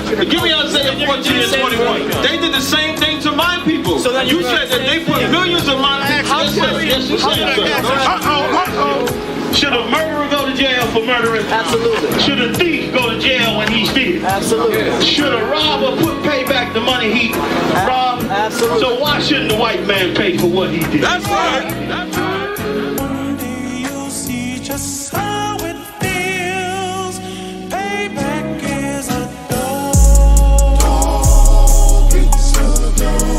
Give me Isaiah 14 and 21. They did the same thing to my people. So you said that they put millions of my people. Should a murderer go to jail for murdering? Absolutely. Should a thief go to jail when he steals? Absolutely. Should a robber pay back the money he robbed? Absolutely. So why shouldn't the white man pay for what he did? That's right. That's right. One day you'll see just how it feels. Payback is a dog. Dog, it's a dog.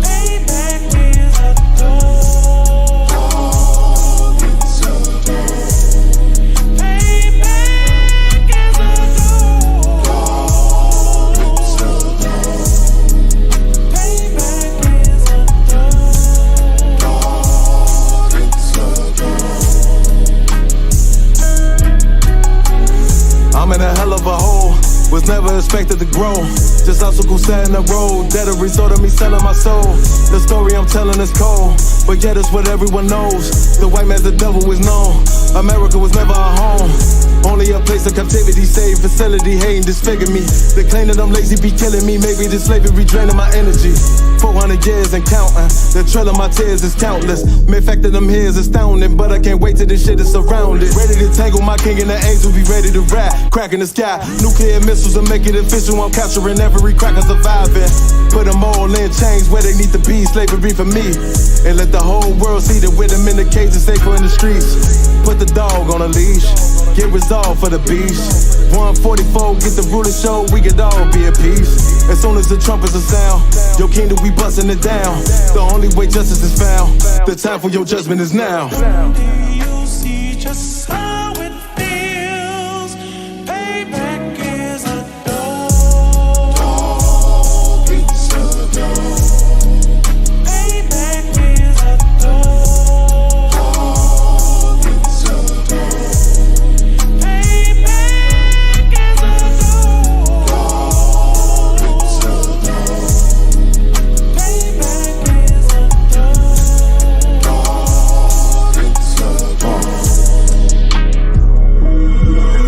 Payback is a dog. Dog, it's a dog. Payback is a dog. Dog, it's a dog. Payback is a dog. Dog, it's a dog. I'm in a hell of a hole, was never expected to grow. Just obstacle sat in the road, that a result of me selling my soul. The story I'm telling is cold, but yet it's what everyone knows. The white man's the devil is known. America was never a home, only a place of captivity, safe facility, hating, disfigure me. They claim that I'm lazy, be killing me. Maybe the slavery draining my energy. 400 years and counting, the trail of my tears is countless. Main fact that I'm here is astounding, but I can't wait till this shit is surrounded. Ready to tangle my king and the angel, be ready to rap. Crack in the sky, nuclear missiles and make it official. I'm capturing every cracker surviving. Put them all in chains where they need to be, slavery for me. And let the whole world see that with them in the cage and safer in the streets. Put the dog on a leash, get resolved for the beast. 144, get the ruler show, we could all be at peace. As soon as the trumpets are sound, your kingdom we busting it down. The only way justice is found, the time for your judgment is now. You'll see just how it feels. Payback is a dog. Dog, it's a dog. Payback is a dog. Dog, it's a dog. Payback is a dog. Dog, it's a dog. Payback is a dog. Dog, it's a dog.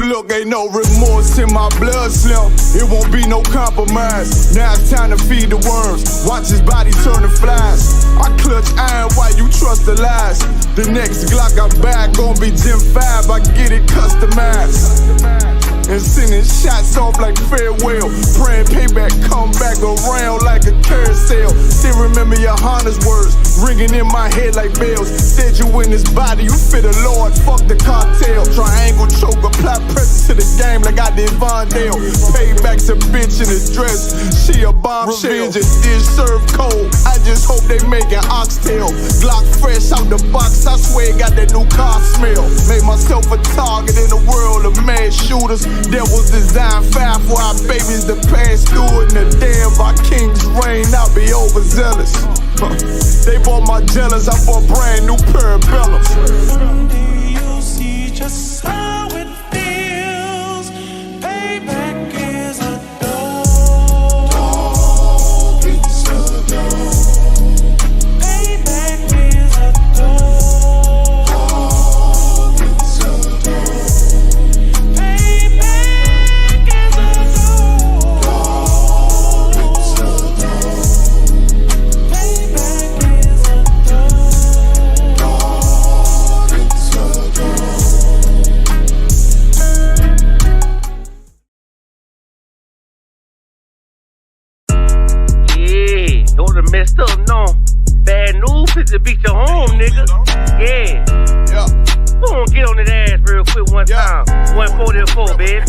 Look, ain't no remorse in my blood, Slim. It won't be no compromise. Now it's time to feed the worms. Watch his body turn to flies. I clutch iron while you trust the lies. The next Glock I buy gon' be Gen 5. I get it customized. And sending shots off like farewell. Praying payback come back around like a carousel. Still remember Johanna's words ringing in my head like bells. Said you in this body, you fit a Lord, fuck the cartel. Triangle choke, apply pressure to the game like I did Vondale. Payback's a bitch in a dress, she a bombshell. Revenge is served cold, I just hope they making oxtail. Glock fresh out the box, I swear it got that new car smell. Made myself a target in a world of mad shooters. Devils design fire for our babies to pass through. And the day of our king's reign, I'll be overzealous. They bought my jealous, I bought brand new parabellums. Someday you'll see just how it feels. Payback is a dog. Dog, it's a dog. Payback is a dog. Dog, it's a dog. Payback is a dog. Dog, it's a dog. Payback is a dog. Dog, it's a dog. Yeah, don't have messed up, no. Bad news, to beat your home, nigga. Yeah. Go on, get on that ass real quick one time. 144, baby.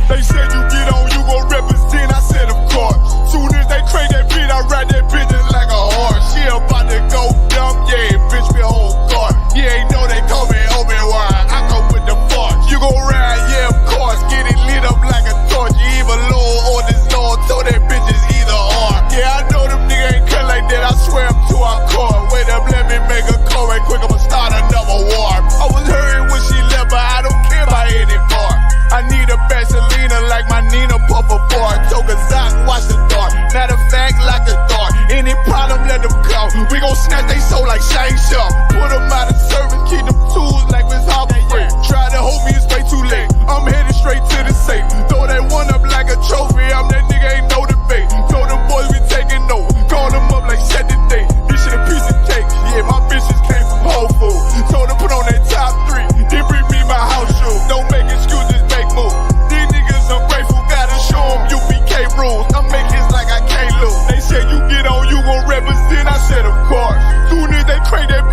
They said you get on, you gon' represent, I said of course. Soon as they crank that beat, I ride that bitch just like a horse. She about to go dumb, yeah, bitch me a whole car. You ain't know they call me Obi-Wan, I come with the force. You gon' ride, yeah, of course, get it lit up like a torch. You even low or this Lord, so that bitch is either or. Yeah, I know them niggas ain't cut like that, I swear I'm to our core. Wait up, let me make a call right quick, I'ma start another war. I was hurting when she left, but I don't care about anymore. I need a Vaseline like my Nina Puffer bar. Took a Zach, watch the dark. Matter of fact, like a dart. Any problem, let them come. We gon' snatch they soul like Shane Sharp. Put them out of service, keep them tools like Miss Hopper Free. Try to hold me, it's way too late. I'm headed straight to the safe. Throw that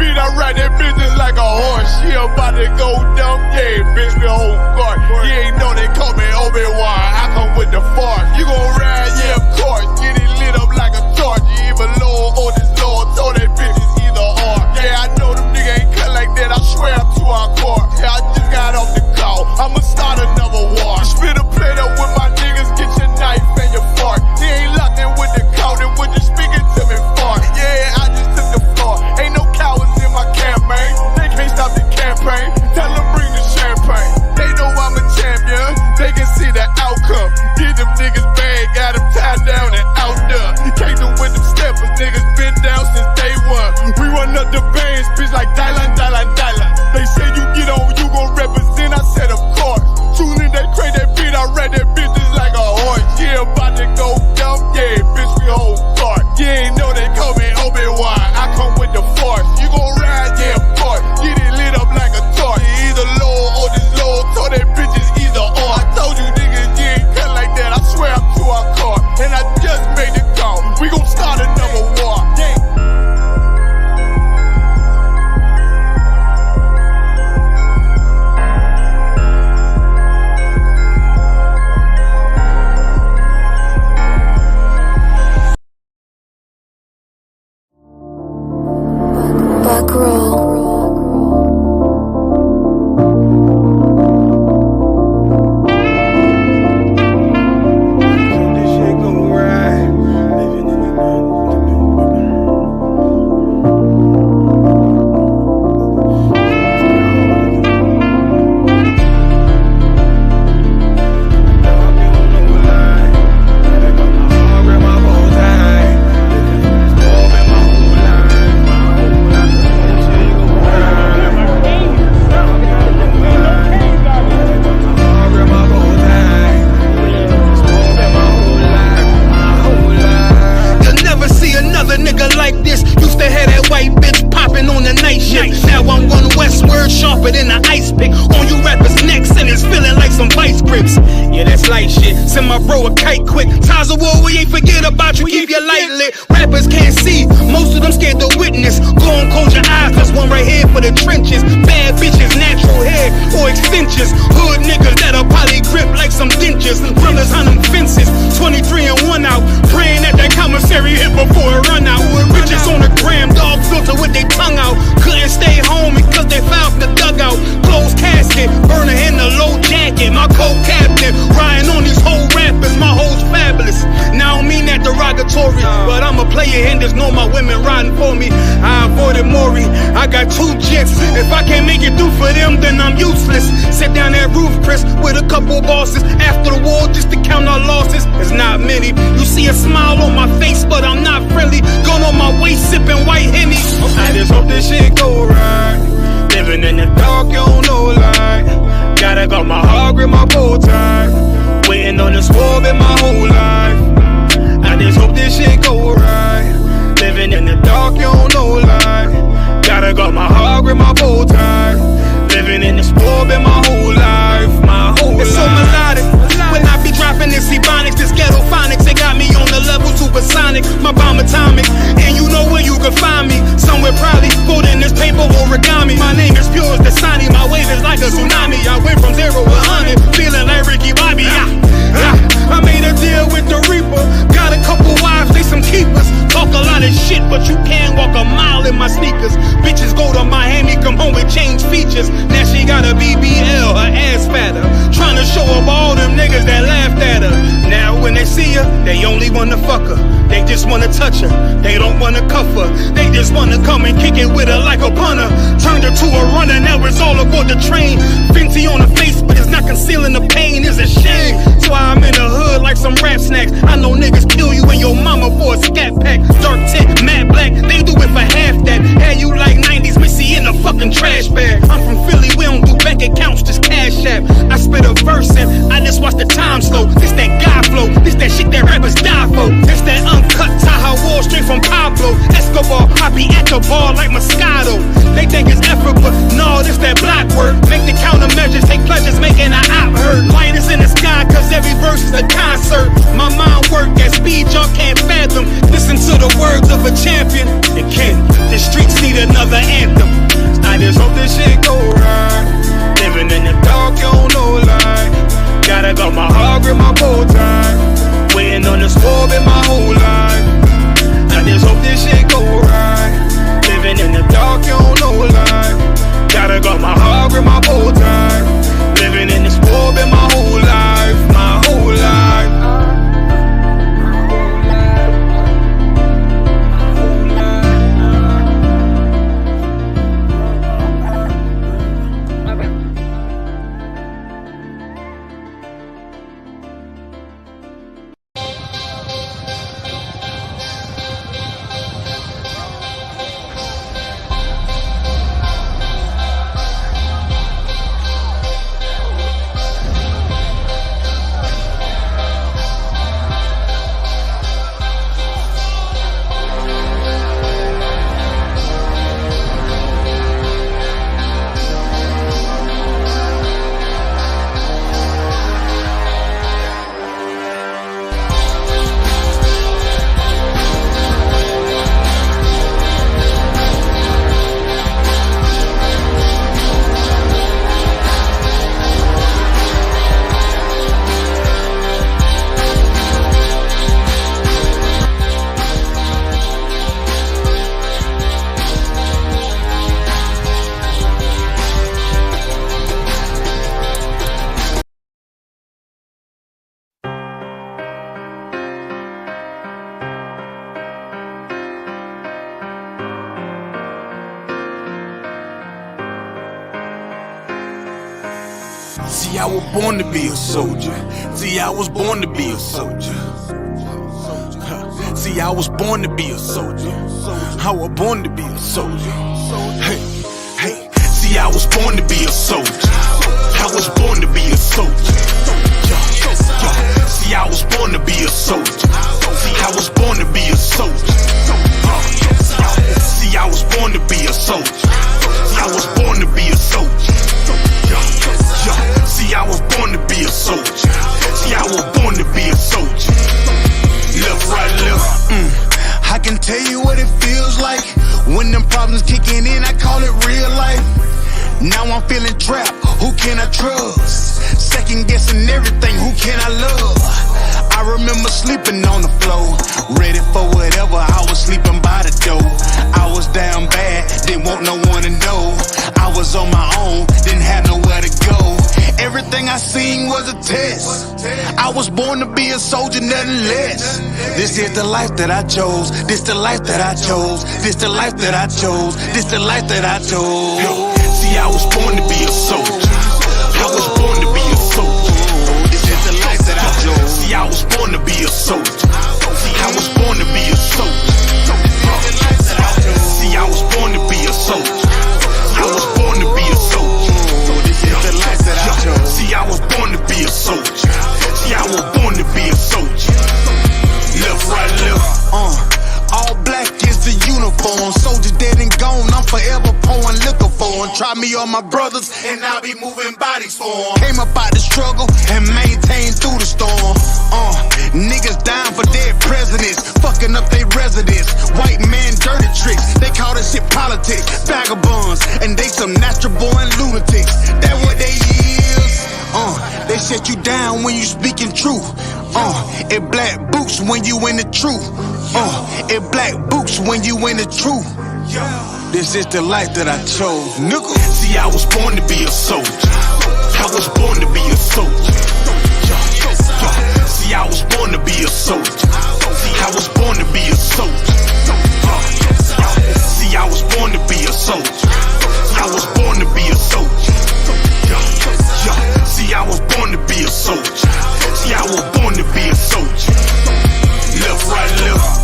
beat, I ride that bitch just like a horse. She about to go dumb, yeah, bitch, we hold guard. You ain't know they call me Obi-Wan, I come with the fart. You gon' ride, yeah, of course, get it lit up like a torch. You even low or this low, told that bitch is either or. Yeah, I know them niggas ain't cut like that, I swear I'm too hardcore. Yeah, I just got off the call, I'ma start another war. Spit a plate up with my niggas, get your knife and your fork. They ain't locked in with the count, and when you speaking to me fart. Yeah, I just took the floor, ain't no cowards in my campaign. They can't stop the campaign, tell them bring the champagne. They know I'm a champion, they can see the outcome. Get them niggas bad, got them tied down and out there. Can't do with them steppers, niggas been down since day one. We run up the bands, bitch like Dylan. They say you get on, you gon' represent, I said of course. Soon as they crate that beat, I ride that bitch just like a horse. Yeah, about to go dumb, yeah, bitch, we hold guard. You ain't know they call me Obi-Wan, I come with the force. You gon' ride, yeah, of course. Get it lit up like a torch. You either low or this low, told that bitch is either or. I told you niggas, you ain't cut like that, I swear I'm too hardcore. And I just made the call, we gon' start another war. sharper than an ice pick on you rappers' necks, and it's feeling like some vice grips. Yeah, that's light shit. Send my bro a kite quick. Ties of war, we ain't forget about you. Keep your light lit. Rappers can't see. Most of them scared to witness. Go and close your eyes. There's one right here for the trenches. Bad bitches, natural hair or extensions. Hood niggas that'll poly grip like some dentures. Brothers on them fences. 23 and 1 out. Praying that commissary hit before it run out. Bitches on the gram, dog filter with their tongue out. Couldn't stay home because they found the dugout. Closed casket, burner in the low jacket. My co-captain, riding on these whole rappers. My hoes fabulous. Now I don't mean that derogatory, but I'm a player and there's no my women riding for me. I avoided Maury. I got 2 jets. If I can't make it through for them, then I'm useless. Sit down that roof, Chris, with a couple bosses. After the war, just to count our losses. It's not many. You see a smile on my face, but I'm not friendly. Gun on my waist, sipping white Henny. I just hope this shit go right. Living in the dark, you don't know light. Gotta got my heart grip, my bow tie. Waiting on the swab in my whole life. I just hope this shit go right. Living in the dark, you don't know light. Gotta got my heart grip, my bow tie. Living in the swab in my whole life. My whole life. It's so melodic. When I be dropping this ebonics, this ghetto phonics, they got me on the level supersonic. My bomb atomic, and you know where you can find me. Somewhere probably folding this paper origami. My name is pure as the Sani. My wave is like a tsunami. I went from 0 to 100, feeling like Ricky Bobby. I made a deal with the Reaper. Got a couple wives, they some keepers. Talk a lot of shit, but you can't walk a mile in my sneakers. Bitches go to Miami, come home with change features. Now she got a BBL, her ass fatter. Trying to show up all them niggas that laughed at her. Now when they see her, they only wanna fuck her. They just wanna touch her, they don't wanna cuff her. They just wanna come and kick it with her like a punter. Turned her to a runner, now it's all aboard the train. Fenty on her face, but it's not concealing the pain, it's a shame. That's why I'm in the hood like some rap snacks. I know niggas kill you and your mama for a scat pack. Dark tint, matte black, they do it for half that. Had you like 90s Missy in a fucking trash bag. I'm from Philly, we don't do bank accounts, just cash app. I spit a verse and I just watch the time slow. This that God flow, this that shit that rappers die for. This that uncut Taha Wall straight from Pablo Escobar. I be at the bar like Moscato. They think it's effort, but no, this that block work. Make the countermeasures, take pleasures, making an op hurt. Lighters in the sky, cause every verse is a concert. My mind work at speed y'all can't fathom. Listen to the words of a champion. And Ken, the streets need another anthem. I just hope this shit go right. Living in the dark, you don't know light. Gotta got my heart with my bow tie. Waiting on the squab in my whole life. I just hope this shit go right. Living in the dark, you don't know light. Gotta got my heart with my bow tie. Living in the squab in my whole life. My whole life. See, I was born to be a soldier. See, I was born to be a soldier. See, I was born to be a soldier. I was born to be a soldier. Hey, hey. See, I was born to be a soldier. I was born to be a soldier. See, I was born to be a soldier. See, I was born to be a soldier. See, I was born to be a soldier. See, I was born to be a soldier. See, I was born to be a soldier. See, I was born to be a soldier. Left, right, left. I can tell you what it feels like when them problems kicking in. I call it real life. Now I'm feeling trapped. Who can I trust? Second guessing everything. Who can I love? I remember sleeping on the floor, ready for whatever. I was sleeping by the door. I was down bad, didn't want no one to know. I was on my own, didn't have nowhere to go. Everything I seen was a test. I was born to be a soldier, nothing less. This is the life that I chose. This the life that I chose. This the life that I chose. This the life that I chose. See, I was born to be a soldier. I was born to be a soldier. This is the life that I chose. See, I was born to be a soldier. See, I was born to be a soldier. See, I was born to be a soldier. I was born to be a soldier. This is the life that I chose. See, I was born to be a soldier. See, I was born to be a soldier. Left, right, left. All black is the uniform. Soldiers dead and gone, I'm forever pouring liquor for them. Try me on my brothers, and I'll be moving bodies for them. Came up out the struggle and maintained through the storm. Niggas dying for dead presidents, fucking up their residence. White man dirty tricks, they call this shit politics. Vagabonds, and they some natural born lunatics. That what they is. They set you down when you speaking truth. It black boots when you in the truth. It black boots when you in the truth. This is the life that I chose, nigga. See, I was born to be a soldier. I was born to be a soldier. See, I was born to be a soldier. See, I was born to be a soldier. See, I was born to be a soldier. See, I was born to be a soldier. See, I was born to be a soldier. See, I was born to be a soldier. Left, right, left.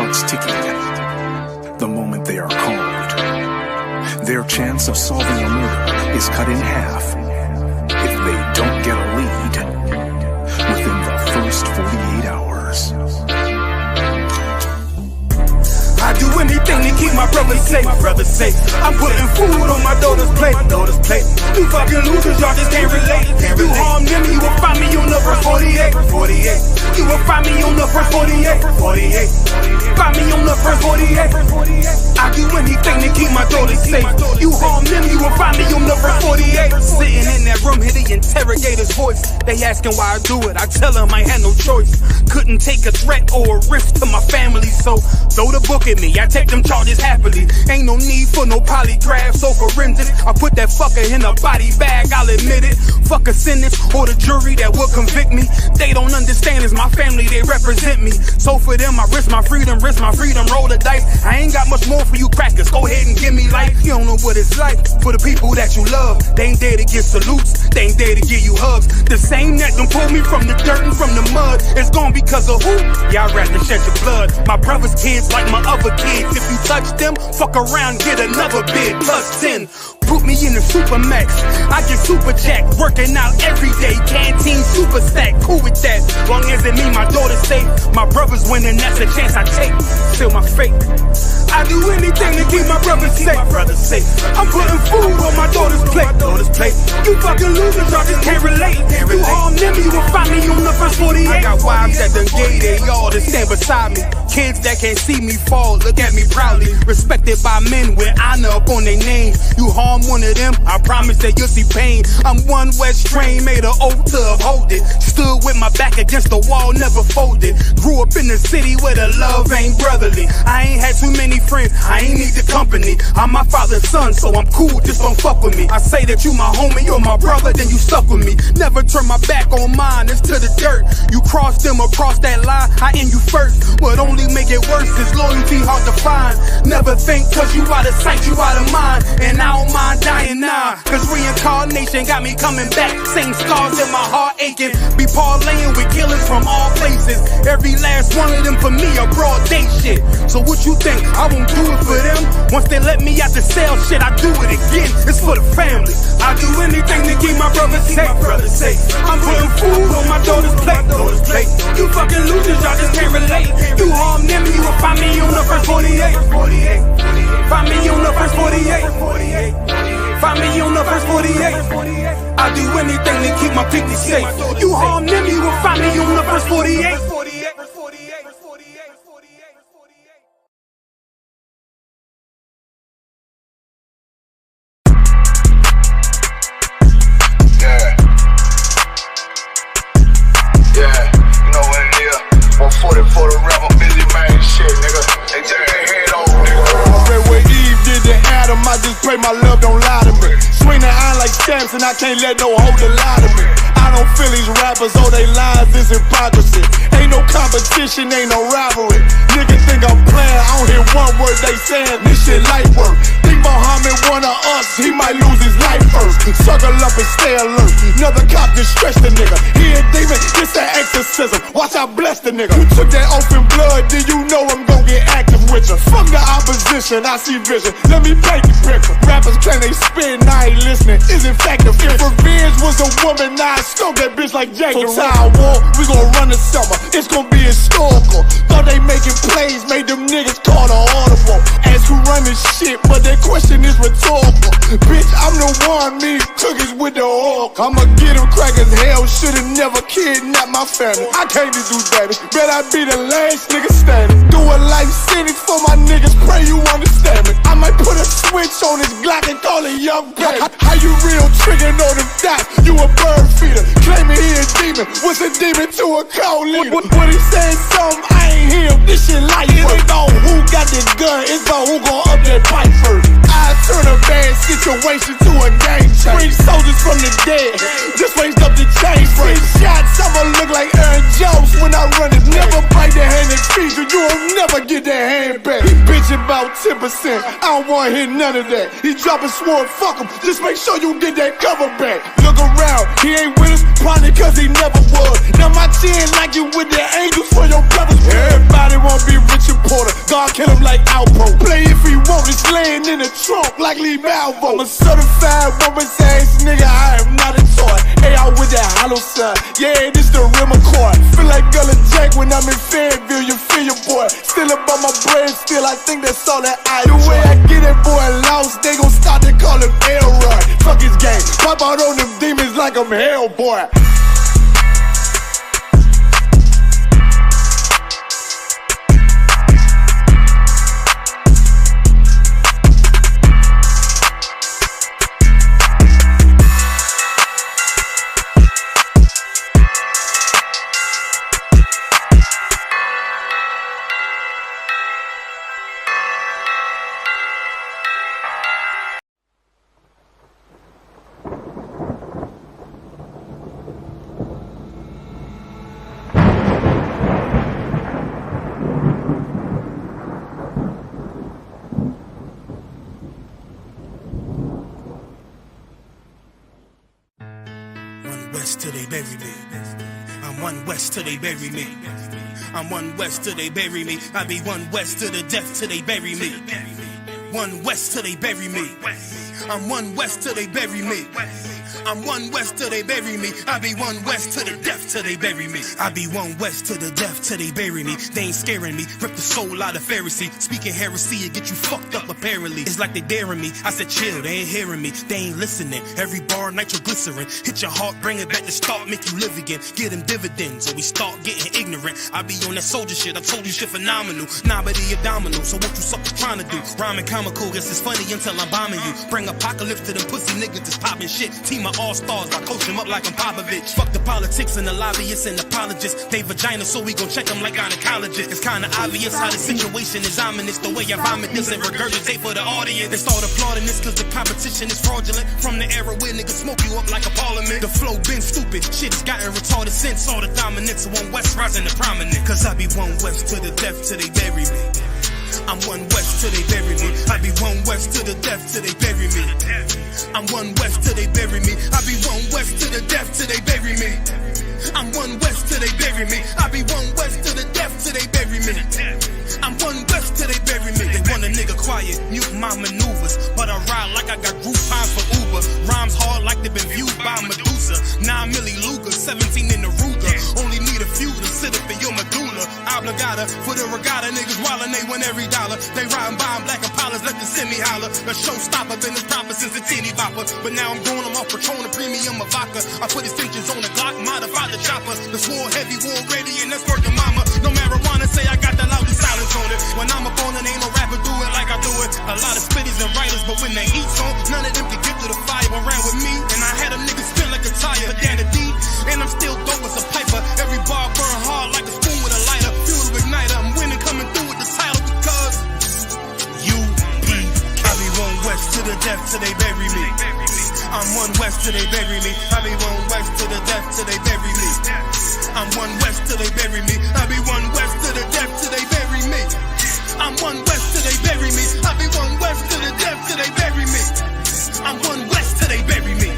clock's ticking. The moment they are called, their chance of solving a murder is cut in half if they don't get a lead within the first 48 hours. I do anything to keep my brothers safe. I'm putting food on my daughter's plate. You fucking losers, y'all just can't relate. You harm them, you will find me on the first 48. You will find me on the first 48. Find me on the first 48. I do anything to keep my daughters safe. You harm them, you will find me on the first 48. Sitting in that room, hear the interrogator's voice. They asking why I do it. I tell them I had no choice. Couldn't take a threat or a risk to my family, so throw the book at me. I take them charges happily. Ain't no need for no polygraphs or forensics. I put that fucker in a body bag, I'll admit it. Fuck a sentence or the jury that will convict me. They don't understand, it's my family, they represent me. So for them, I risk my freedom, roll the dice. I ain't got much more for you crackers, go ahead and give me life. You don't know what it's like for the people that you love. They ain't there to get salutes, they ain't there to give you hugs. The same that done pulled me from the dirt and from the mud is gone because of who? Y'all rather shed your blood. My brother's kids like my other kids. If you touch them, fuck around, get another bid. Plus 10, put me in the Supermax. I get super jacked, working out every day. Canteen super stack, cool with that. Long as it mean my daughter's safe. My brother's winning, that's a chance I take. Still my fate. I do anything to keep my brothers safe. I'm putting food on my daughter's plate. You fucking losers, y'all just can't relate. You harm them, you will find me on the first 48. I got wives that done gave they all to stand beside me. Kids that can't see me fall, look at me proudly. Respected by men with honor up on their names. You harm one of them, I promise that you'll see pain. I'm one West train, made an oath to uphold it. Stood with my back against the wall, never folded. Grew up in the city where the love ain't brotherly. I ain't had too many friends, I ain't need the company. I'm my father's son, so I'm cool, just don't fuck with me. I say that you my homie, you're my brother, then you stuck with me. Never turn my back on mine, it's to the dirt. You cross them across that line, I end you first. What only make it worse is loyalty hard to find. Never think cause you out of sight, you out of mind. And I don't mind dying now, cause reincarnation got me coming back. Same scars in my heart aching. Be parlaying with killers from all places. Every last one of them for me a broad day shit. So what you think, I won't do it for them? Once they let me out the cell, shit, I do it again. It's for the family. I do anything to keep my brothers safe. I'm putting food on my daughter's plate. You fucking losers, y'all just can't relate. You harm them, you will find me on the first 48. Find me on the first 48. Find me on the first 48. I do anything to keep my people safe. You harm them, you will find me on the first 48. Yeah, you know what it is. 140 for the rapper, busy man shit, nigga. They take their head off, nigga. I read what Eve did to Adam, I just pray my love don't lie to me. Swing the iron like stamps and I can't let no hoe to lie to me. I don't feel these rappers, oh they lies, this hypocrisy. Ain't no competition, ain't no rivalry. Niggas think I'm playing, I don't hear one word they saying, this shit light work. Think Muhammad one of us, he might lose his life first. Circle up and stay alert, another cop just stretch the nigga. He a demon, it's an exorcism, watch I bless the nigga. You took that oath in blood, then you know I'm gon' get active with you. Fuck the opposition, I see vision, let me paint the picture. Rappers claim they spit, I ain't listening, is in fact the If revenge was a woman, now I stroke that bitch like Jack the Ripper. War, we gon' run the summer, it's gon' be historical. Thought they making plays, made them niggas call the audible. Ask who run this shit, but that question is rhetorical. Bitch, I'm the one, me cookies with the oil. I'ma get them crackers, hell, should've never kidnapped my family. I can't do that, bet I be the last nigga standing. Do a life sentence for my niggas, pray you understand me. I might put a switch on this Glock and call it young baby. How you real triggering on them dots? You a bird feeder, claiming he a demon. What's a demon to a cold leader? What he saying something, I ain't hear him, this shit light work. It ain't about who got this gun, it's about who gon' up that pipe first. I turn a bad situation to a game changer. Bring soldiers from the dead, just raised up the chain. 6 shots, I'ma look like Aaron Jones when I run it. Never bite the hand and feed you, you won't never get get that hand back. He bitching about 10%, I don't wanna hear none of that. He dropping sword, fuck him, just make sure you get that cover back. Look around, he ain't with us, probably cause he never was. Now my chin like you with the angels for your brothers. Everybody wanna be Richard Porter, God kill him like Alpo. Play if he want, it's laying in the trunk like Lee Malvo. I'm a certified woman's ass nigga, I am not a toy. Hey, out with that hollow sign, yeah, this the real McCoy. Feel like Gullah Jack when I'm in Fayetteville, you feel your boy. Still about my brain, still I think that's all that I do. The way I get that boy lost, they gon' start to call him Elroy. Fuck his game, pop out on them demons like I'm Hellboy. Till they bury me. I'm one west till they bury me. I'm one west till they bury me. I be one west to the death till they bury me. One west till they bury me. I'm one west till they bury me. I'm one west till they bury me. I be one west to the death till they bury me. I be one west to the death till they bury me. They ain't scaring me. Rip the soul out of Pharisee. Speaking heresy and get you fucked up apparently. It's like they daring me. I said chill, they ain't hearing me. They ain't listening. Every bar nitroglycerin. Hit your heart, bring it back to start, make you live again. Get them dividends or we start getting ignorant. I be on that soldier shit. I told you shit phenomenal. Nah, but he abdominal. So what you suckers trying to do? Rhyming comical. Guess it's funny until I'm bombing you. Bring apocalypse to them pussy niggas that's popping shit. Team of all-stars, I coach them up like I'm Popovich. Fuck the politics and the lobbyists and apologists. They vagina, so we gon' check them like gynecologists. It's kinda obvious how the situation is ominous. The way I vomit this and regurgitate for the audience. They start applauding this cause the competition is fraudulent. From the era where niggas smoke you up like a parliament. The flow been stupid, shit has gotten retarded since. All the dominance of one west rising to prominent. Cause I be one west to the death till they bury me. I'm one west till they bury me. I be one west to the death till they bury me. I'm one west till they bury me. I be one west to the death till they bury me. I'm one west till they bury me. I be one west to the death till they bury me. I'm one west till they bury me. They want a nigga quiet, mute my maneuvers, but I ride like I got group times for Uber. Rhymes hard like they been viewed by Medusa. 9 milli Luger, 17 in the Ruger. Only need a few to sit up in your medulla. Obligata for the regatta, niggas wildin', they win every dollar. They riding by in black Impalas, let the semi holler. A showstopper, been as proper since the teeny bopper. But now I'm going, I'm off Patron, a premium of vodka. I put extensions on the Glock, modify the chopper. The swore heavy, war ready, and that's working mama. No marijuana, say I got the loudest silence on it. When I'm up on it, ain't no rapper do it like I do it. A lot of spitties and writers, but when the heat's on, none of them can get to the fire around with me. And I had a nigga spin like a tire, down the D. And I'm still dope as a piper. Every bar burn hard like a spoon with a lighter. Fuel to igniter, I'm winning, coming through with the title because U.P. I be one west to the death till they bury me. I'm one west till they bury me. I be one west to the death till they bury me. I'm one west till they bury me. I be one west to the death till they bury me. I'm one west till they bury me. I be one west to the death till they bury me. I'm one west till they bury me.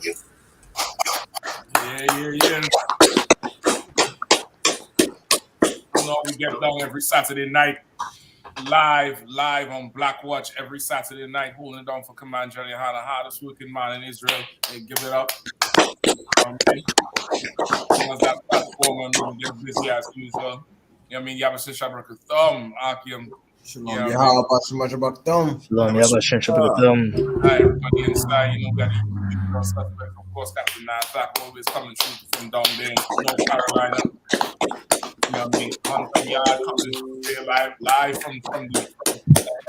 Yeah. You know, we get down every Saturday night, live on Black Watch every Saturday night, holding it down for Command GEN.YAHANNA, hardest working man in Israel. Hey, give it up. Okay. Once that platform and we get busy as usual. You know what I mean? Yabba Shabrak Thumb, Akim. Shalom, Yahweh, Shabbat Thumb. Shalom, Yabba Shem Shabbat Thumb. Everybody inside, you know, got the usual suspects. Of course, Captain Nasdaq always coming through from down there in North Carolina. You know what I mean? Hunter Yard coming through there live from the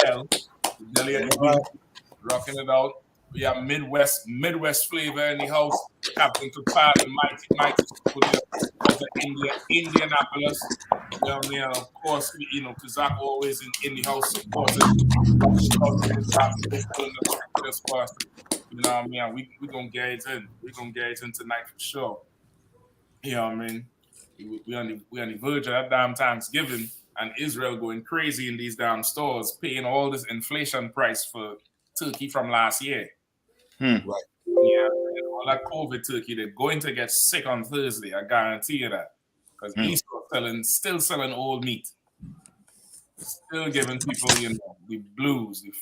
hell. Delhi and rocking it out. We have Midwest flavor in the house. Captain Tupad, the mighty studio out of Indianapolis. You know what I mean? And of course, you know, Kazak always in the house supporting. You know what I mean? We gonna get it in. We gonna get it in tonight for sure. You know what I mean? We on the verge of that damn Thanksgiving, and Israel going crazy in these damn stores, paying all this inflation price for turkey from last year. Right. Yeah, and all that COVID turkey, they're going to get sick on Thursday. I guarantee you that, because he's still selling old meat, still giving people, you know, the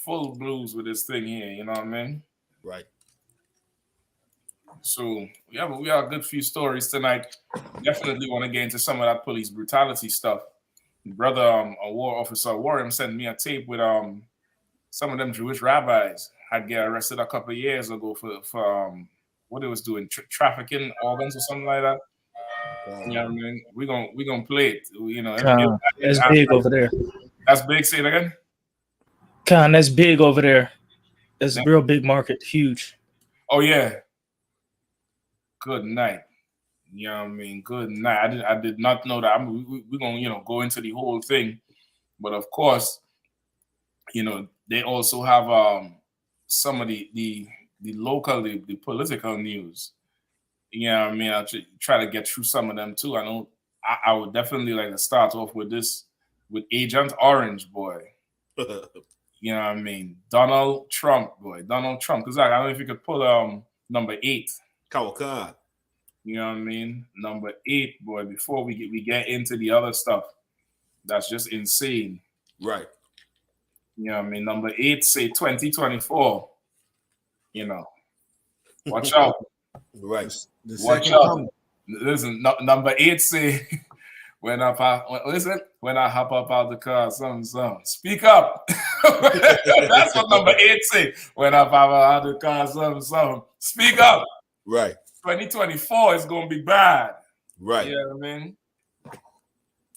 full blues with this thing here. You know what I mean? Right. So we have a good few stories tonight. Definitely want to get into some of that police brutality stuff. Brother, a war officer Warren sent me a tape with some of them Jewish rabbis had get arrested a couple of years ago for what they was doing, trafficking organs or something like that. You know what I mean? We gonna play it. You know, that's big over there. That's big. Say it again. That's big over there. That's a real big market, huge. Oh yeah. Good night. You know what I mean? Good night. I did not know that. We're gonna, you know, go into the whole thing, but of course, you know, they also have some of the local, the political news. You know what I mean? I'll try to get through some of them too. I would definitely like to start off with this, with Agent Orange, boy. You know what I mean? Donald Trump, boy. Donald Trump. Because I don't know if you could pull number 8. Kawakan. You know what I mean? Number 8, boy, before we get into the other stuff. That's just insane. Right. You know what I mean? Number 8 say 2024. You know. Watch out. Right. Watch out. Listen, number 8 say when I hop up out the car, something. Speak up. That's what number 8 say. When I hop out the car, something. Speak up. Right. 2024 is gonna be bad. Right. You know what I mean?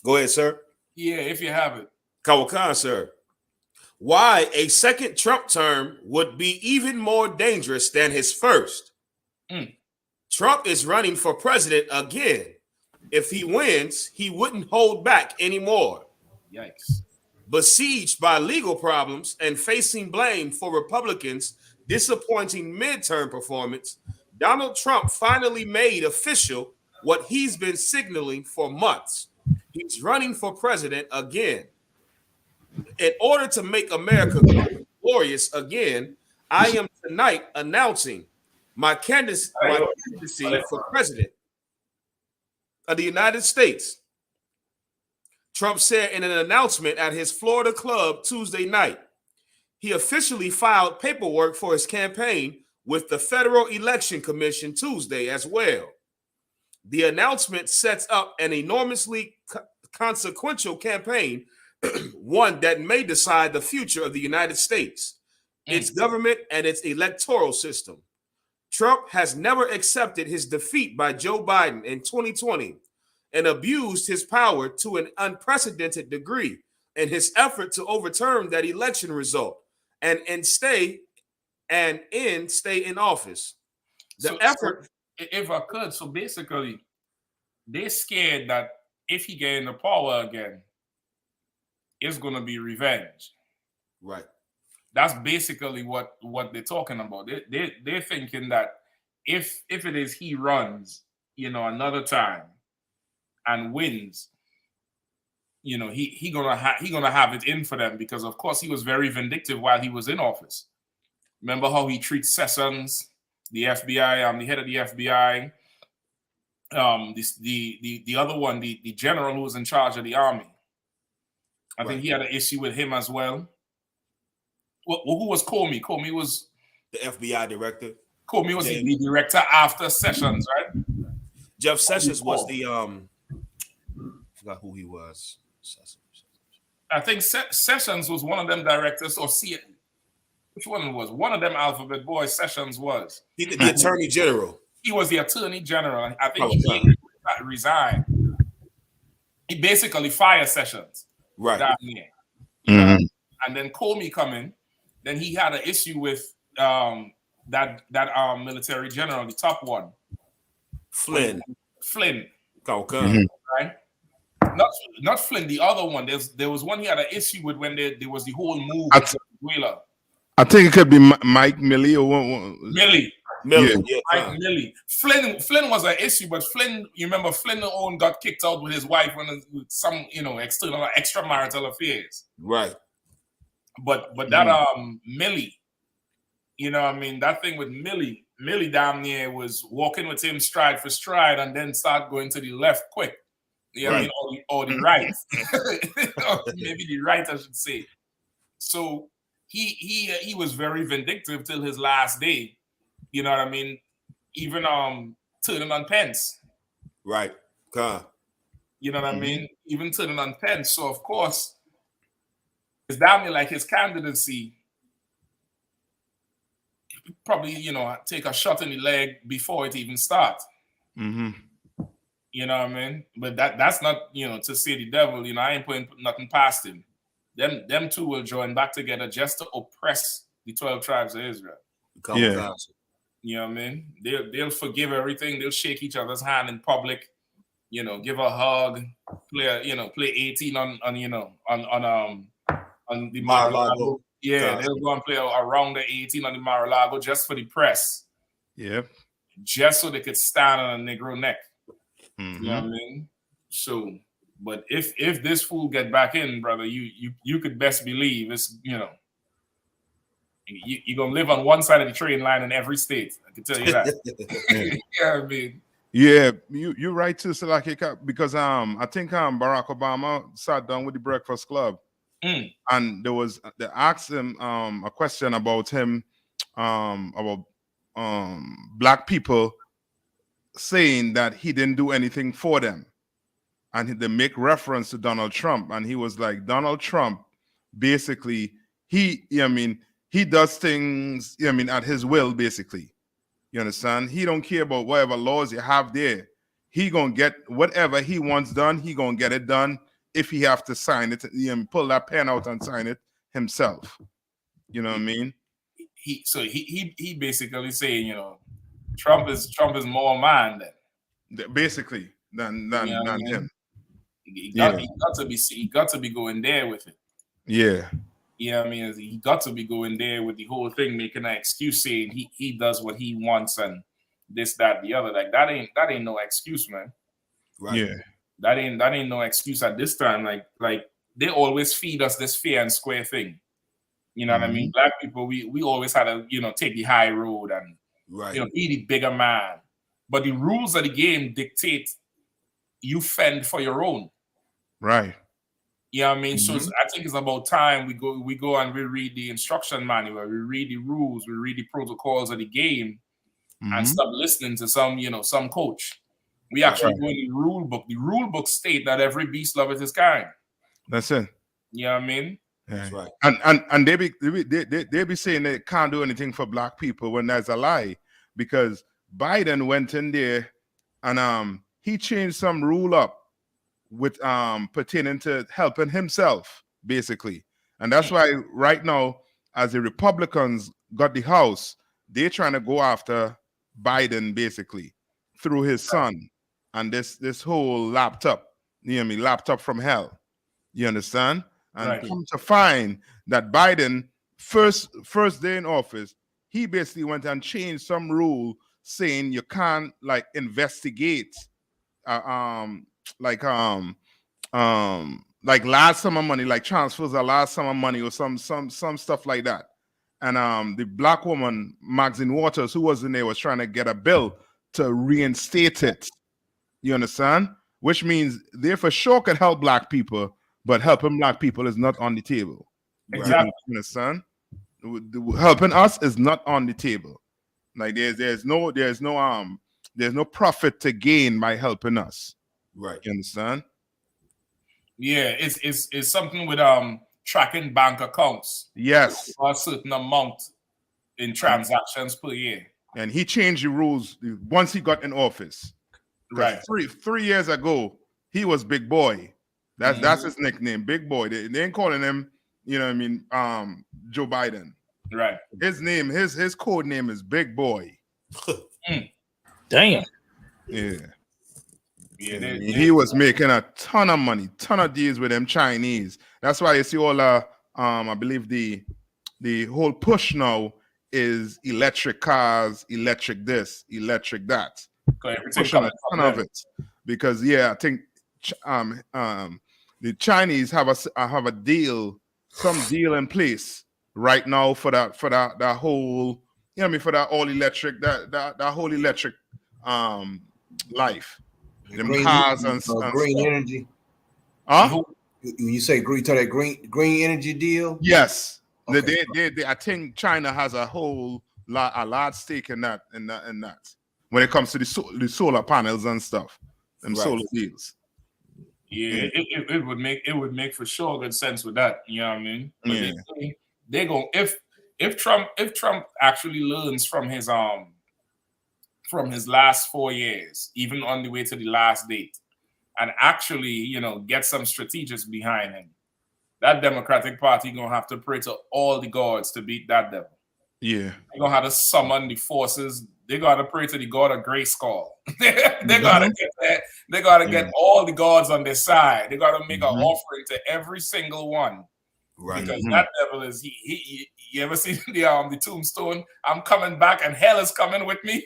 Go ahead, sir. Yeah, if you have it. Kawakan, sir. Why a second Trump term would be even more dangerous than his first. Trump is running for president again. If he wins, he wouldn't hold back anymore. Yikes. Besieged by legal problems and facing blame for Republicans' disappointing midterm performance, Donald Trump finally made official what he's been signaling for months. He's running for president again. In order to make America glorious again, I am tonight announcing my candidacy for president of the United States. Trump said in an announcement at his Florida club Tuesday night. He officially filed paperwork for his campaign with the Federal Election Commission Tuesday as well. The announcement sets up an enormously consequential campaign, one that may decide the future of the United States, its government, and its electoral system. Trump has never accepted his defeat by Joe Biden in 2020 and abused his power to an unprecedented degree in his effort to overturn that election result and stay in office. The effort. So if I could, so basically, they're scared that if he get into power again, it's going to be revenge. Right. That's basically what they're talking about. They're thinking that if it is he runs, you know, another time and wins, you know, he gonna have it in for them, because of course he was very vindictive while he was in office. Remember how he treats Sessions, the FBI, the head of the FBI, the other one, the general who was in charge of the army. I think he had an issue with him as well. Who was Comey? Comey was the FBI director. Comey was the director after Sessions, right? Jeff Sessions was the I forgot who he was. I think Sessions was one of them directors, or which one was? One of them alphabet boys, Sessions was. The attorney general. He was the attorney general. I think he resigned. He basically fired Sessions. Right. Down there. And then Comey come in. Then he had an issue with that military general, the top one. Flynn. Okay. Right? Not Flynn, the other one. There was one he had an issue with when there was the whole move with Venezuela. I think it could be Mike Milley or Millie. Yeah. Mike Millie. Flynn was an issue, but Flynn, you remember Flynn own got kicked out with his wife when some extramarital affairs. Right. But that Millie, you know what I mean, that thing with Millie down there was walking with him stride for stride and then start going to the left quick. You know what I mean, or the right. Maybe the right, I should say. So he was very vindictive till his last day. You know what I mean? Even turning on Pence. Right. You know what I mean? Even turning on Pence. So of course, it's damn near like his candidacy probably, take a shot in the leg before it even starts. You know what I mean? But that's not, to say the devil, I ain't putting nothing past him. Them two will join back together just to oppress the 12 tribes of Israel. Yeah. You know what I mean? They'll forgive everything. They'll shake each other's hand in public. Give a hug, play 18 on the Mar-a-Lago. Yeah, they'll go and play around the 18 on the Mar-a-Lago just for the press. Yeah. Just so they could stand on a Negro neck. You know what I mean? So, but if this fool get back in, brother, you could best believe it's, you're gonna live on one side of the train line in every state. I can tell you that. Yeah, I mean. Yeah, you're right too, Salakika, because I think Barack Obama sat down with the Breakfast Club, and they asked him a question about him about black people saying that he didn't do anything for them, and they make reference to Donald Trump, and he was like, Donald Trump basically he does things at his will, basically. You understand? He don't care about whatever laws you have there. He gonna get whatever he wants done. He gonna get it done if he have to sign it. Pull that pen out and sign it himself. You know what I mean? He basically saying, Trump is more man basically than him. He got to be going there with it. Yeah. Yeah, I mean, he got to be going there with the whole thing, making an excuse saying he does what he wants and this, that, the other. Like that ain't no excuse, man. Right. Yeah. That ain't no excuse at this time. Like they always feed us this fair and square thing. You know what I mean? Black people, we always had to, take the high road and be the bigger man. But the rules of the game dictate you fend for your own. Right. You know what I mean? So I think it's about time we go and we read the instruction manual, we read the rules, we read the protocols of the game, and stop listening to some coach. We actually go in the rule book. The rule book state that every beast loveth his kind. That's it. You know what I mean? That's right. And they be saying they can't do anything for black people when that's a lie, because Biden went in there and he changed some rule up with pertaining to helping himself, basically. And that's why right now, as the Republicans got the House, they're trying to go after Biden, basically, through his son and this whole laptop, laptop from hell. You understand? And come to find that Biden, first day in office, he basically went and changed some rule saying you can't investigate like large sum of money, like transfers a large sum of money or some stuff like that. and the black woman Maxine Waters, who was in there, was trying to get a bill to reinstate it. You understand? Which means they for sure could help black people, but helping black people is not on the table. Exactly. You understand? Helping us is not on the table. Like there's no profit to gain by helping us. Right. You understand? Yeah, it's something with tracking bank accounts. Yes. For a certain amount in transactions per year. And he changed the rules once he got in office. Right. 3 years ago, he was Big Boy. That's his nickname, Big Boy. They ain't calling him, you know what I mean, Joe Biden. Right. His name, his code name is Big Boy. Damn. Yeah. Yeah, he was making a ton of money, ton of deals with them Chinese. That's why you see all I believe the whole push now is electric cars, electric this, electric that. Pushing a ton of it. Because I think the Chinese have a deal, some deal in place right now for that whole, you know what I mean, for that all electric, that whole electric life. Them green, cars and green stuff. energy. Huh? You say green to that green energy deal? Yes. Okay. They I think China has a large stake in that when it comes to the solar panels and stuff. Them solar deals. Yeah, it would make for sure good sense with that. You know what I mean? But they go if Trump actually learns from his last 4 years, even on the way to the last date, and actually, get some strategists behind him, that Democratic Party gonna have to pray to all the gods to beat that devil. Yeah. They're gonna have to summon the forces. They gotta pray to the god of Grayskull. They gotta get that. They gotta get all the gods on their side. They gotta make an offering to every single one. Right. Because that devil is he you ever see the tombstone? I'm coming back and hell is coming with me.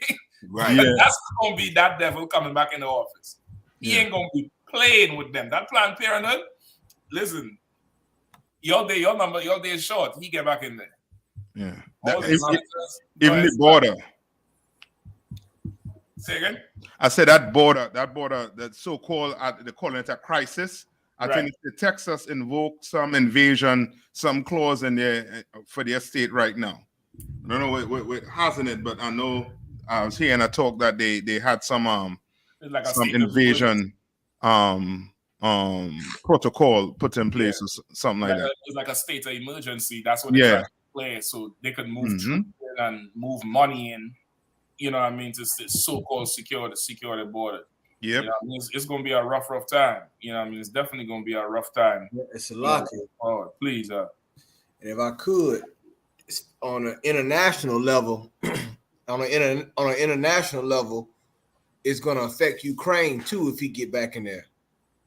Right. That's gonna be that devil coming back in the office. He ain't gonna be playing with them. That Planned Parenthood, listen, your day is short. He get back in there. Yeah. Even the border. Say again? I said that border, that so-called, they're calling it a crisis. I think the Texas invoked some invasion, some clause in there for their state right now. I don't know what hasn't it, but I know I was hearing a talk that they had some invasion protocol put in place or something like that. It's like a state of emergency. That's what they try to play, so they could move troops in and move money in. You know what I mean, to so-called secure the border. Yep. You know I mean? It's going to be a rough time. You know what I mean? It's definitely going to be a rough time. It's a lot. Oh, please. And if I could, on an international level, it's going to affect Ukraine too if he get back in there.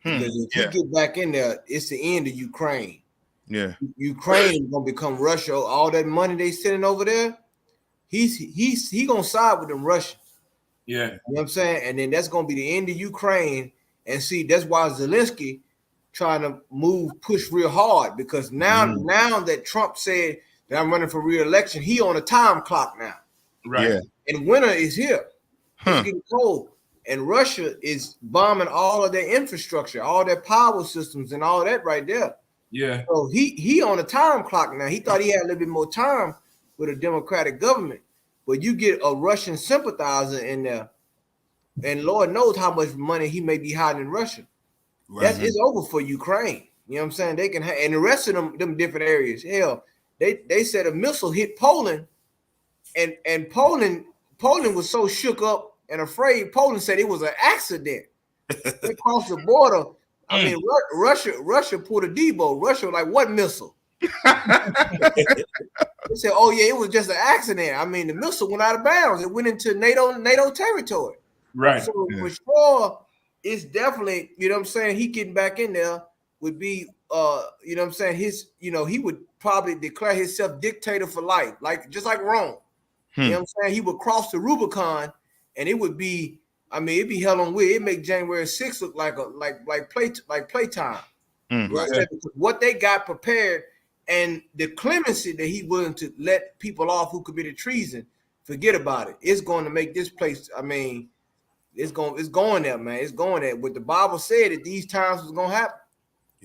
Because if he get back in there, it's the end of Ukraine. Yeah. Ukraine is going to become Russia. All that money they sending over there, he gonna side with them Russians. Yeah. You know what I'm saying? And then that's gonna be the end of Ukraine. And see, that's why Zelensky trying to push real hard, because now that Trump said that I'm running for re-election, he on a time clock now. Right. Yeah. And winter is here. It's getting cold. And Russia is bombing all of their infrastructure, all their power systems and all that right there. Yeah. So he on a time clock now. He thought he had a little bit more time with a democratic government, but you get a Russian sympathizer in there, and Lord knows how much money he may be hiding in Russia. Right. It's over for Ukraine. You know what I'm saying? They can and the rest of them different areas. Hell, they said a missile hit Poland, and Poland was so shook up and afraid. Poland said it was an accident. They crossed the border. I mean, Russia pulled a Debo. Russia was like, what missile? They said, "Oh yeah, it was just an accident. I mean, the missile went out of bounds. It went into NATO territory." Right. So for sure, it's definitely, you know what I'm saying, he getting back in there would be, you know what I'm saying, he would probably declare himself dictator for life, just like Rome. You know what I'm saying? He would cross the Rubicon, and it would be, I mean, it'd be hell on weird. It make January 6th look like playtime. Right? What they got prepared and the clemency that he willing to let people off who committed treason, forget about it. It's going to make this place. I mean, it's going there, man. It's going there. What the Bible said that these times was gonna happen.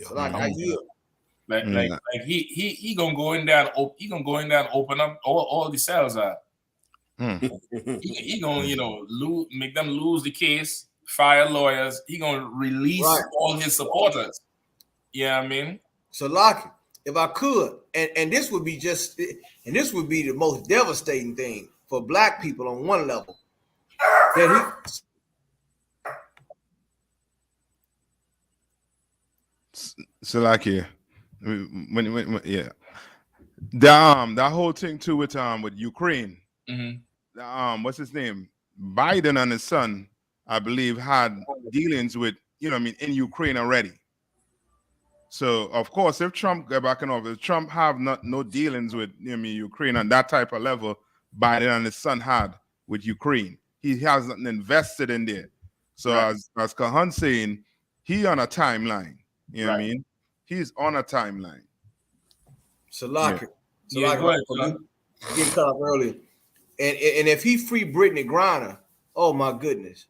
So like I yield. Like he gonna go in there and open up all the cells out. He gonna make them lose the case, fire lawyers. He gonna release all his supporters. Yeah, I mean. So Lockie, if I could, and this would be the most devastating thing for black people on one level. That Salakia, yeah, that whole thing too with Ukraine. What's his name? Biden and his son, I believe, had dealings with in Ukraine already. So of course, if Trump get back in office, Trump have no dealings with Ukraine on that type of level. Biden and his son had with Ukraine. He has nothing invested in there. So as Kahan saying, he on a timeline. You know what I mean? He's on a timeline. So like get cut off earlier. And if he free Brittany Griner, oh my goodness.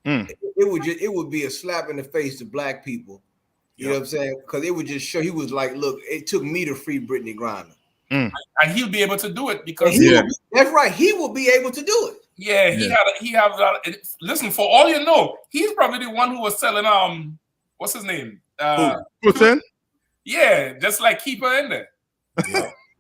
It would be a slap in the face to black people. You know what I'm saying? Because it would just show he was like, look, it took me to free Brittany Griner. And he'll be able to do it because that's right. He will be able to do it. Yeah, he have listen, for all you know, he's probably the one who was selling what's his name? Putin? Yeah, just like keep her in there.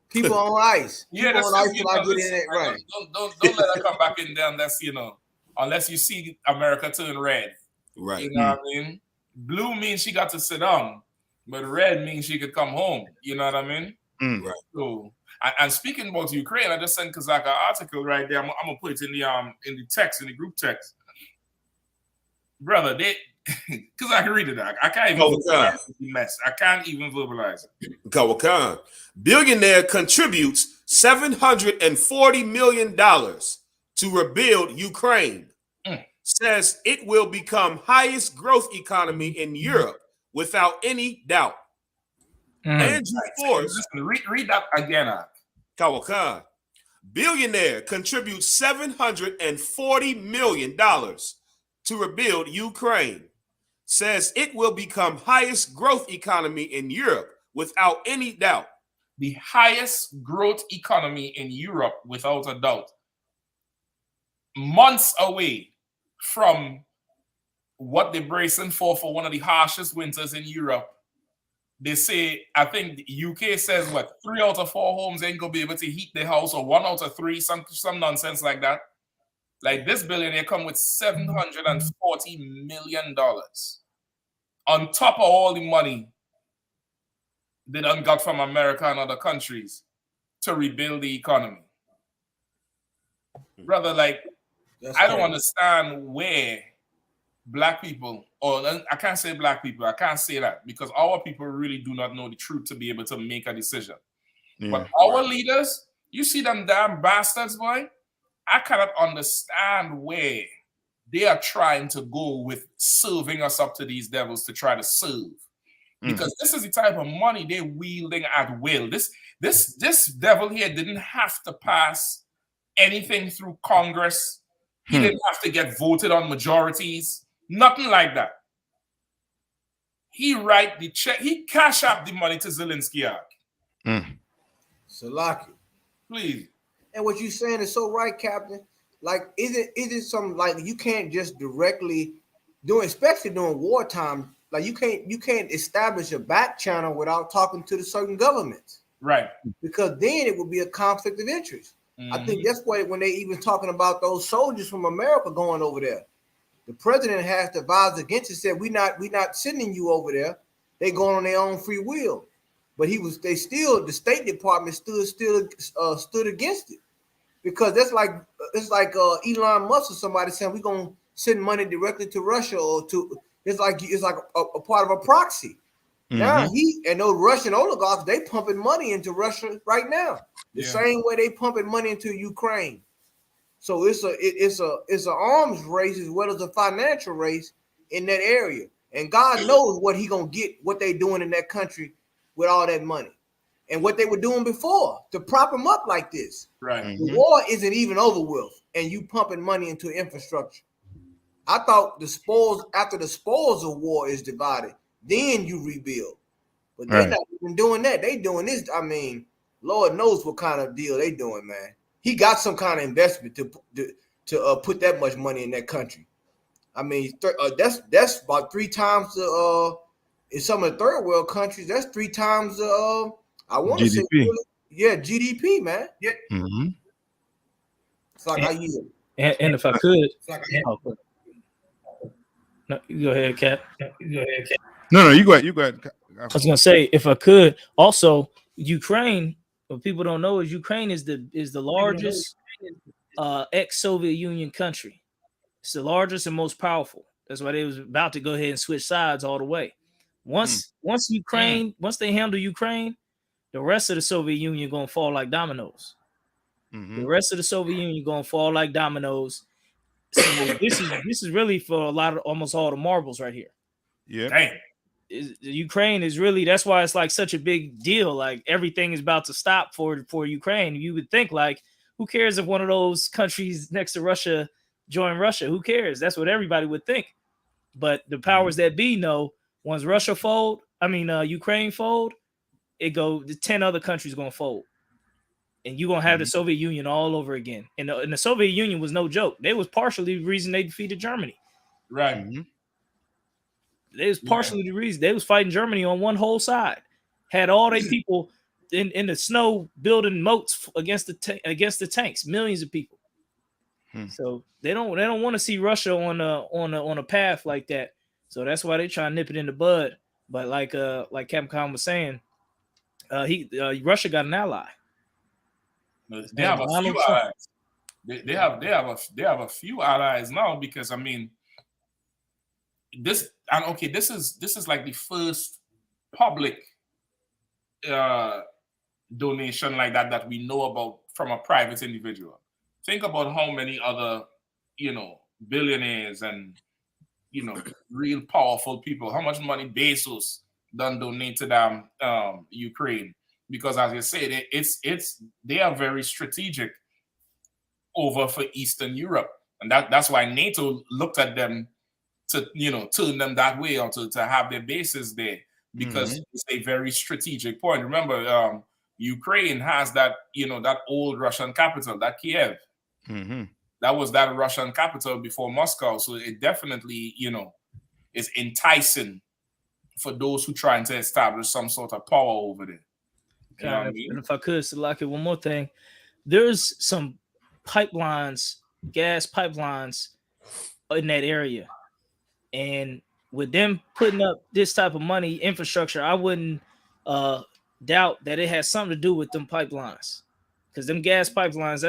Keep her on ice. Keep her on ice till I get in it right. Don't let her come back in there unless you see America turn red. Right. You know what I mean? Blue means she got to sit down, but red means she could come home. You know what I mean? Right. So, and speaking about Ukraine, I just sent Kazaka an article right there. I'm gonna put it in the text, in the group text. Brother, because I can read it. I can't even verbalize the mess. I can't even verbalize it. Kawakan. Billionaire contributes $740 million to rebuild Ukraine. Says it will become highest growth economy in Europe without any doubt. Andrew Force. Read that again. Kawakan. Billionaire contributes $740 million to rebuild Ukraine. Says it will become highest growth economy in Europe without any doubt. The highest growth economy in Europe without a doubt. Months away from what they're bracing for one of the harshest winters in Europe. They say, I think the UK says, 3 out of 4 homes ain't gonna be able to heat their house, or 1 out of 3, some nonsense like that. Like this billionaire come with $740 million on top of all the money they done got from America and other countries to rebuild the economy. Brother, I don't understand where black people, or I can't say black people, I can't say that because our people really do not know the truth to be able to make a decision. But our leaders, you see them damn bastards, boy, I cannot understand where they are trying to go with serving us up to these devils to try to serve. Because this is the type of money they're wielding at will. This devil here didn't have to pass anything through Congress. He didn't have to get voted on majorities. Nothing like that. He write the check. He cash out the money to Zelensky. Salaki. Please. And what you're saying is so right, Captain. Like, is it something like you can't just directly do, especially during wartime? Like you can't establish a back channel without talking to the certain governments. Right. Because then it would be a conflict of interest. I think that's why when they even talking about those soldiers from America going over there, the president has to advise against it. Said we not sending you over there. They going on their own free will. But the State Department stood against it because it's like Elon Musk or somebody saying we're gonna send money directly to Russia or to it's like a part of a proxy. Now he and those Russian oligarchs, they pumping money into Russia right now. The same way they pumping money into Ukraine. So it's an arms race as well as a financial race in that area. And God knows what he gonna get, what they doing in that country with all that money. and what they were doing before to prop them up like this. Right. The war isn't even over with, and you pumping money into infrastructure. I thought the spoils, after the spoils of war is divided, then you rebuild. But they're not even doing that. They doing this. I mean, Lord knows what kind of deal they doing, man. He got some kind of investment to put that much money in that country. I mean, that's about 3 times the in some of the third world countries. That's 3 times the I want to say, GDP, man. Yeah. It's like and if I could, no, you go ahead, Cap. No, you go ahead. You go ahead. I was gonna say, if I could, also Ukraine. What people don't know is Ukraine is the largest ex-Soviet Union country. It's the largest and most powerful. That's why they was about to go ahead and switch sides all the way. Once they handle Ukraine, the rest of the Soviet Union gonna fall like dominoes. The rest of the Soviet Union gonna fall like dominoes. So this is really for almost all the marbles right here. Yeah. Dang. Ukraine is really, that's why it's like such a big deal. Like everything is about to stop for Ukraine. You would think, like, who cares if one of those countries next to Russia join Russia? Who cares? That's what everybody would think. But the powers that be know, once Russia Ukraine fold, the 10 other countries gonna fold, and you're gonna have the Soviet Union all over again. And the Soviet Union was no joke. They was partially the reason they defeated Germany. Right. They was partially the reason. They was fighting Germany on one whole side. Had all their people in the snow building moats against the tanks. Millions of people. So they don't want to see Russia on a path like that. So that's why they try to nip it in the bud. But like Capcom was saying, Russia got an ally. They have a few allies. They have a few allies now, because I mean, this is like the first public donation like that we know about from a private individual. Think about how many other, billionaires and, real powerful people, how much money Bezos done donate to them, Ukraine. Because as you say, they are very strategic over for Eastern Europe. And that's why NATO looked at them to, turn them that way, or to have their bases there, because it's a very strategic point. Remember, Ukraine has that, that old Russian capital, that Kiev. That was that Russian capital before Moscow. So it definitely, is enticing for those who trying to establish some sort of power over there. You know what I mean? And if I could, Salaki, one more thing. There's some pipelines, gas pipelines in that area. And with them putting up this type of money, infrastructure, I wouldn't doubt that it has something to do with them pipelines. Because them gas pipelines,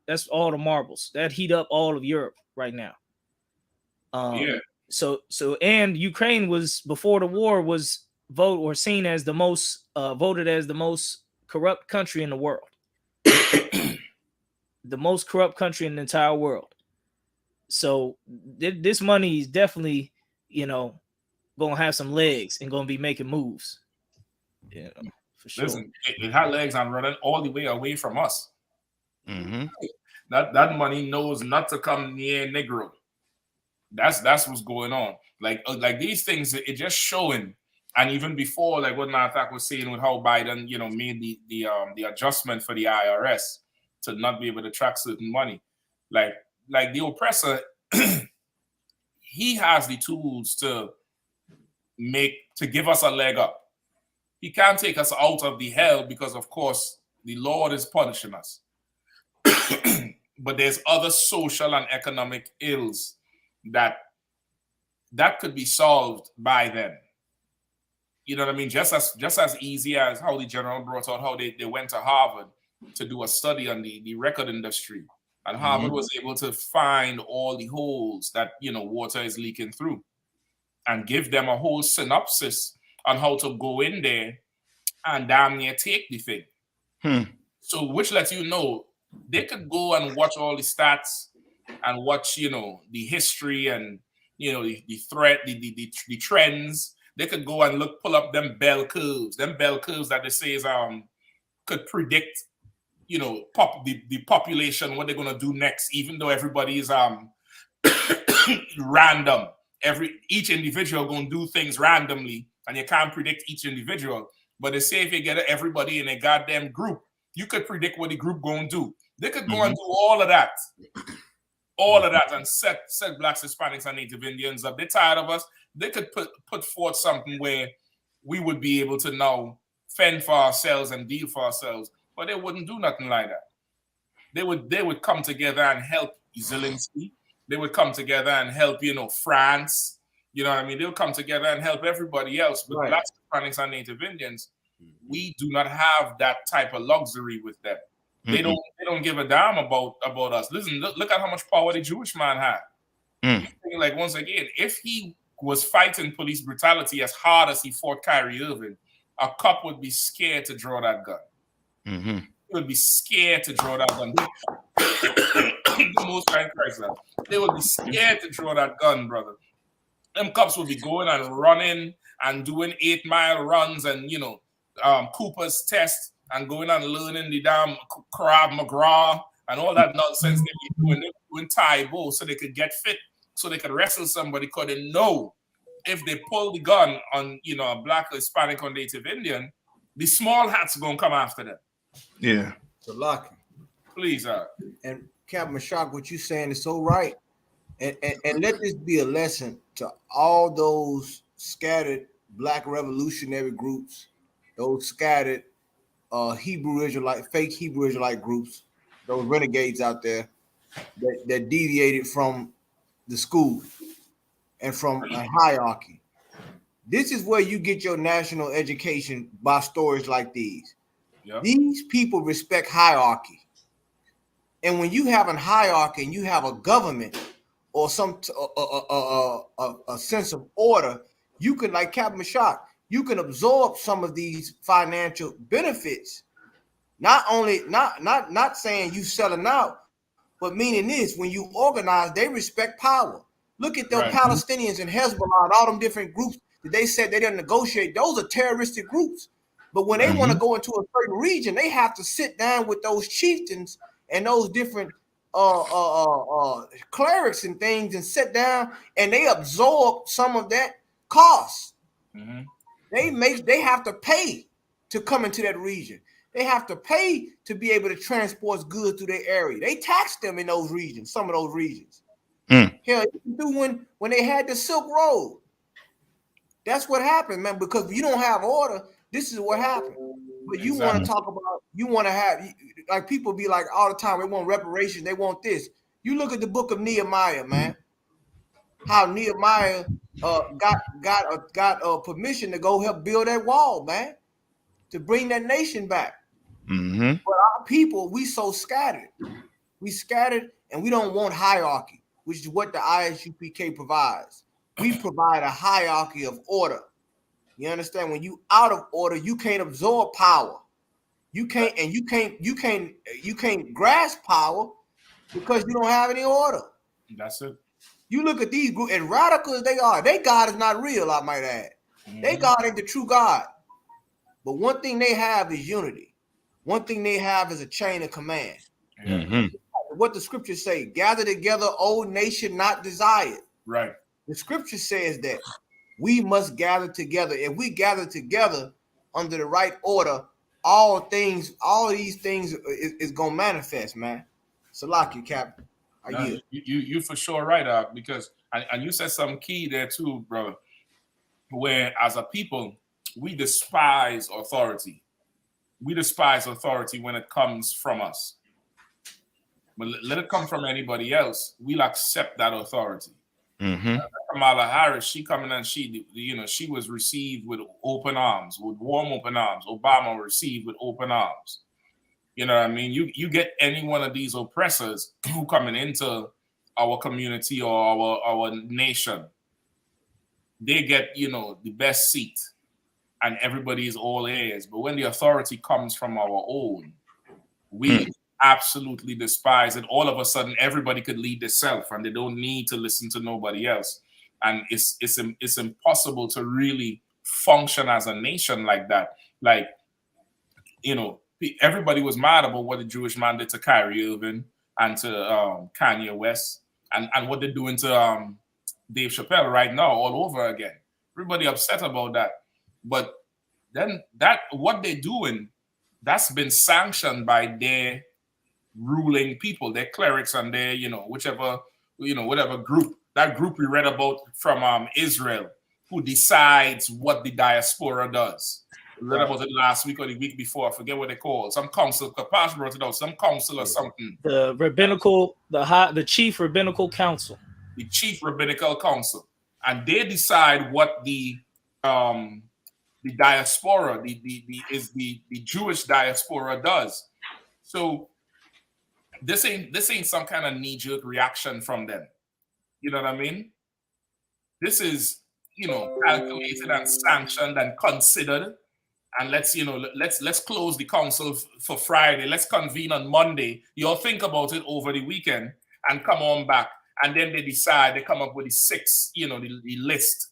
that's all the marbles. That heat up all of Europe right now. So and Ukraine was, before the war, was seen as the most voted as the most corrupt country in the world. The most corrupt country in the entire world. So this money is definitely, gonna have some legs and gonna be making moves. Yeah, for sure. Listen, it had legs and running all the way away from us. That money knows not to come near Negro. That's what's going on. Like these things, it just showing. And even before, like what Nathak was saying with how Biden, made the adjustment for the IRS to not be able to track certain money. Like the oppressor, he has the tools to give us a leg up. He can't take us out of the hell because, of course, the Lord is punishing us. But there's other social and economic ills that could be solved by them. You know what I mean? Just as easy as how the general brought out how they went to Harvard to do a study on the record industry. And Harvard was able to find all the holes that, water is leaking through, and give them a whole synopsis on how to go in there and damn near take the thing. So which lets you know they could go and watch all the stats and watch, the history and, the threat, the trends, They could go and pull up them bell curves that they say is could predict, you know, the population, what they're gonna do next, even though everybody is random. Each individual gonna do things randomly, and you can't predict each individual. But they say if you get everybody in a goddamn group, you could predict what the group gonna do. They could go and do all of that, and set Blacks, Hispanics, and Native Indians up. They're tired of us. They could put forth something where we would be able to now fend for ourselves and deal for ourselves. But they wouldn't do nothing like that. They would come together and help Zelensky. They would come together and help, you know, France. You know what I mean? They'll come together and help everybody else. But Blacks, Hispanics, and Native Indians, we do not have that type of luxury with them. They don't give a damn about us. Listen, look at how much power the Jewish man had. Like, once again, if he was fighting police brutality as hard as he fought Kyrie Irving, a cop would be scared to draw that gun. He would be scared to draw that gun. The most kind Christ, they would be scared to draw that gun, brother. Them cops would be going and running and doing 8-mile runs and, you know, Cooper's test and going and learning the damn Krav McGraw and all that nonsense they be doing Taibo so they could get fit, so they could wrestle somebody, because they know if they pull the gun on, you know, a Black, Hispanic, or Native Indian, the small hats are going to come after them. Yeah. So lucky. Please, and Captain Shock, what you saying is so right. And let this be a lesson to all those scattered Black revolutionary groups, those scattered Hebrew Israelite, fake Hebrew Israelite groups, those renegades out there that deviated from the school and from a hierarchy. This is where you get your national education, by stories like these. Yep. These people respect hierarchy. And when you have a hierarchy and you have a government or some a sense of order, you can, like Captain Mashak, you can absorb some of these financial benefits. Not saying you selling out, but meaning this: when you organize, they respect power. Look at those Palestinians and Hezbollah and all them different groups that they said they didn't negotiate. Those are terroristic groups. But when they want to go into a certain region, they have to sit down with those chieftains and those different clerics and things and sit down, and they absorb some of that cost. They have to pay to come into that region. They have to pay to be able to transport goods through their area. They tax them in those regions, some of those regions. Hell, when they had the Silk Road, that's what happened, man. Because you don't have order, this is what happened. But you want to talk about, you want to have, like, people be like all the time, they want reparations, they want this. You look at the book of Nehemiah, man. How Nehemiah got permission to go help build that wall, man, to bring that nation back. But our people, we so scattered. We scattered, and we don't want hierarchy, which is what the I.S.U.P.K provides. We provide a hierarchy of order. You understand? When you out of order, you can't absorb power. You can't grasp power because you don't have any order. That's it. You look at these groups, and radical as they are, their God is not real, I might add. Their God ain't the true God. But one thing they have is unity. One thing they have is a chain of command. What the scriptures say: gather together, old nation not desired. Right. The scripture says that we must gather together. If we gather together under the right order, all of these things is gonna manifest, man. Salaki, Captain. You for sure right, because and you said some key there too, brother. Where as a people, we despise authority. We despise authority when it comes from us. But let it come from anybody else, we'll accept that authority. Kamala Harris, she coming and she was received with open arms, with warm open arms. Obama received with open arms. You know what I mean? You get any one of these oppressors who coming into our community or our nation, they get, the best seat and everybody is all ears. But when the authority comes from our own, we absolutely despise it. All of a sudden, everybody could lead themselves and they don't need to listen to nobody else. and it's impossible to really function as a nation like that. Like, you know, everybody was mad about what the Jewish man did to Kyrie Irving and to Kanye West, and what they're doing to Dave Chappelle right now all over again. Everybody upset about that. But then what they're doing, that's been sanctioned by their ruling people, their clerics and their, whatever group. That group we read about from Israel, who decides what the diaspora does. We read about it last week or the week before. I forget what they call. Some council, Kapash wrote it out, some council or something. The rabbinical, the chief rabbinical council. The chief rabbinical council. And they decide what the diaspora, the Jewish diaspora does. So this ain't some kind of knee-jerk reaction from them. You know what I mean? This is, calculated and sanctioned and considered. And let's close the council for Friday. Let's convene on Monday. You'll think about it over the weekend and come on back. And then they decide, they come up with the six, the list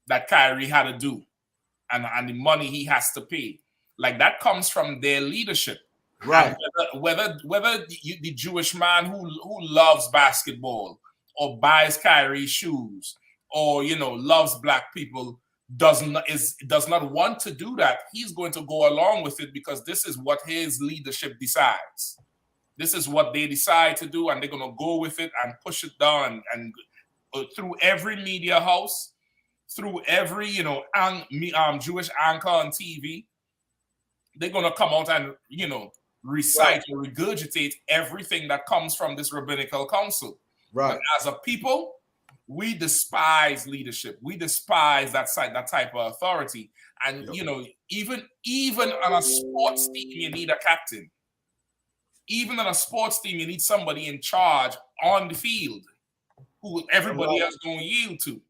that Kyrie had to do and the money he has to pay. Like, that comes from their leadership. Right. And whether the Jewish man who loves basketball or buys Kyrie shoes or, loves black people does not want to do that, he's going to go along with it because this is what his leadership decides. This is what they decide to do, and they're going to go with it and push it down and through every media house, through every, Jewish anchor on TV. They're going to come out and, recite or regurgitate everything that comes from this rabbinical council. Right. But as a people, we despise leadership. We despise that type of authority. And, even on a sports team, you need a captain. Even on a sports team, you need somebody in charge on the field who everybody else going to yield to.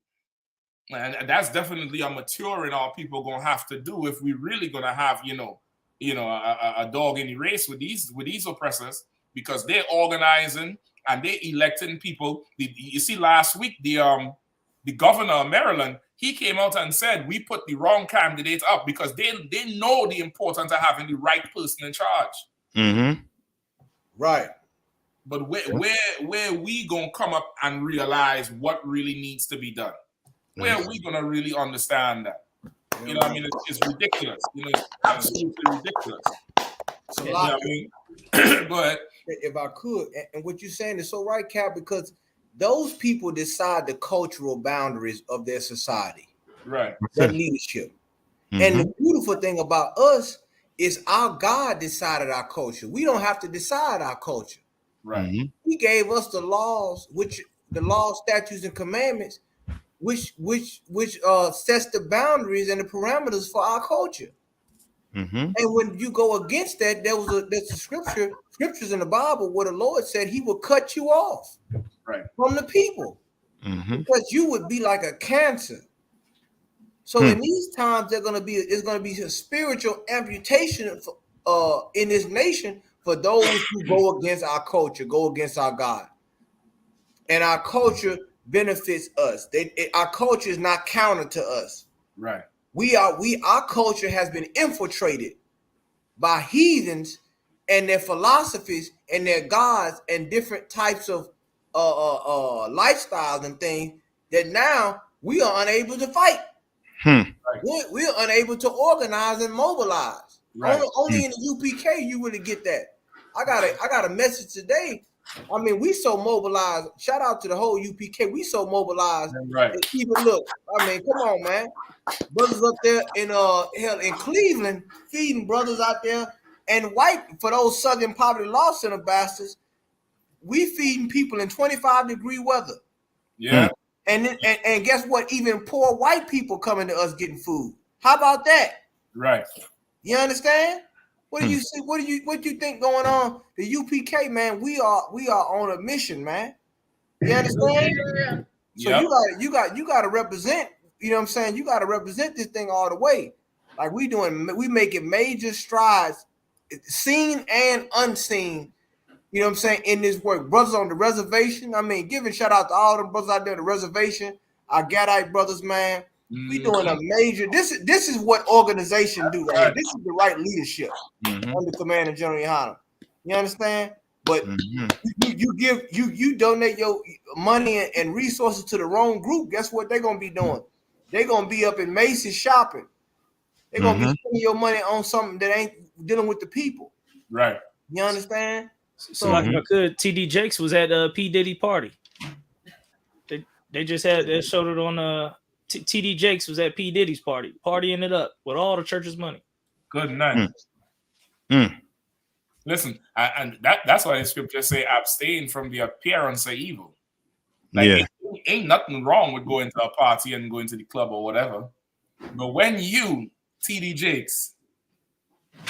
And that's definitely a maturing our people going to have to do if we really going to have, a dog in the race with these oppressors, because they're organizing and they're electing people. You see, last week, the governor of Maryland, he came out and said, we put the wrong candidate up because they know the importance of having the right person in charge. Mm-hmm. Right. But where we gonna come up and realize what really needs to be done? Where are we gonna really understand that? You know what I mean? It's ridiculous. It's absolutely ridiculous. So, you know what I mean? Go ahead. If I could, and what you're saying is so right, Cap, because those people decide the cultural boundaries of their society. Right. Their leadership. Mm-hmm. And the beautiful thing about us is our God decided our culture. We don't have to decide our culture. Right. Mm-hmm. He gave us the laws, the laws, statutes, and commandments, which sets the boundaries and the parameters for our culture. Mm-hmm. And when you go against that, there's a scriptures in the Bible where the Lord said He will cut you off from the people, because you would be like a cancer. So in these times, it's going to be a spiritual amputation in this nation for those who go against our culture, go against our God. And our culture benefits us. Our culture is not counter to us. Right. Our culture has been infiltrated by heathens and their philosophies and their gods and different types of lifestyles and things that now we are unable to fight. We're unable to organize and mobilize. Right. Only in the UPK you really get that. I got a message today. I mean, we so mobilized. Shout out to the whole UPK. We so mobilized. Right. And even look, I mean, come on, man. Brothers up there in Cleveland feeding brothers out there, and white for those Southern Poverty Law Center bastards. We feeding people in 25-degree weather. Yeah. And guess what? Even poor white people coming to us getting food. How about that? Right. You understand? What do you see? What do you think going on? The UPK, man, we are on a mission, man. You understand? So you got to represent. You know what I'm saying? You got to represent this thing all the way. Like we making major strides, seen and unseen. You know what I'm saying? In this work, brothers on the reservation. I mean, giving shout out to all them brothers out there on the reservation. our Gadite brothers, man. We doing a major. This is what organization do right here. This is the right leadership under Command of General Yohanna. You understand? But you donate your money and resources to the wrong group. Guess what they're gonna be doing? They're gonna be up in Macy's shopping. They're gonna be spending your money on something that ain't dealing with the people. Right. You understand? So like if I could, TD Jakes was at P. Diddy party. They just had they showed it on TD Jakes was at P. Diddy's party, partying it up with all the church's money. Good night. Listen, and that's why the scriptures say abstain from the appearance of evil. Like ain't nothing wrong with going to a party and going to the club or whatever. But when you, TD Jakes,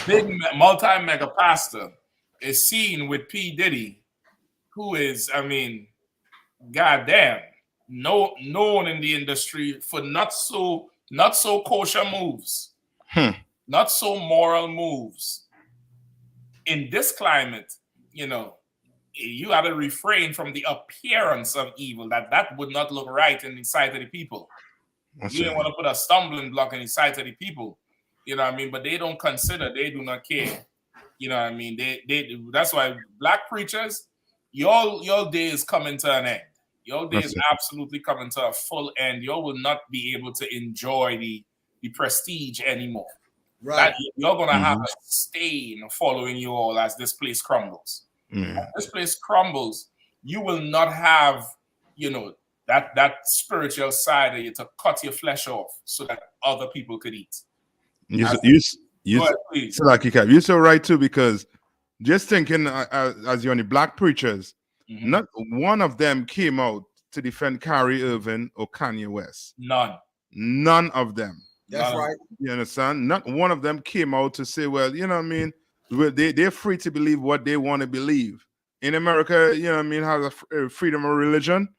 big multi-mega pastor, is seen with P. Diddy, who is, I mean, goddamn, known in the industry for not so kosher moves, not so moral moves. In this climate, you know, you got to refrain from the appearance of evil. That would not look right in the sight of the people. You don't want to put a stumbling block in the sight of the people. You know what I mean? But they don't consider, they do not care. You know what I mean? They that's why black preachers, your day is coming to an end. Your day is absolutely coming to a full end. You will not be able to enjoy the prestige anymore. Right. You're gonna have a stain following you all as this place crumbles. As this place crumbles, you will not have, you know, that spiritual side of you to cut your flesh off so that other people could eat. You're so right too, because just thinking as you're on the black preachers, not one of them came out to defend Kyrie Irving or Kanye West. None of them. That's right. You understand? Not one of them came out to say, well, you know what I mean? They're free to believe what they want to believe. In America, you know what I mean, has a freedom of religion.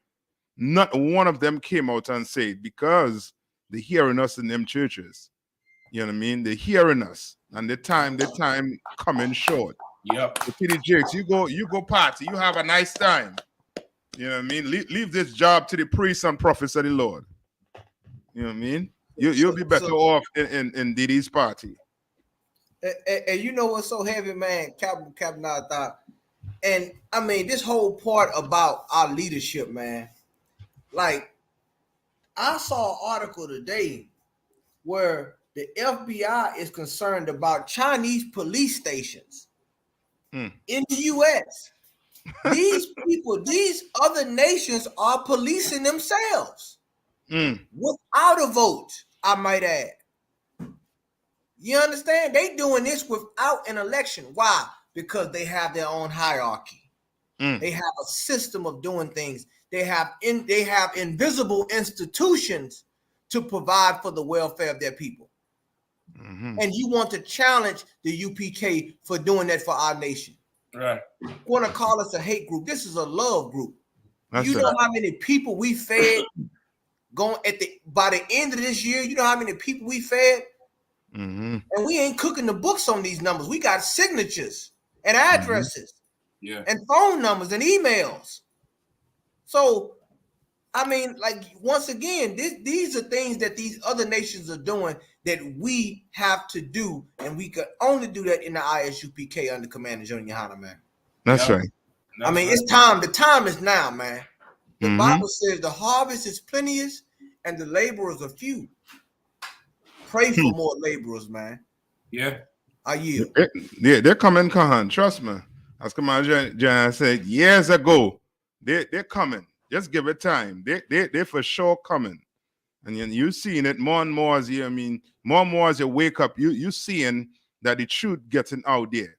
Not one of them came out and said, because they're hearing us in them churches. You know what I mean? They're hearing us. And the time coming short. Yep. So TD Jakes, you go party, you have a nice time. You know what I mean? Leave this job to the priests and prophets of the Lord. You know what I mean? You'll be better off in Diddy's party. And you know what's so heavy, man? Captain, I thought. And I mean, this whole part about our leadership, man. Like, I saw an article today where the FBI is concerned about Chinese police stations in the U.S. These people, these other nations are policing themselves without a vote, I might add. You understand? They doing this without an election. Why? Because they have their own hierarchy. They have a system of doing things. They have invisible institutions to provide for the welfare of their people. And you want to challenge the U.P.K. for doing that for our nation. Right. You want to call us a hate group. This is a love group. You know how many people we fed by the end of this year? You know how many people we fed? And we ain't cooking the books on these numbers. We got signatures and addresses and phone numbers and emails. So, I mean, like, once again, these are things that these other nations are doing that we have to do, and we could only do that in the I.S.U.P.K. under Command of General Yohanna, man. That's right. I mean, it's time. The time is now, man. The Bible says the harvest is plenteous and the laborers are few. Pray for more laborers, man. Yeah. I yield. They're coming, Kahan. Trust me. As Commander John said years ago, they're coming. Just give it time. They're for sure coming. And you seeing it more and more as more and more as you wake up, you seeing that the truth getting out there.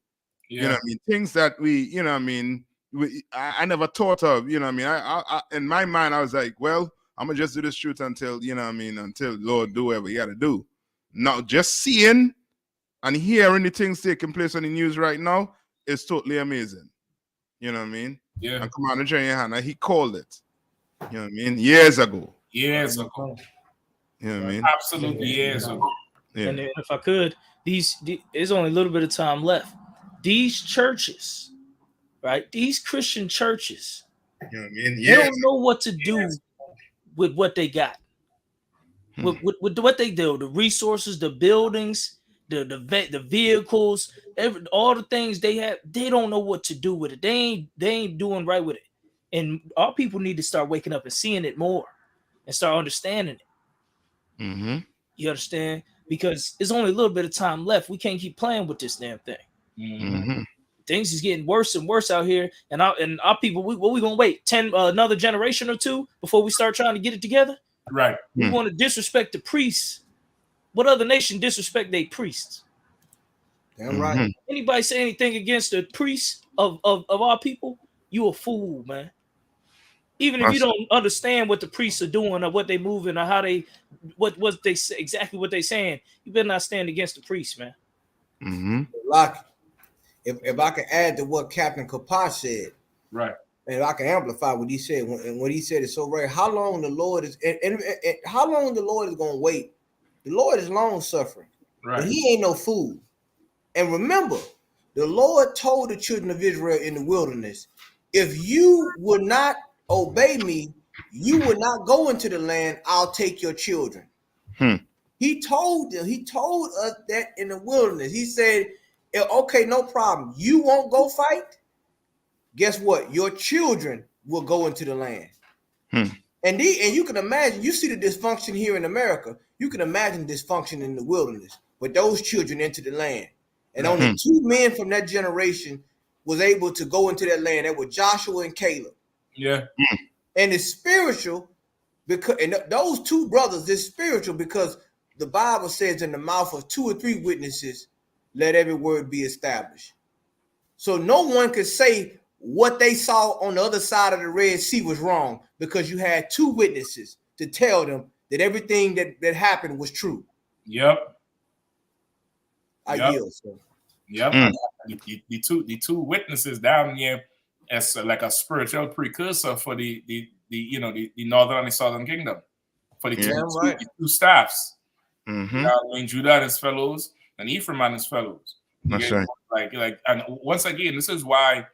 You know what I mean? Things that I never thought of, I in my mind, I was like, well, I'm gonna just do this truth until, until Lord do whatever you gotta do. Now, just seeing and hearing the things taking place on the news right now is totally amazing. You know what I mean? Yeah. And Commander GEN.YAHANNA, he called it. You know what I mean? Years ago. Years ago. You know what I mean? Absolutely years ago. Yeah. And if I could, there's only a little bit of time left. These churches, right? These Christian churches, you know what I mean? They don't know what to do with what they got, with what they do, the resources, the buildings, the vehicles, all the things they have. They don't know what to do with it. They ain't doing right with it. And our people need to start waking up and seeing it more and start understanding it. Mm-hmm. You understand? Because there's only a little bit of time left. We can't keep playing with this damn thing. Mm-hmm. Things is getting worse and worse out here. And our people, we gonna wait another generation or two before we start trying to get it together? Right. We want to disrespect the priests. What other nation disrespect their priests? Damn right. Anybody say anything against the priests of our people, you a fool, man. Even if you don't understand what the priests are doing or what they moving or how they what they say, exactly what they saying, you better not stand against the priests, man. Mm-hmm. Like, if I can add to what Captain Kapash said, right, and I can amplify what he said, and what he said is so right. How long the Lord is, and how long the Lord is going to wait? The Lord is long suffering, right? But He ain't no fool. And remember, the Lord told the children of Israel in the wilderness, if you will not obey me, you will not go into the land. I'll take your children. He told them. He told us that in the wilderness. He said, okay, no problem. You won't go fight. Guess what? Your children will go into the land. And you can imagine, you see the dysfunction here in America. You can imagine dysfunction in the wilderness, but those children into the land. And only 2 men from that generation was able to go into that land. That were Joshua and Caleb. Yeah. And it's spiritual because, and those 2 brothers is spiritual because the Bible says in the mouth of 2 or 3 witnesses, let every word be established. So no one could say what they saw on the other side of the Red Sea was wrong because you had 2 witnesses to tell them that everything that happened was true. Yep. I yield. So. Yep. The two witnesses down here as like a spiritual precursor for the northern and the southern kingdom for the two staffs. Judah and his fellows and Ephraim and his fellows. That's right. Like, and once again, this is why,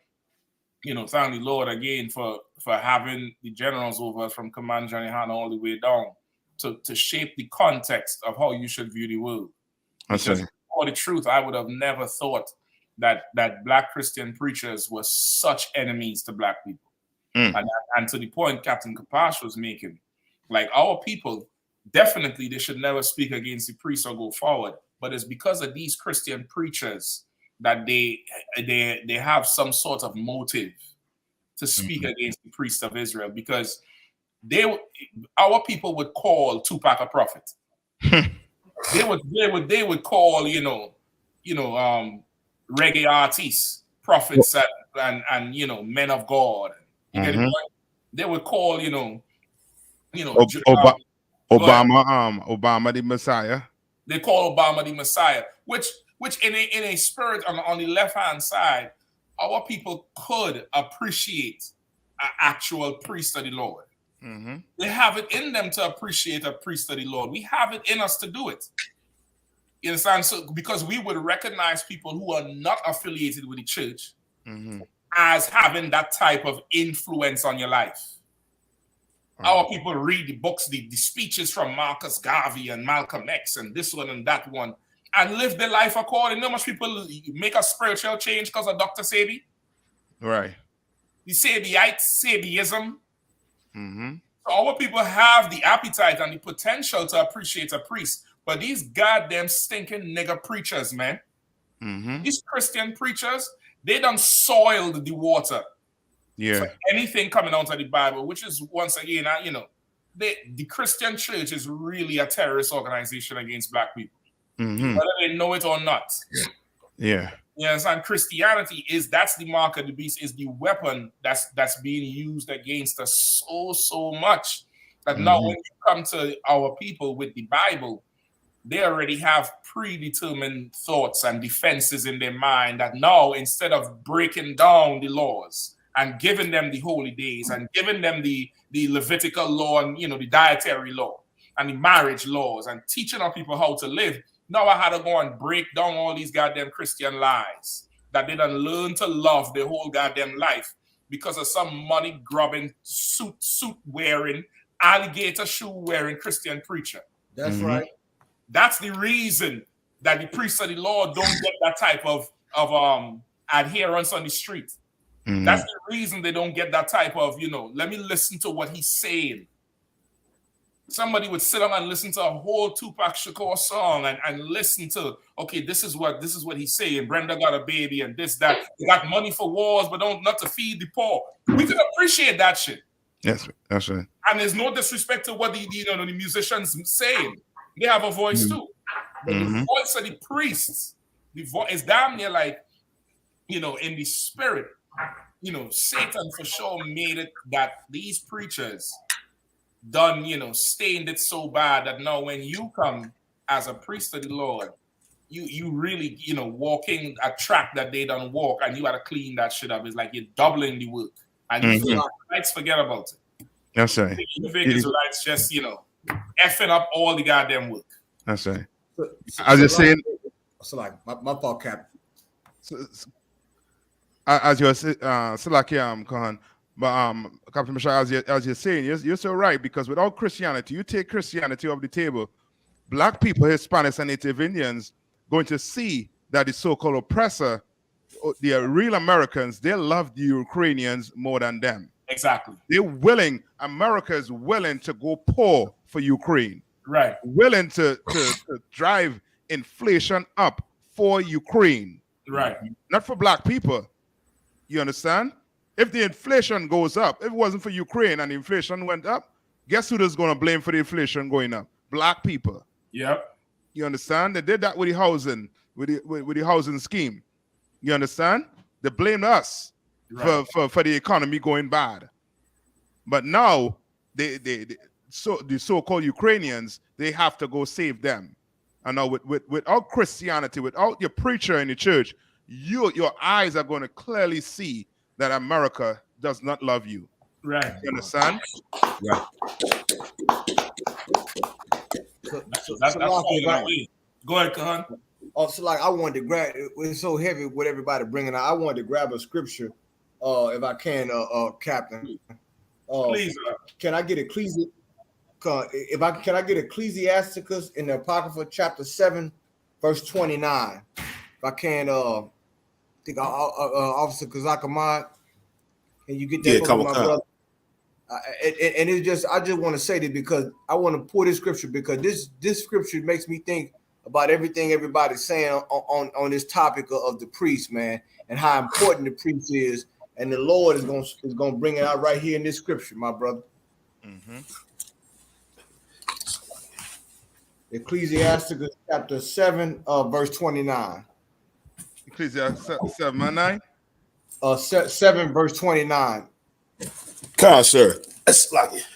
thank the Lord again for having the generals over us from Command GEN.YAHANNA all the way down to shape the context of how you should view the world. That's right. For the truth, I would have never thought that Black Christian preachers were such enemies to Black people. And to the point Captain Kapash was making, like our people, definitely they should never speak against the priests or go forward. But it's because of these Christian preachers that they have some sort of motive to speak against the priests of Israel, because our people would call Tupac a prophet. They would call reggae artists prophets and men of God. They would call Obama the Messiah. They call Obama the Messiah, which in a spirit on the left hand side, our people could appreciate an actual priest of the Lord. They have it in them to appreciate a priest of the Lord. We have it in us to do it. You understand? So because we would recognize people who are not affiliated with the church as having that type of influence on your life. Our people read the books, the speeches from Marcus Garvey and Malcolm X and this one and that one, and live their life according. You know, much people make a spiritual change because of Dr. Sabi. Right. The Sabaites, Sabiism. So our people have the appetite and the potential to appreciate a priest, but these goddamn stinking nigger preachers, man, these Christian preachers, they done soiled the water. For anything coming out of the Bible, which is once again, the Christian church is really a terrorist organization against Black people, whether they know it or not. Yes, and Christianity that's the mark of the beast, is the weapon that's being used against us so much that now when you come to our people with the Bible, they already have predetermined thoughts and defenses in their mind that now, instead of breaking down the laws and giving them the holy days and giving them the Levitical law and the dietary law and the marriage laws and teaching our people how to live, now I had to go and break down all these goddamn Christian lies that they done learn to love their whole goddamn life because of some money grubbing, suit wearing, alligator shoe wearing Christian preacher. That's right. That's the reason that the priests of the Lord don't get that type of adherence on the street. That's the reason they don't get that type of, let me listen to what he's saying. Somebody would sit down and listen to a whole Tupac Shakur song and listen to, okay, this is what he's saying. Brenda got a baby and this, that. They got money for wars, but not to feed the poor. We can appreciate that shit. Yes, that's right. And there's no disrespect to what the musicians saying. They have a voice too. But the voice of the priests, the voice is damn near like, in the spirit, Satan for sure made it that these preachers done, stained it so bad that now when you come as a priest of the Lord, you really, walking a track that they don't walk, and you got to clean that shit up. It's like you're doubling the work. And Israelites forget about it. That's right. You think Israelites just, effing up all the goddamn work. That's right. As you're saying, so like my fault, Captain. As you're saying, Khan, but Captain Michelle, as you're saying, you're so right, because without Christianity, you take Christianity off the table, black people, Hispanics, and Native Indians going to see that the so-called oppressor, the real Americans, they love the Ukrainians more than them. Exactly. America is willing to go poor for Ukraine. Right. Willing to drive inflation up for Ukraine. Right. Not for black people. You understand? If the inflation goes up, if it wasn't for Ukraine and the inflation went up, guess who is going to blame for the inflation going up? Black people. Yep. You understand? They did that with the housing, with the housing scheme. You understand? They blamed us for the economy going bad. But now the so-called Ukrainians, they have to go save them. And now without Christianity, without your preacher in the church, your eyes are going to clearly see that America does not love you. Right. You understand? Right. That's go ahead, Kahan. So like I wanted to grab, it's so heavy with everybody bringing out. I wanted to grab a scripture, if I can, Captain. Please. Can I get Ecclesiasticus? Can I get Ecclesiasticus in the Apocrypha chapter 7, verse 29? If I can, think Officer Kazakamad, can you get that from my brother? And it's just, I just want to say this because I want to pull this scripture, because this scripture makes me think about everything everybody's saying on this topic of the priest, man, and how important the priest is, and the Lord is going to bring it out right here in this scripture, my brother. Ecclesiasticus chapter 7, verse 29. Ecclesiasticus 7:9? 7 verse 29. Come on, sir. That's like it.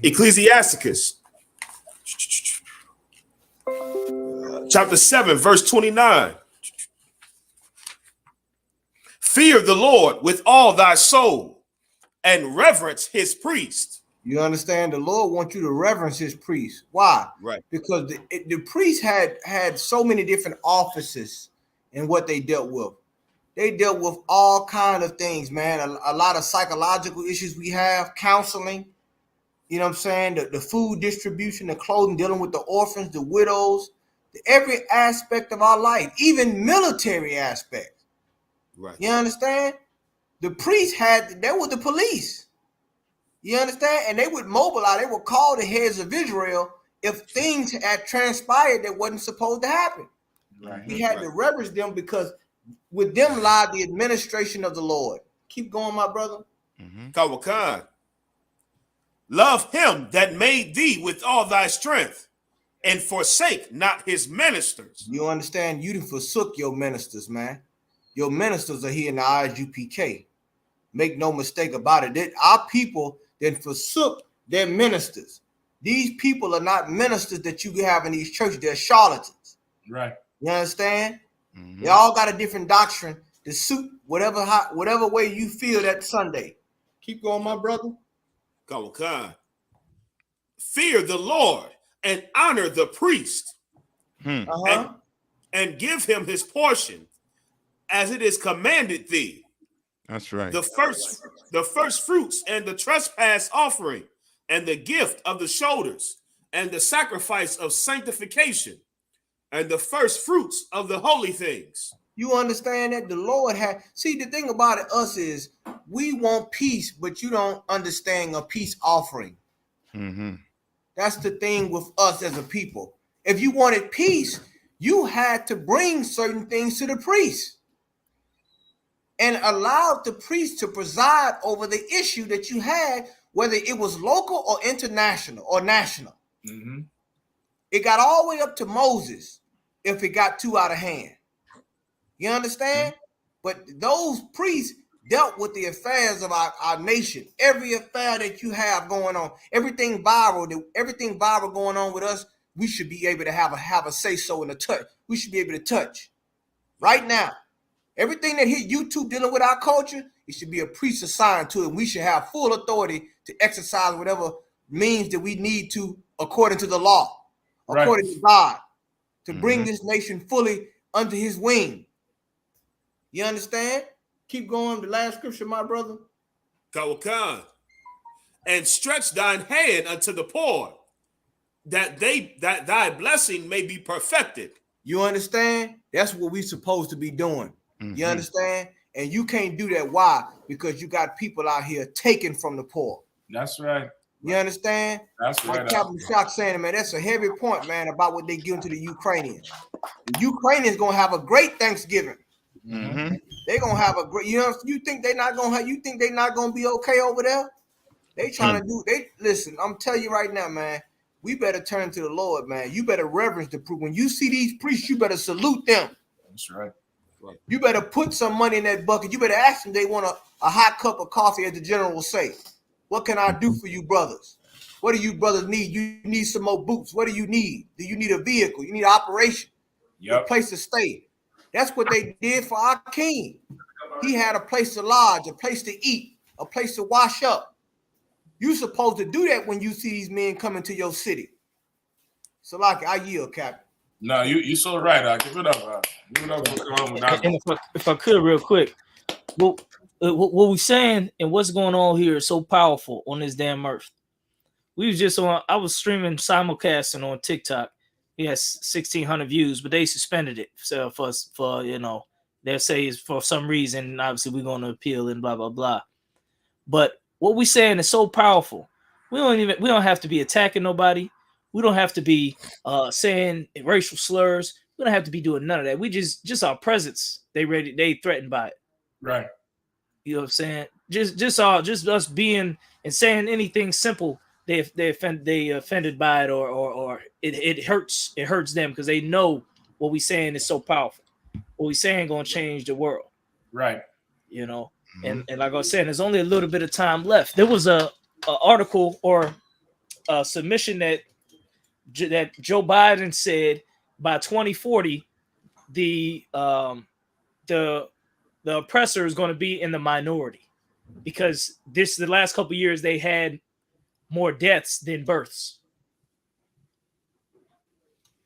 Ecclesiasticus chapter 7, verse 29. Fear the Lord with all thy soul and reverence his priest. You understand? The Lord wants you to reverence his priest. Why? Right. Because the priest had so many different offices in what they dealt with. They dealt with all kind of things, man. A lot of psychological issues we have, counseling, you know what I'm saying? The food distribution, the clothing, dealing with the orphans, the widows, every aspect of our life, even military aspects. Right. You understand? The priests they were the police. You understand? And they would mobilize, they would call the heads of Israel if things had transpired that wasn't supposed to happen. Right. He had to reverence them, because with them lied the administration of the Lord. Keep going, my brother. Kawakan. Love him that made thee with all thy strength, and forsake not his ministers. You understand? You done forsook your ministers, man. Your ministers are here in the I.S.U.P.K. Make no mistake about it. Our people then forsook their ministers. These people are not ministers that you have in these churches. They're charlatans. Right. You understand? They all got a different doctrine to suit whatever way you feel that Sunday. Keep going, my brother. Kawakan. Fear the Lord and honor the priest, and give him his portion as it is commanded thee. That's right. The first fruits and the trespass offering and the gift of the shoulders, and the sacrifice of sanctification, and the first fruits of the holy things. You understand that the Lord had. See, the thing about us is we want peace, but you don't understand a peace offering. Mm-hmm. That's the thing with us as a people. If you wanted peace, you had to bring certain things to the priest and allow the priest to preside over the issue that you had, whether it was local or international or national. Mm-hmm. It got all the way up to Moses if it got too out of hand. You understand? But those priests dealt with the affairs of our nation. Every affair that you have going on, everything viral going on with us, we should be able to have a say-so and a touch. We should be able to touch. Right now, everything that hit YouTube dealing with our culture, it should be a priest assigned to it. We should have full authority to exercise whatever means that we need to according to the law, according to God, to bring this nation fully under his wing. You understand? Keep going. The last scripture, my brother. Kawakan. And stretch thine hand unto the poor, that thy blessing may be perfected. You understand? That's what we're supposed to be doing. You understand? And you can't do that. Why? Because you got people out here taking from the poor. That's right. You understand? That's right. Like Captain Shock saying, man, that's a heavy point, man, about what they giving to the Ukrainians. The Ukrainians gonna have a great Thanksgiving. Mm-hmm. They're gonna have a great, you think they're not gonna be okay over there? They trying to do, listen, I'm telling you right now, man, we better turn to the Lord, man. You better reverence the proof. When you see these priests, you better salute them. That's right. You better put some money in that bucket. You better ask them they want a hot cup of coffee, as the general will say. What can I do for you, brothers? What do you brothers need? You need some more boots. What do you need? Do you need a vehicle? You need an operation? A place to stay. That's what they did for our king. He had a place to lodge, a place to eat, a place to wash up. You supposed to do that when you see these men coming to your city. So, like, I yield, Captain. No, you so right. Give it up. Give it up. And if I could, real quick, what we saying and what's going on here is so powerful on this damn earth. We was just on. I was streaming simulcasting on TikTok. He has 1,600 views, but they suspended it. So for they'll say it's for some reason. Obviously, we're going to appeal and blah blah blah. But what we saying is so powerful. We don't have to be attacking nobody. We don't have to be saying racial slurs. We don't have to be doing none of that. We just our presence. They threatened by it. Right. You know what I'm saying? Just us being and saying anything simple. They offended by it or it hurts them because they know what we saying is so powerful. What we saying gonna change the world. Right. You know. And like I was saying, there's only a little bit of time left. There was a article or a submission that Joe Biden said by 2040, the oppressor is going to be in the minority because the last couple of years they had more deaths than births.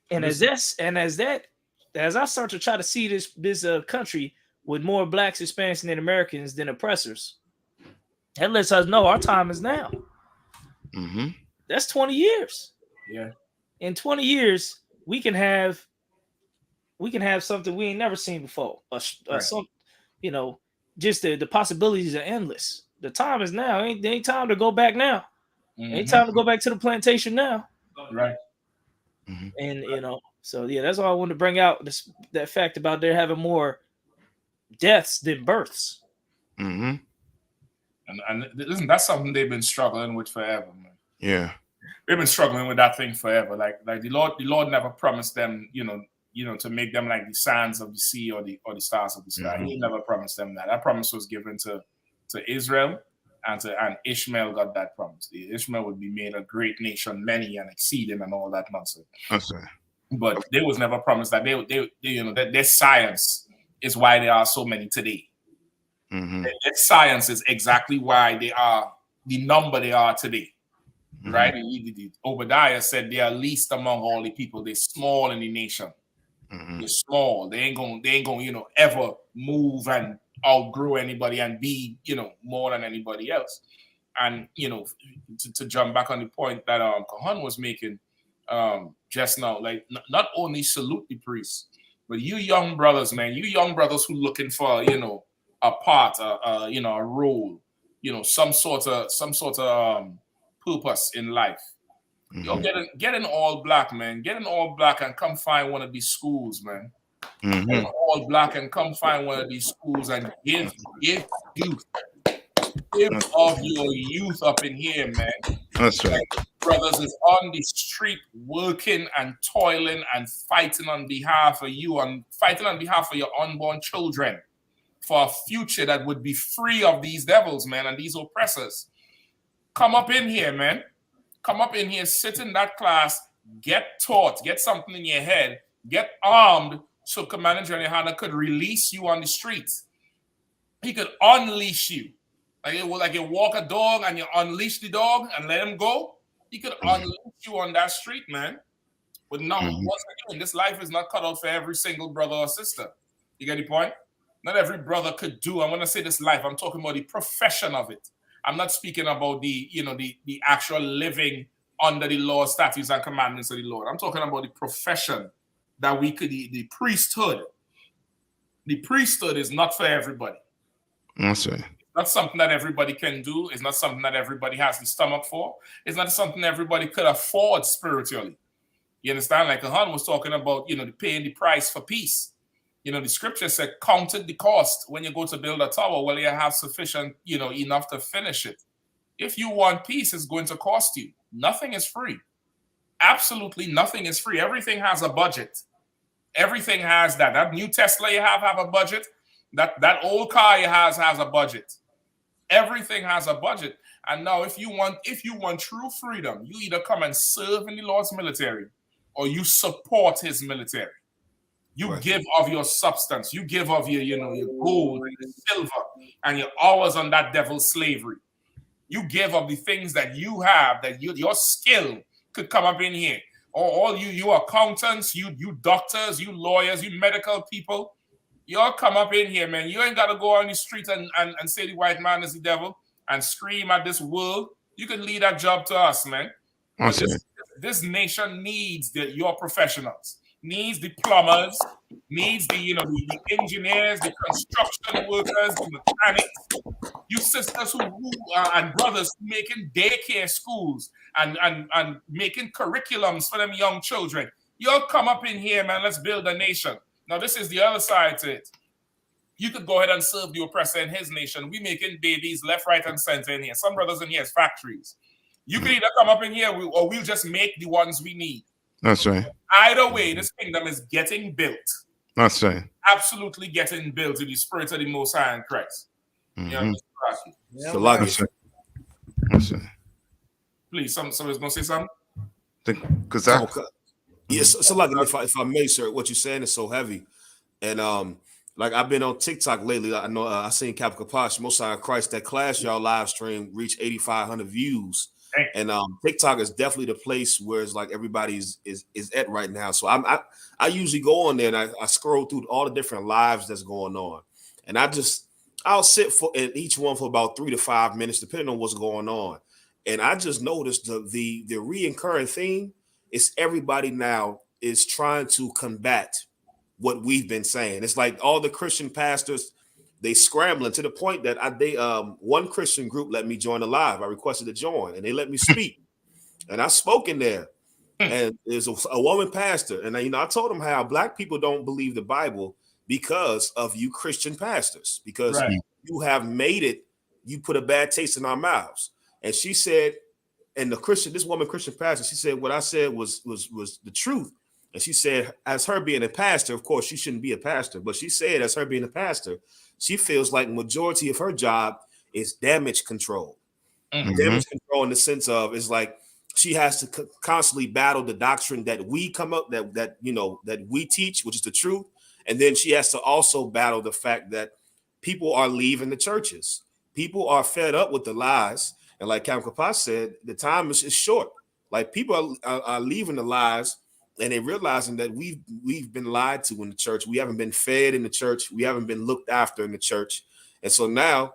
And as I start to try to see this country with more blacks, Hispanics, and Americans than oppressors, that lets us know our time is now. Mm-hmm. That's 20 years. Yeah. In 20 years, we can have something we ain't never seen before. Some, just the possibilities are endless. The time is now. Ain't time to go back now. Mm-hmm. Ain't time to go back to the plantation now. Right. Mm-hmm. And so yeah, that's all I wanted to bring out. That fact about there having more deaths than births. Mm-hmm. And listen, that's something they've been struggling with forever, man. Yeah. They've been struggling with that thing forever. Like the Lord never promised them, to make them like the sands of the sea or the stars of the sky. Mm-hmm. He never promised them that. That promise was given to Israel, and Ishmael got that promise. Ishmael would be made a great nation, many and exceeding, and all that nonsense. That's right. But they was never promised that that their science is why there are so many today. Mm-hmm. Their science is exactly why they are the number they are today. Mm-hmm. Right? Obadiah said they are least among all the people. They're small in the nation. Mm-hmm. They're small. They ain't gonna ever move and outgrow anybody and be, more than anybody else. And you know, to jump back on the point that Kahan was making just now, like not only salute the priests, but you young brothers, man, you young brothers who looking for, you know, a part, you know, a role, you know, some sort of purpose in life. Yo, get in all black, man. Get in all black and come find one of these schools, man. Get in all black and come find one of these schools and give youth. Give of your youth up in here, man. That's right. Like, brothers is on the street working and toiling and fighting on behalf of you and fighting on behalf of your unborn children for a future that would be free of these devils, man, and these oppressors. Come up in here, man. Come up in here, sit in that class, get taught, get something in your head, get armed so Commander GEN.YAHANNA could release you on the streets. He could unleash you. Like you walk a dog and you unleash the dog and let him go. He could unleash you on that street, man. But no, once again, this life is not cut out for every single brother or sister. You get the point? Not every brother could do. I want to say this life. I'm talking about the profession of it. I'm not speaking about the, you know, the actual living under the law, statutes, and commandments of the Lord. I'm talking about the profession that we could, the priesthood. The priesthood is not for everybody. That's right. It's not something that everybody can do. It's not something that everybody has the stomach for. It's not something everybody could afford spiritually. You understand? Like Kahan was talking about, you know, paying the price for peace. You know, the scripture said, counted the cost when you go to build a tower. Well, you have sufficient, you know, enough to finish it. If you want peace, it's going to cost you. Nothing is free. Absolutely nothing is free. Everything has a budget. Everything has that. That new Tesla you have a budget. That old car you has a budget. Everything has a budget. And now if you want true freedom, you either come and serve in the Lord's military or you support his military. You give of your substance. You give of your, you know, your gold and your silver and your hours on that devil's slavery. You give of the things that you have, that your skill could come up in here. Or all you accountants, you doctors, you lawyers, you medical people, you all come up in here, man. You ain't got to go on the street and say the white man is the devil and scream at this world. You can leave that job to us, man. But this nation needs your professionals. Needs the plumbers, needs the, you know, the engineers, the construction workers, the mechanics, you sisters who and brothers making daycare schools and making curriculums for them young children. Y'all come up in here, man. Let's build a nation. Now, this is the other side to it. You could go ahead and serve the oppressor in his nation. We making babies left, right, and center in here. Some brothers in here is factories. You can either come up in here or we'll just make the ones we need. That's right. Either way, this kingdom is getting built. That's right. Absolutely getting built in the spirit of the Most High in Christ. You know, so like that's right. Please, somebody's gonna say something. Because that. Yes, so like if I may, sir, what you're saying is so heavy, and like I've been on TikTok lately. I know I seen Capital Kapash, Most High in Christ, that class y'all live stream reached 8,500 views. And TikTok is definitely the place where it's like everybody is at right now. So I usually go on there and I scroll through all the different lives that's going on, and I'll sit in each one for about 3 to 5 minutes, depending on what's going on. And I just noticed the reoccurring theme is everybody now is trying to combat what we've been saying. It's like all the Christian pastors, they scrambling to the point that one Christian group let me join the live. I requested to join, and they let me speak, and I spoke in there. And there's a woman pastor, and I told them how black people don't believe the Bible because of you Christian pastors, because you have made it. You put a bad taste in our mouths. And she said, and this woman Christian pastor, she said what I said was the truth. And she said, as her being a pastor, of course she shouldn't be a pastor, but she said as her being a pastor, she feels like majority of her job is damage control. Damage control in the sense of it's like she has to constantly battle the doctrine that we come up that we teach, which is the truth, and then she has to also battle the fact that people are leaving the churches. People are fed up with the lies, and like Cam Kapas said, the time is short. Like people are leaving the lies, and they're realizing that we've been lied to in the church. We haven't been fed in the church. We haven't been looked after in the church. And so now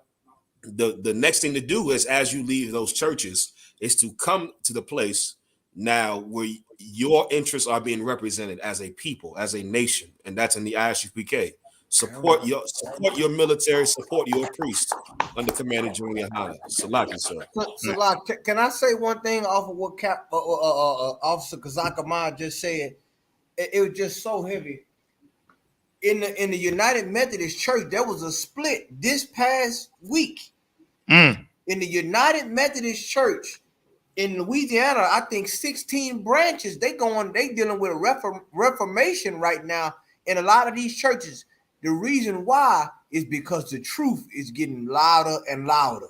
the next thing to do is, as you leave those churches, is to come to the place now where your interests are being represented as a people, as a nation, and that's in the I.S.U.P.K. Support your military, support your priest under command of GEN.YAHANNA. Salaki, sir. Salak, can I say one thing off of what Officer Kazakama just said? It was just so heavy. In the United Methodist Church, there was a split this past week. In the United Methodist Church in Louisiana, I think 16 branches. They dealing with a reformation right now in a lot of these churches. The reason why is because the truth is getting louder and louder.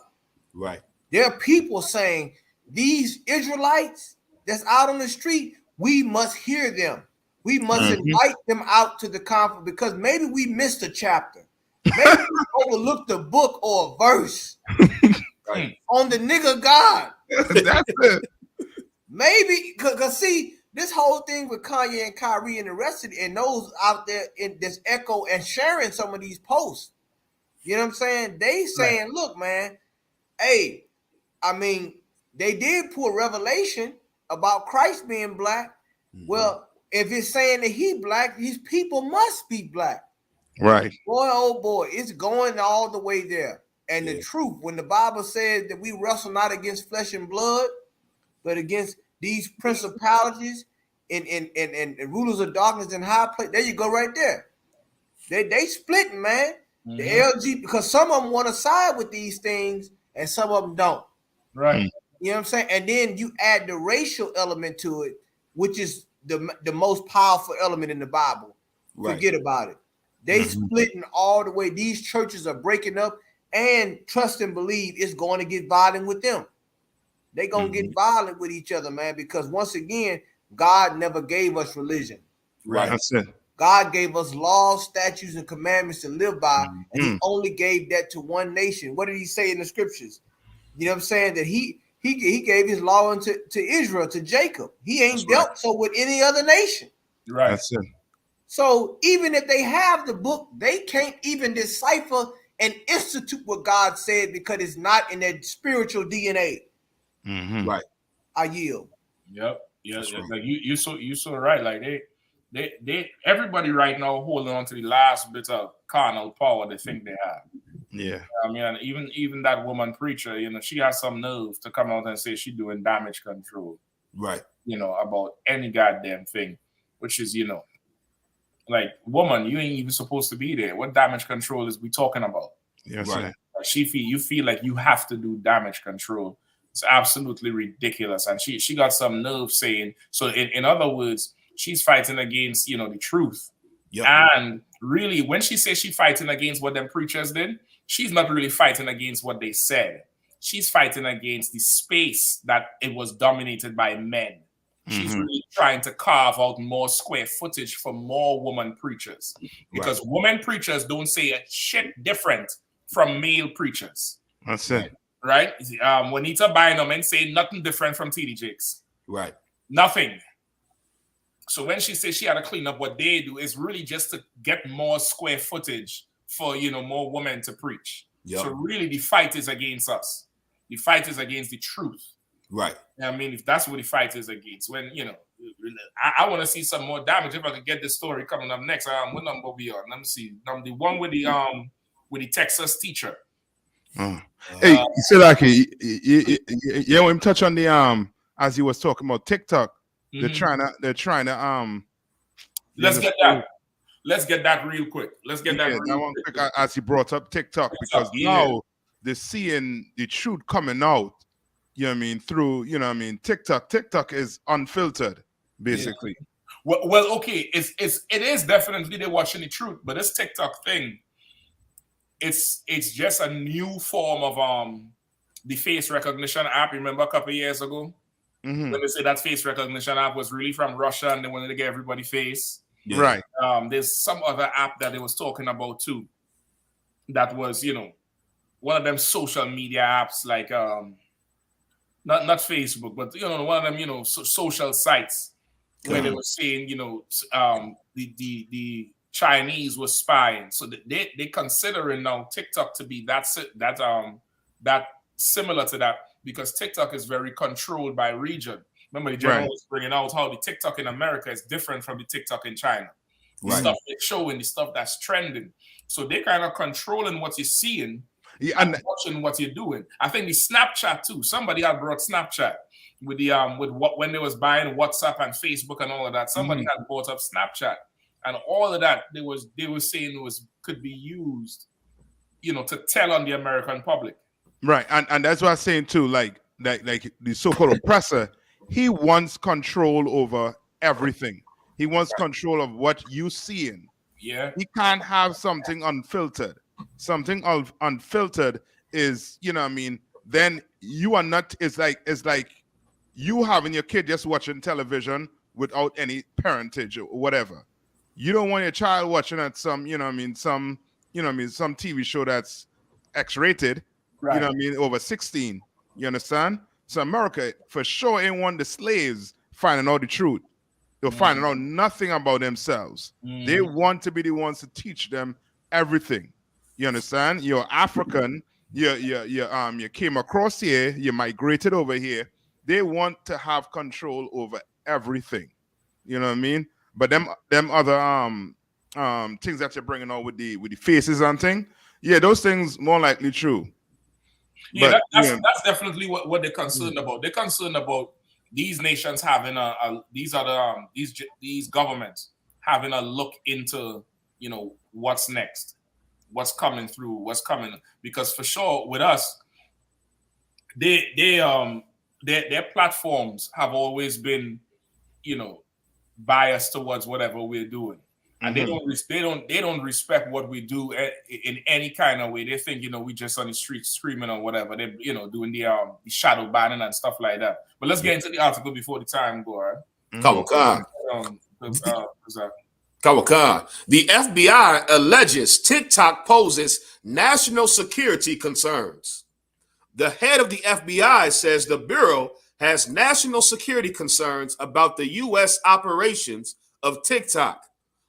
Right. There are people saying these Israelites that's out on the street, we must hear them. We must invite them out to the conference because maybe we missed a chapter. Maybe we overlooked a book or a verse on the nigga God. That's it. Maybe because see, this whole thing with Kanye and Kyrie and the rest of it, and those out there in this echo and sharing some of these posts. You know what I'm saying? They saying, look, man, hey, I mean, they did pull revelation about Christ being black. Well, if it's saying that he black, these people must be black. Right. Boy, oh boy, it's going all the way there. And the truth, when the Bible says that we wrestle not against flesh and blood, but against these principalities and rulers of darkness in high place, there you go right there. They splitting, man. The LG, because some of them want to side with these things and some of them don't. Right. You know what I'm saying? And then you add the racial element to it, which is the most powerful element in the Bible. Right. Forget about it. They splitting all the way. These churches are breaking up, and trust and believe it's going to get violent with them. They going to get violent with each other, man, because once again, God never gave us religion. Right. That's it. God gave us laws, statutes, and commandments to live by, and he only gave that to one nation. What did he say in the scriptures? You know what I'm saying? That he gave his law to Israel, to Jacob. He ain't dealt so with any other nation. Right. That's it. So even if they have the book, they can't even decipher and institute what God said because it's not in their spiritual DNA. Right. I yield. Yep. Yeah. Like you so right. Like they everybody right now holding on to the last bit of carnal power they think they have. Yeah. I mean, and even that woman preacher, you know, she has some nerve to come out and say she's doing damage control. Right. You know, about any goddamn thing, which is, you know, like, woman, you ain't even supposed to be there. What damage control is we talking about? Yes, right. You feel like you have to do damage control. It's absolutely ridiculous. And she got some nerve saying, so in other words, she's fighting against, you know, the truth. Yep. And really, when she says she's fighting against what them preachers did, she's not really fighting against what they said. She's fighting against the space that it was dominated by men. She's really trying to carve out more square footage for more woman preachers, because women preachers don't say a shit different from male preachers. That's it. Right? Juanita Bynum ain't saying nothing different from TD Jakes. Right. Nothing. So when she says she had to clean up what they do, is really just to get more square footage for, you know, more women to preach. Yep. So really the fight is against us. The fight is against the truth. Right. I mean, if that's what the fight is against, when, you know, I want to see some more damage. If I could get this story coming up next, what number we on? Let me see. The one with the Texas teacher. Hey, you said like yeah, when we touch on the as he was talking about TikTok, they're trying to let's get that. Let's get that real quick. Let's get that real quick. As he brought up TikTok, because now they're seeing the truth coming out. You know what I mean? Through, you know what I mean, TikTok. TikTok is unfiltered, basically. Yeah. Well, okay, it is definitely they're watching the truth, but this TikTok thing, it's just a new form of the face recognition app. Remember a couple of years ago when they said that face recognition app was really from Russia and they wanted to get everybody face. Yeah. Right. There's some other app that they was talking about too. That was, you know, one of them social media apps like not Facebook, but, you know, one of them, you know, social sites where they were saying, you know, the Chinese was spying. So they considering now TikTok to be that that similar to that because TikTok is very controlled by region. Remember, the general was bringing out how the TikTok in America is different from the TikTok in China. The stuff they're showing, the stuff that's trending. So they're kind of controlling what you're seeing and watching what you're doing. I think the Snapchat too. Somebody had brought Snapchat with the with what when they was buying WhatsApp and Facebook and all of that. Somebody had brought up Snapchat and all of that. They were saying could be used, to tell on the American public. Right, and that's what I'm saying too. Like the so-called oppressor, he wants control over everything. He wants control of what you seeing. Yeah, he can't have something unfiltered. Something unfiltered is, then you are not. It's like you having your kid just watching television without any parentage or whatever. You don't want your child watching at some TV show that's X-rated. Right. Over 16. You understand? So America for sure ain't want the slaves finding out the truth. They're finding out nothing about themselves. They want to be the ones to teach them everything. You understand? You're African. You came across here. You migrated over here. They want to have control over everything. You know what I mean? But them other things that you're bringing out with the faces and thing, those things more likely true. Yeah, but, that's definitely what they're concerned about. They're concerned about these nations having these governments having a look into what's next, what's coming through, what's coming, because for sure with us, their platforms have always been biased towards whatever we're doing. And they don't respect what we do in any kind of way. They think we just on the streets screaming or whatever. They doing the shadow banning and stuff like that. But let's get into the article before the time go. Right? Kawakan. The FBI alleges TikTok poses national security concerns. The head of the FBI says the bureau has national security concerns about the U.S. operations of TikTok,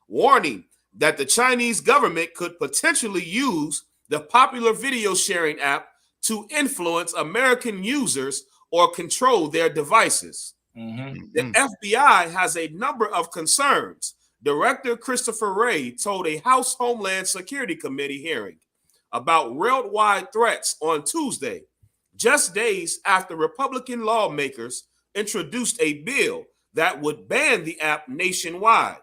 warning that the Chinese government could potentially use the popular video sharing app to influence American users or control their devices. The FBI has a number of concerns, Director Christopher Wray told a House Homeland Security Committee hearing about worldwide threats on Tuesday, just days after Republican lawmakers introduced a bill that would ban the app nationwide.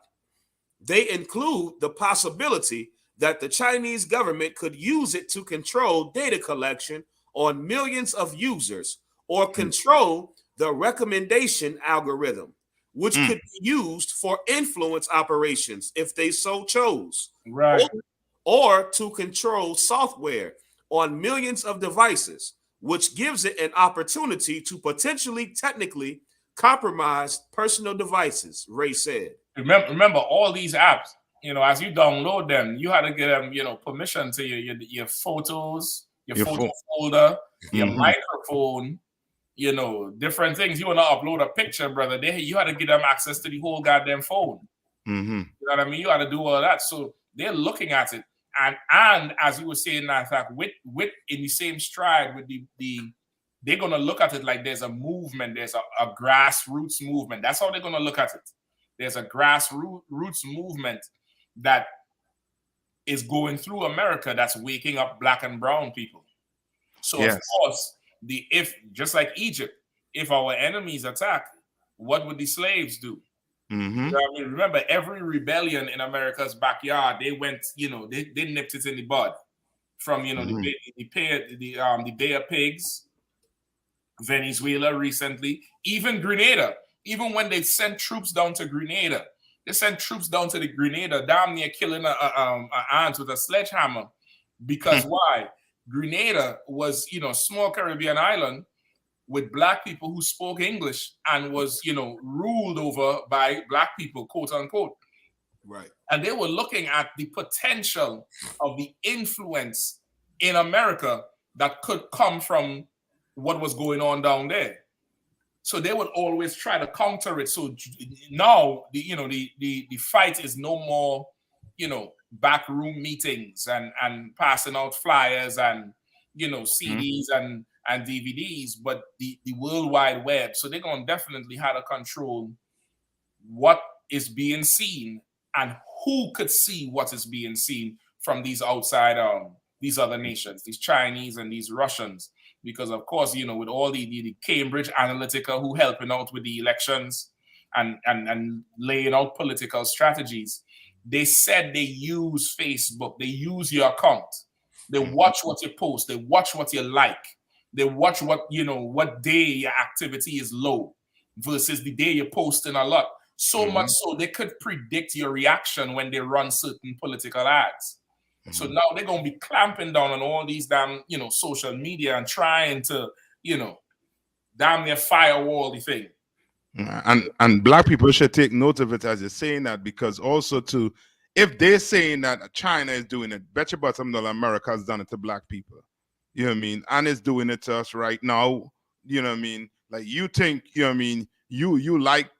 They include the possibility that the Chinese government could use it to control data collection on millions of users or control the recommendation algorithm, which could be used for influence operations if they so chose. Right. Or to control software on millions of devices, which gives it an opportunity to potentially technically compromise personal devices, Ray said. Remember all these apps, as you download them, you had to get them, permission to your photos, your photo folder, your microphone, different things. You want to upload a picture, brother, you had to give them access to the whole goddamn phone. You know what I mean? You had to do all that. So they're looking at it. And as you were saying, in fact, with in the same stride with the they're gonna look at it like there's a movement, there's a grassroots movement. That's how they're gonna look at it. There's a grassroots movement that is going through America that's waking up black and brown people. So of course, if just like Egypt, if our enemies attack, what would the slaves do? You know what I mean? Remember, every rebellion in America's backyard, they went, they nipped it in the bud. From the Bay of Pigs, Venezuela recently, even Grenada. Even when they sent troops down to Grenada, they sent troops down to the Grenada, damn near killing an ant with a sledgehammer. Because why? Grenada was, small Caribbean island with black people who spoke English and was, ruled over by black people, quote unquote. Right. And they were looking at the potential of the influence in America that could come from what was going on down there. So they would always try to counter it. So now the fight is no more, backroom meetings and passing out flyers and CDs and DVDs, but the World Wide Web. So they're going to definitely have to control what is being seen and who could see what is being seen from these outside, these other nations, these Chinese and these Russians. Because, of course, with all the Cambridge Analytica who helping out with the elections and laying out political strategies, they said they use Facebook, they use your account. They watch what you post. They watch what you like. They watch what day your activity is low versus the day you're posting a lot. So much so they could predict your reaction when they run certain political ads. So now they're going to be clamping down on all these damn, social media and trying to, damn near firewall the thing. And black people should take note of it as you're saying that, because also too, if they're saying that China is doing it, bet your bottom dollar America has done it to black people. You know what I mean? And it's doing it to us right now. You know what I mean? Like you think, you know what I mean, you like,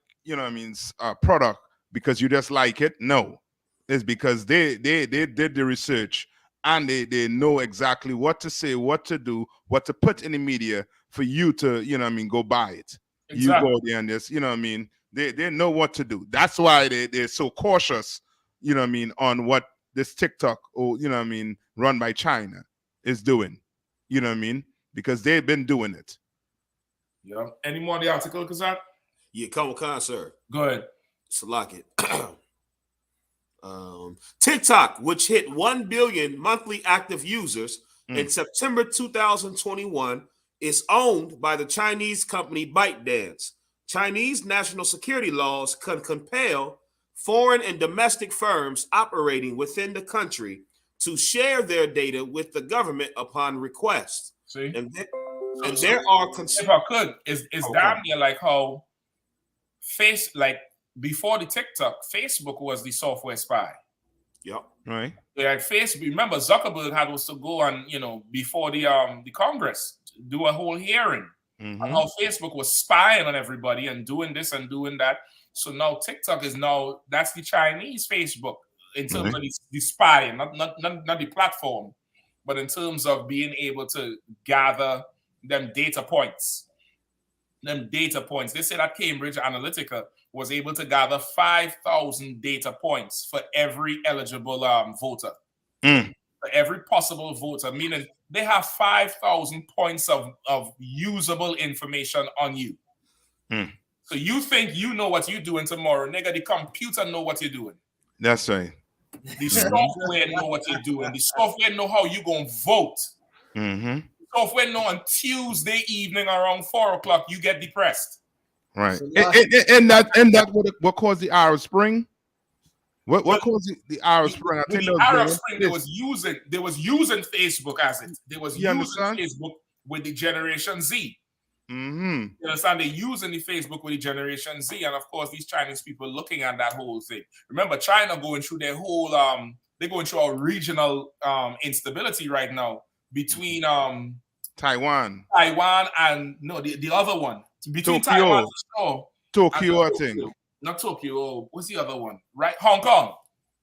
product because you just like it. No. It's because they did the research and they know exactly what to say, what to do, what to put in the media for you to, go buy it. Exactly. You go there and this, they know what to do. That's why they're so cautious, on what this TikTok or, run by China is doing. You know what I mean? Because they've been doing it. Yeah. Any more of the article, Kazak? Yeah, come on, sir. Go ahead. Select it. TikTok, which hit 1 billion monthly active users in September 2021, is owned by the Chinese company ByteDance. Chinese national security laws can compel foreign and domestic firms operating within the country to share their data with the government upon request. See? And there are if I could, is damn near like how before the TikTok, Facebook was the software spy. Yep. Right. Like Facebook, remember Zuckerberg had was to go and before the Congress do a whole hearing on how Facebook was spying on everybody and doing this and doing that. So now TikTok that's the Chinese Facebook in terms of the spying, not the platform, but in terms of being able to gather them data points. They said that Cambridge Analytica was able to gather 5,000 data points for every eligible voter. For every possible voter, meaning they have 5,000 points of usable information on you. So you think you know what you're doing tomorrow. Nigga, the computer know what you're doing. That's right. The software know what you're doing. The software know how you going to vote. Software know on Tuesday evening around 4 o'clock you get depressed. Right. And that what caused the Arab Spring? What caused the Arab Spring? I think the Arab Spring they was using Facebook as it. They was using Facebook with the Generation Z. You understand? They're using the Facebook with the Generation Z, and of course these Chinese people looking at that whole thing. Remember, China going through their whole they're going through a regional instability right now between Taiwan and the other one. Between Tokyo. Tokyo, I think. Not Tokyo. What's the other one? Right? Hong Kong.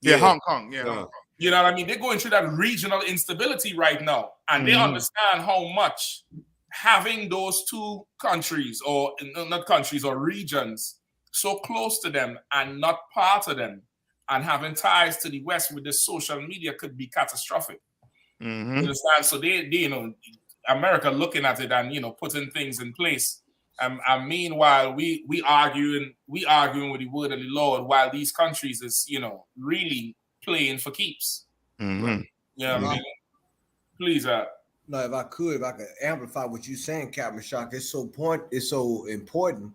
Yeah, Hong Kong. Yeah. Hong Kong. You know what I mean? They're going through that regional instability right now. And they understand how much having those two countries, or not countries, or regions so close to them and not part of them, and having ties to the West with the social media could be catastrophic. You understand? So they America looking at it and putting things in place. And meanwhile, we arguing with the word of the Lord, while these countries is really playing for keeps. What I mean? Please, No, if I could amplify what you're saying, Captain Shock, it's so important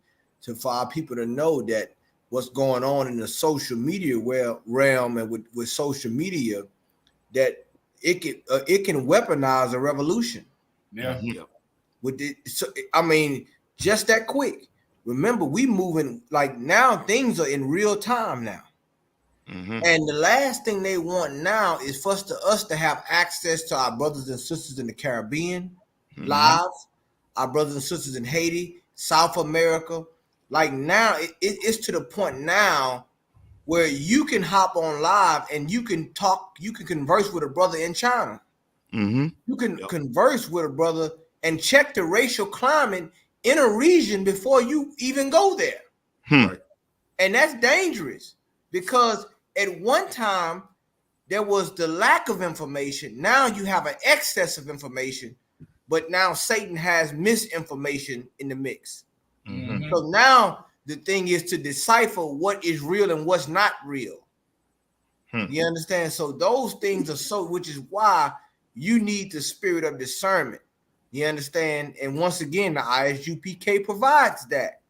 for our people to know that what's going on in the social media realm and with social media, that it can weaponize a revolution. Yeah. Just that quick. Remember, we moving like now. Things are in real time now, and the last thing they want now is for us to have access to our brothers and sisters in the Caribbean lives, our brothers and sisters in Haiti, South America. Like now, it's to the point now where you can hop on live and you can talk, you can converse with a brother in China. You can converse with a brother and check the racial climate in a region before you even go there. Right. And that's dangerous because at one time there was the lack of information. Now you have an excess of information, but now Satan has misinformation in the mix. So now the thing is to decipher what is real and what's not real. You understand? So those things are which is why you need the spirit of discernment. You understand? And once again, the I.S.U.P.K provides that.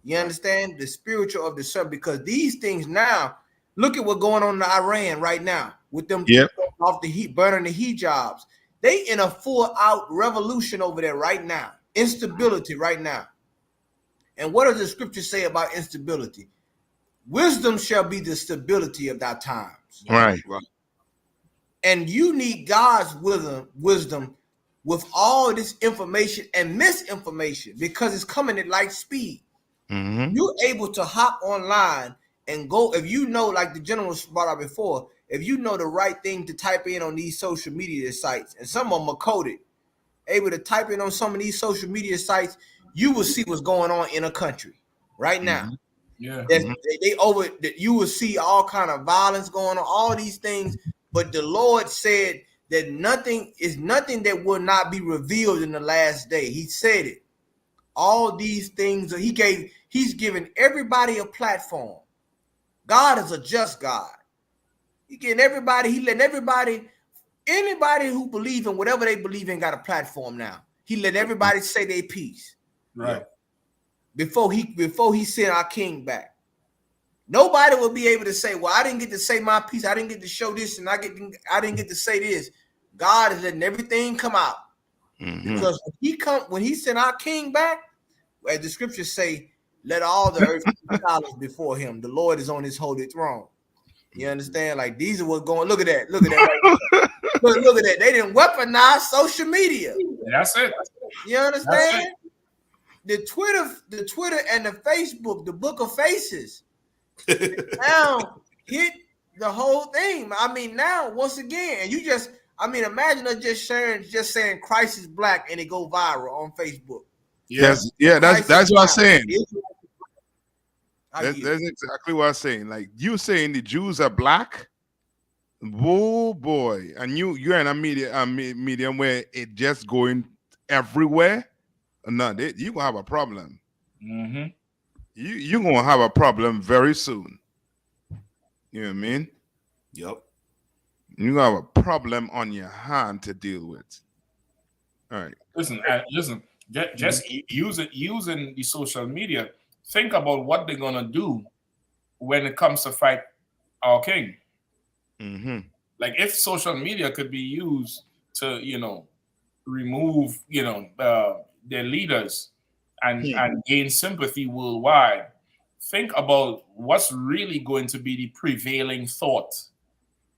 You understand? The spiritual of discernment, because these things now, look at what's going on in Iran right now with them off the heat, burning the hijabs. They in a full out revolution over there right now. Instability right now. And what does the scripture say about instability? Wisdom shall be the stability of thy times. Right. And you need God's wisdom with all this information and misinformation because it's coming at light speed. You're able to hop online and go, if you know, like the general brought out before, if you know the right thing to type in on these social media sites, and some of them are coded, able to type in on some of these social media sites, you will see what's going on in a country right now. Yeah. You will see all kind of violence going on, all these things. But the Lord said that nothing that will not be revealed in the last day. He said it. All these things he's given everybody a platform. God is a just God. He letting everybody, anybody who believes in whatever they believe in got a platform now. He let everybody say their piece. Right. Before he sent our king back. Nobody will be able to say, well, I didn't get to say my piece. I didn't get to show this, and I didn't get to say this. God is letting everything come out. Because when he sent our king back, as the scriptures say, let all the earth be silent before him. The Lord is on his holy throne. You understand? Like these are what's going. Look at that. Look at that. Right look at that. They didn't weaponize social media. That's it. You understand? The Twitter and the Facebook, the book of faces. Now hit the whole thing. I mean, now once again, and imagine us just saying Christ is black and it go viral on Facebook. Yes, that's what I'm saying. That's exactly what I'm saying. Like you saying the Jews are black. Oh boy, and you're in a medium where it just going everywhere. No, you gonna have a problem. You gonna have a problem very soon. You know what I mean? Yep. You gonna have a problem on your hand to deal with. All right. Listen. Just using the social media. Think about what they're gonna do when it comes to fight our king. Like if social media could be used to, remove, their leaders and gain sympathy worldwide. Think about what's really going to be the prevailing thought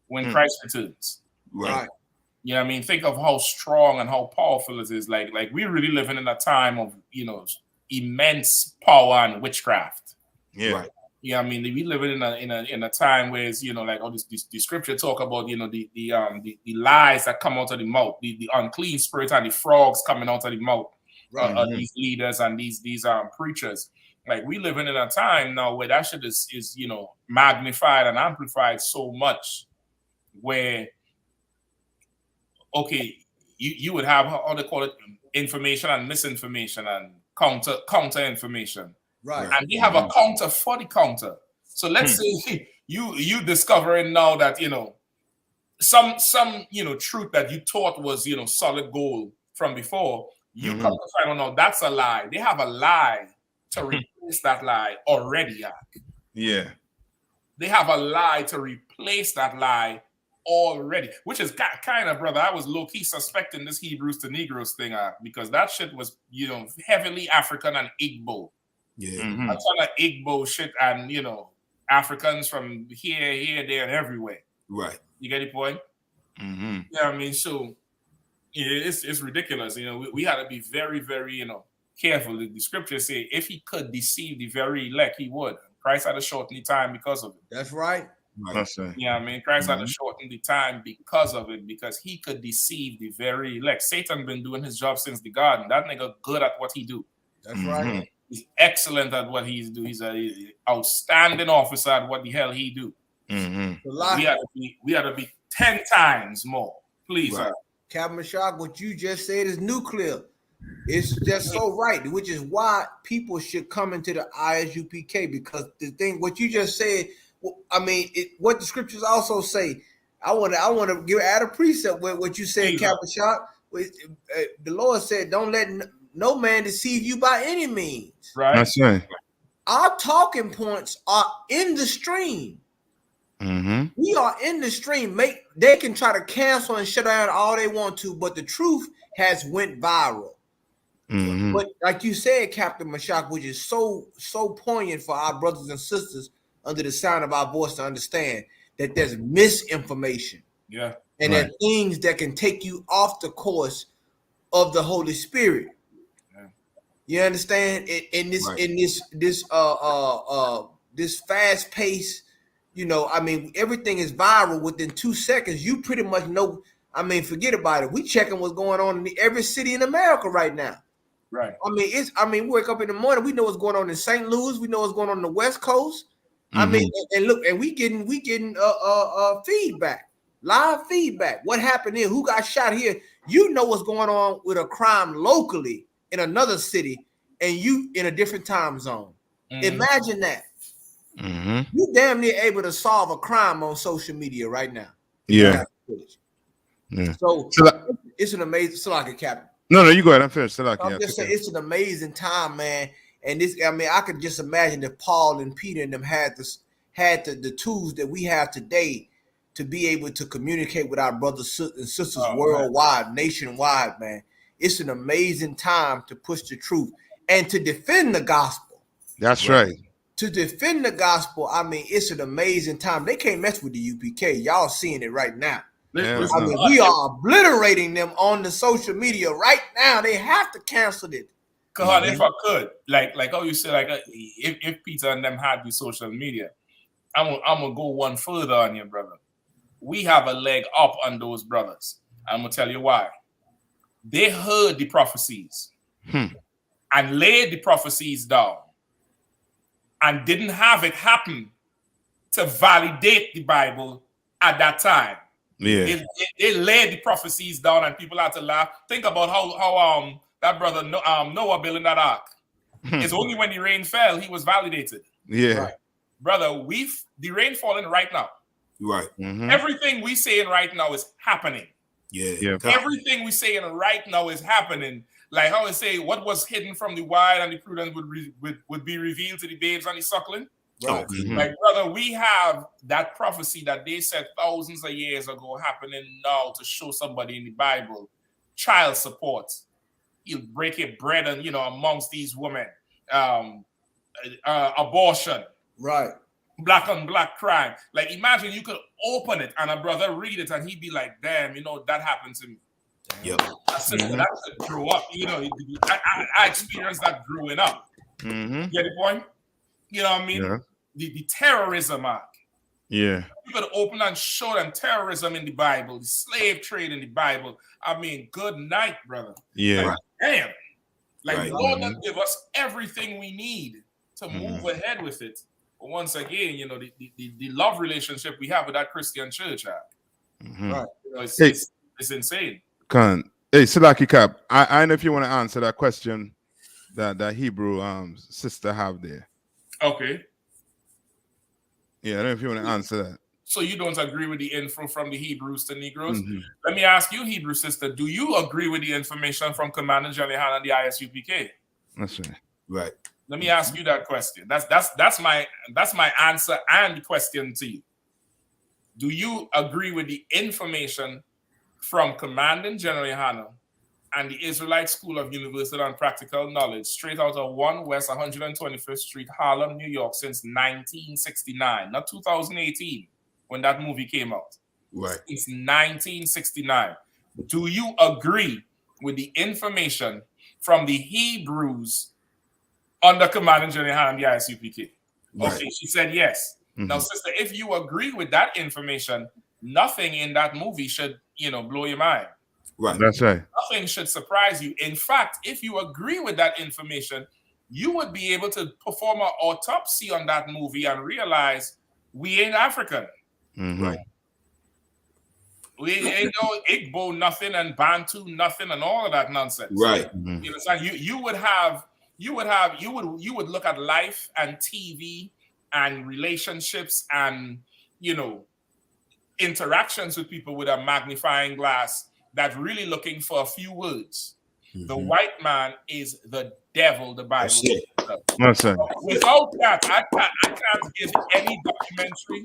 when Christ returns. Right. You know what I mean? Think of how strong and how powerful it is. Like we're really living in a time of, immense power and witchcraft. Yeah. Right. Yeah, I mean, we live in a time where it's, like all the scripture talk about, the lies that come out of the mouth, the unclean spirit and the frogs coming out of the mouth of these leaders and these preachers. Like we living in a time now where that shit is magnified and amplified so much, where you would have how they call it information and misinformation and counter information. Right. And they have a counter for the counter. So let's say you discovering now that some truth that you thought was solid gold from before, you come to find out now that's a lie. They have a lie to replace that lie already. Yeah. They have a lie to replace that lie already, which is kind of, brother, I was low-key suspecting this Hebrews to Negroes thing because that shit was heavily African and Igbo. Yeah. A ton of Igbo shit and Africans from here, there, and everywhere. Right. You get the point? Yeah, I mean, so it's ridiculous. We had to be very, very careful. The scriptures say if he could deceive the very elect, he would. Christ had a shortened time because of it. That's right. That's right. Yeah, I mean, Christ had to shorten the time because of it, because he could deceive the very elect. Satan been doing his job since the garden. That nigga good at what he do. That's right. He's excellent at what he's do. He's a outstanding officer at what the hell he do. We had to be 10 times more. Please, Captain Shock, what you just said is nuclear. It's just so right, which is why people should come into the ISUPK, because the thing, what you just said, I mean, what the scriptures also say. I want to add a precept with what you said, Captain Shock. The Lord said, "Don't let no man deceive you by any means." Right. That's right. Our talking points are in the stream. We are in the stream. They can try to cancel and shut down all they want to, but the truth has went viral. But like you said, Captain Mashak, which is so poignant for our brothers and sisters under the sound of our voice to understand that there's misinformation. Yeah. And there are things that can take you off the course of the Holy Spirit. You understand? In this fast pace, you know, I mean, everything is viral within 2 seconds. You pretty much know. I mean, forget about it. We checking what's going on in every city in America right now. Right. I mean, we wake up in the morning. We know what's going on in St. Louis. We know what's going on the West Coast. I mean, and look, and we getting feedback, live feedback. What happened here? Who got shot here? You know what's going on with a crime locally in another city, and you in a different time zone. Imagine that. You damn near able to solve a crime on social media right now. Yeah. So it's an amazing. Captain. No, you go ahead. I'm finished. I'm just saying it's an amazing time, man. And this, I mean, I could just imagine if Paul and Peter and them had the tools that we have today to be able to communicate with our brothers and sisters worldwide, nationwide, man. It's an amazing time to push the truth and to defend the gospel. That's right. To defend the gospel, I mean, it's an amazing time. They can't mess with the UPK. Y'all seeing it right now. Yeah, I mean, we are obliterating them on the social media right now. They have to cancel it. God, if I could, like how you said, like if Peter and them had the social media, I'm gonna go one further on you, brother. We have a leg up on those brothers. I'm gonna tell you why. They heard the prophecies and laid the prophecies down and didn't have it happen to validate the Bible at that time. Yeah, they laid the prophecies down and people had to laugh. Think about how that brother Noah building that ark. It's only when the rain fell he was validated. Yeah, right. Brother, the rain falling right now. Right. Everything we saying right now is happening. Yeah. Everything we saying right now is happening. Like how I say, what was hidden from the wise and the prudent would be revealed to the babes and the suckling. Right. Like, brother, we have that prophecy that they said thousands of years ago happening now to show somebody in the Bible child support. You'll break your bread and, you know, amongst these women. Abortion. Right. Black on black crime. Like, imagine you could open it and a brother read it and he'd be like, damn, you know, that happened to me. Yep. A sister that grew up, you know, I experienced that growing up. You get the point? You know what I mean? Yeah. The terrorism act. Yeah. You could open and show them terrorism in the Bible, the slave trade in the Bible. I mean, good night, brother. Yeah. Like, damn. Like, Right. the Lord doesn't give us everything we need to move ahead with it. But once again, you know, the love relationship we have with that Christian church, right? You know, it's insane. Hey, Salaki Cap, I know if you want to answer that question that Hebrew sister have there. Okay. Yeah, I don't know if you want to answer that. So you don't agree with the info from the Hebrews to Negroes? Let me ask you, Hebrew sister, do you agree with the information from Commander GEN.YAHANNA and the I.S.U.P.K? That's right. Right. Let me ask you that question. That's my answer and the question to you. Do you agree with the information from Commanding General YAHANNA and the Israelite School of Universal and Practical Knowledge, straight out of 1 West 125th Street, Harlem, New York, since 1969, not 2018, when that movie came out. Right. It's 1969. Do you agree with the information from the Hebrews under Commanding General YAHANNA and the I.S.U.P.K? Right. Okay, she said yes. Now, sister, if you agree with that information, nothing in that movie should, blow your mind. Right. That's right. Nothing should surprise you. In fact, if you agree with that information, you would be able to perform an autopsy on that movie and realize we ain't African. Right. We ain't no Igbo nothing and Bantu nothing and all of that nonsense. Right. You understand? You would look at life and TV and relationships and interactions with people with a magnifying glass that's really looking for a few words. The white man is the devil, the Bible says. That's it. Without that, I can't give any documentary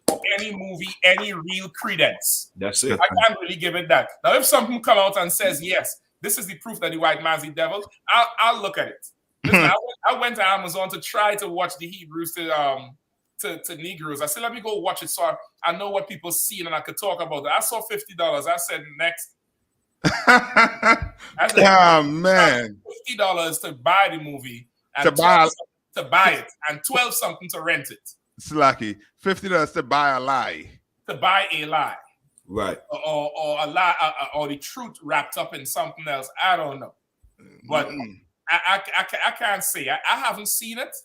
or any movie any real credence. That's it. I can't really give it that. Now, if something come out and says, yes, this is the proof that the white man's the devil, I'll look at it. Listen, I went to Amazon to try to watch the Hebrews to Negroes. I said, let me go watch it so I know what people see and I could talk about it. I saw $50. I said, next. Oh man, $50 to buy the movie and to buy it and 12 something to rent it. Slacky, $50 to buy a lie. To buy a lie, right? Or a lie, or the truth wrapped up in something else. I don't know, but I can't say I haven't seen it.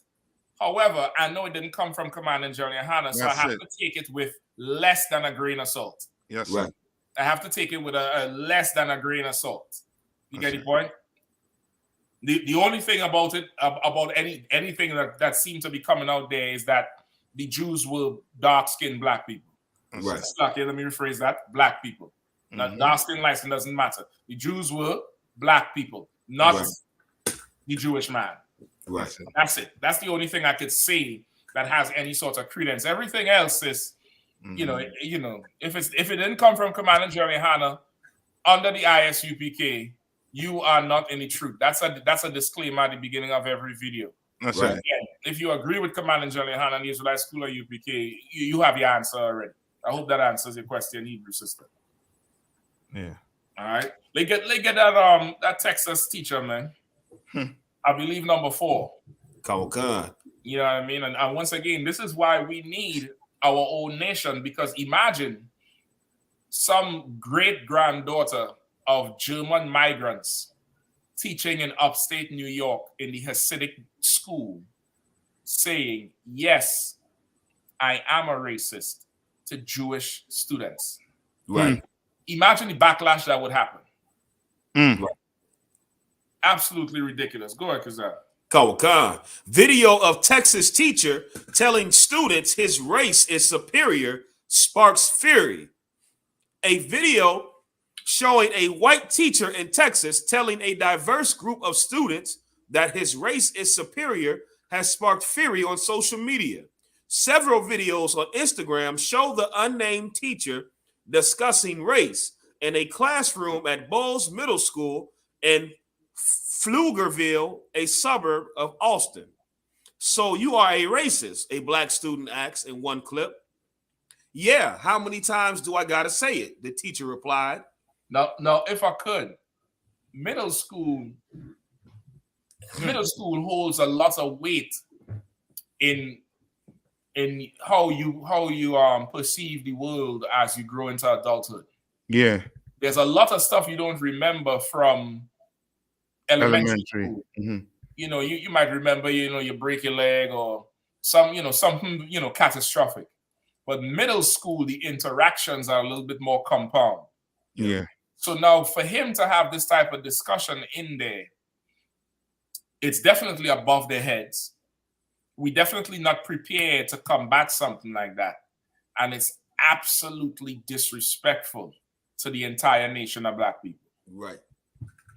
However, I know it didn't come from Commander GEN.YAHANNA, so I have to take it with less than a grain of salt. Yes, right. I have to take it with a less than a grain of salt. You get the point? The only thing about it, about anything that seemed to be coming out there is that the Jews were dark-skinned black people. Right. Okay, let me rephrase that. Black people. Now, dark-skin, light-skin doesn't matter. The Jews were black people, not the Jewish man. Right. That's it. That's the only thing I could say that has any sort of credence. Everything else is, if it didn't come from Commander GEN.YAHANNA under the I.S.U.P.K, you are not in the truth. That's a disclaimer at the beginning of every video. That's right. If you agree with Commander GEN.YAHANNA and the Israelite School of UPK, you have your answer already. I hope that answers your question, Hebrew sister. Yeah. All right. They get that Texas teacher, man. I believe number 4. Khan. You know what I mean? And once again, this is why we need our own nation, because imagine some great-granddaughter of German migrants teaching in upstate New York in the Hasidic school saying, yes, I am a racist to Jewish students. Right. Imagine the backlash that would happen. Right. Absolutely ridiculous. Go ahead, Kazan. Khan. Video of Texas teacher telling students his race is superior sparks fury. A video showing a white teacher in Texas telling a diverse group of students that his race is superior has sparked fury on social media. Several videos on Instagram show the unnamed teacher discussing race in a classroom at Bowles Middle School in Pflugerville, a suburb of Austin. So you are a racist, a black student asks in one clip. Yeah, how many times do I gotta say it? The teacher replied. Now, if I could, middle school holds a lot of weight in how you perceive the world as you grow into adulthood. Yeah. There's a lot of stuff you don't remember from elementary school. You might remember, you break your leg or something catastrophic. But middle school, the interactions are a little bit more compound. Yeah. So now for him to have this type of discussion in there, it's definitely above their heads. We definitely not prepared to combat something like that. And it's absolutely disrespectful to the entire nation of black people. Right.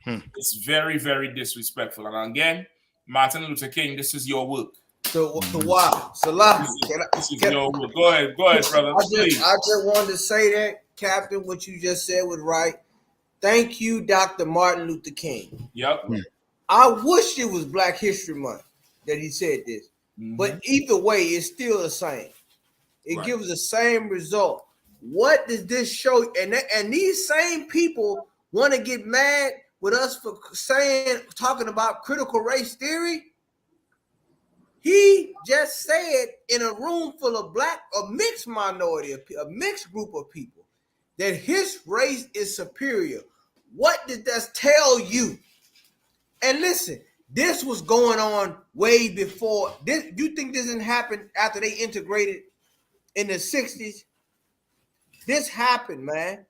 It's very, very disrespectful. And again, Martin Luther King, this is your work. So why? Salah, this is your work. Go ahead, brother. I just wanted to say that, Captain, what you just said was right. Thank you, Dr. Martin Luther King. Yep. I wish it was Black History Month that he said this. But either way, it's still the same. It gives the same result. What does this show? And these same people want to get mad with us for talking about critical race theory. He just said in a room full of a mixed minority, a mixed group of people, that his race is superior. What did that tell you? And listen, this was going on way before this. You think this didn't happen after they integrated in the 60s? This happened, man.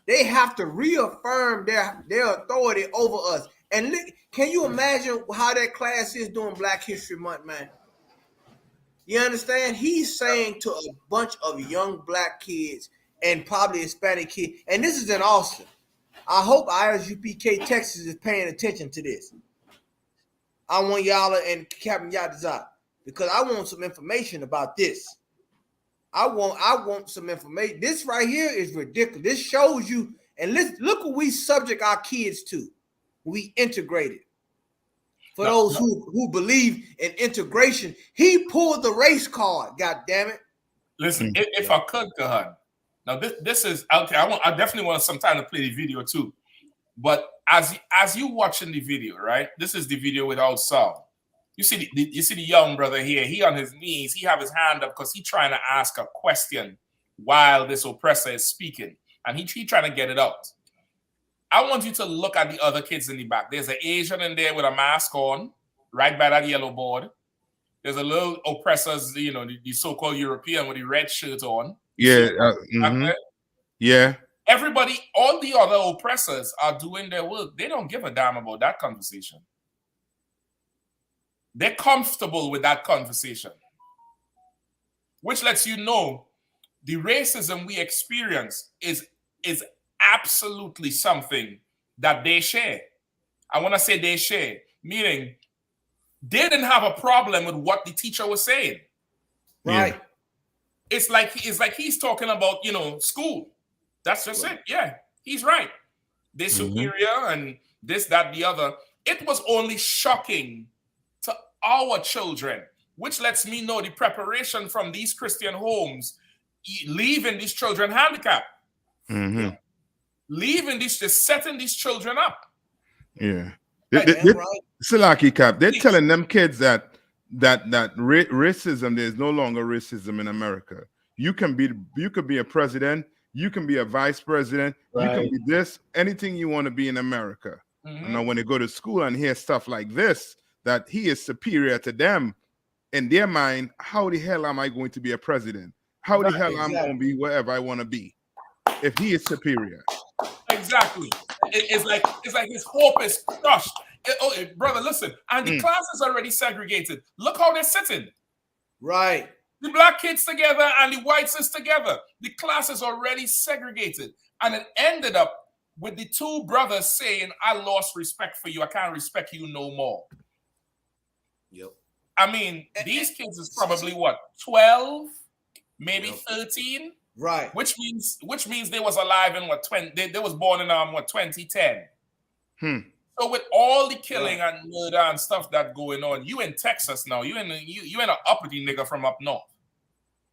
They have to reaffirm their authority over us. And can you imagine how that class is during Black History Month, man? You understand? He's saying to a bunch of young Black kids and probably Hispanic kids, and this is in Austin. I hope I.S.U.P.K. Texas is paying attention to this. I want y'all and Captain Yadazar, because I want some information about this. I want some information. This right here is ridiculous. This shows you, and look what we subject our kids to. We integrated. For those who believe in integration, he pulled the race card. God damn it! Listen, if I could, Gahan. Now this is okay. I definitely want some time to play the video too. But as you watching the video, right? This is the video without sound. You see the young brother here. He on his knees. He have his hand up because he trying to ask a question while this oppressor is speaking, and he trying to get it out. I want you to look at the other kids in the back. There's an Asian in there with a mask on, right by that yellow board. There's a little oppressors, you know, the so-called European with the red shirt on. Yeah. Yeah. Everybody, all the other oppressors are doing their work. They don't give a damn about that conversation. They're comfortable with that conversation, which lets you know the racism we experience is absolutely something that they share. I want to say they share, meaning they didn't have a problem with what the teacher was saying. Right. Yeah. It's like he's talking about, you know, school. That's just it. Yeah, he's right. They're superior and this, that, the other. It was only shocking to our children, which lets me know the preparation from these Christian homes, leaving these children handicapped. Mm-hmm. Leaving just setting these children up. Yeah. Salaki Cap, they're telling them kids that racism, there's no longer racism in America. You could be a president, you can be a vice president, you can be this, anything you want to be in America. And now when they go to school and hear stuff like this, that he is superior to them, in their mind, how the hell am I going to be a president? How the hell am I going to be wherever I want to be if he is superior? Exactly. It's like his hope is crushed. Brother, listen, and the class is already segregated. Look how they're sitting. Right. The black kids together and the whites is together. The class is already segregated. And it ended up with the two brothers saying, I lost respect for you. I can't respect you no more. Yep. I mean, these kids is probably what, 12, maybe 13? Right. Which means they was alive in what, 20, they was born in 2010. So with all the killing and murder and stuff that going on, you in Texas now, you in an uppity nigga from up north.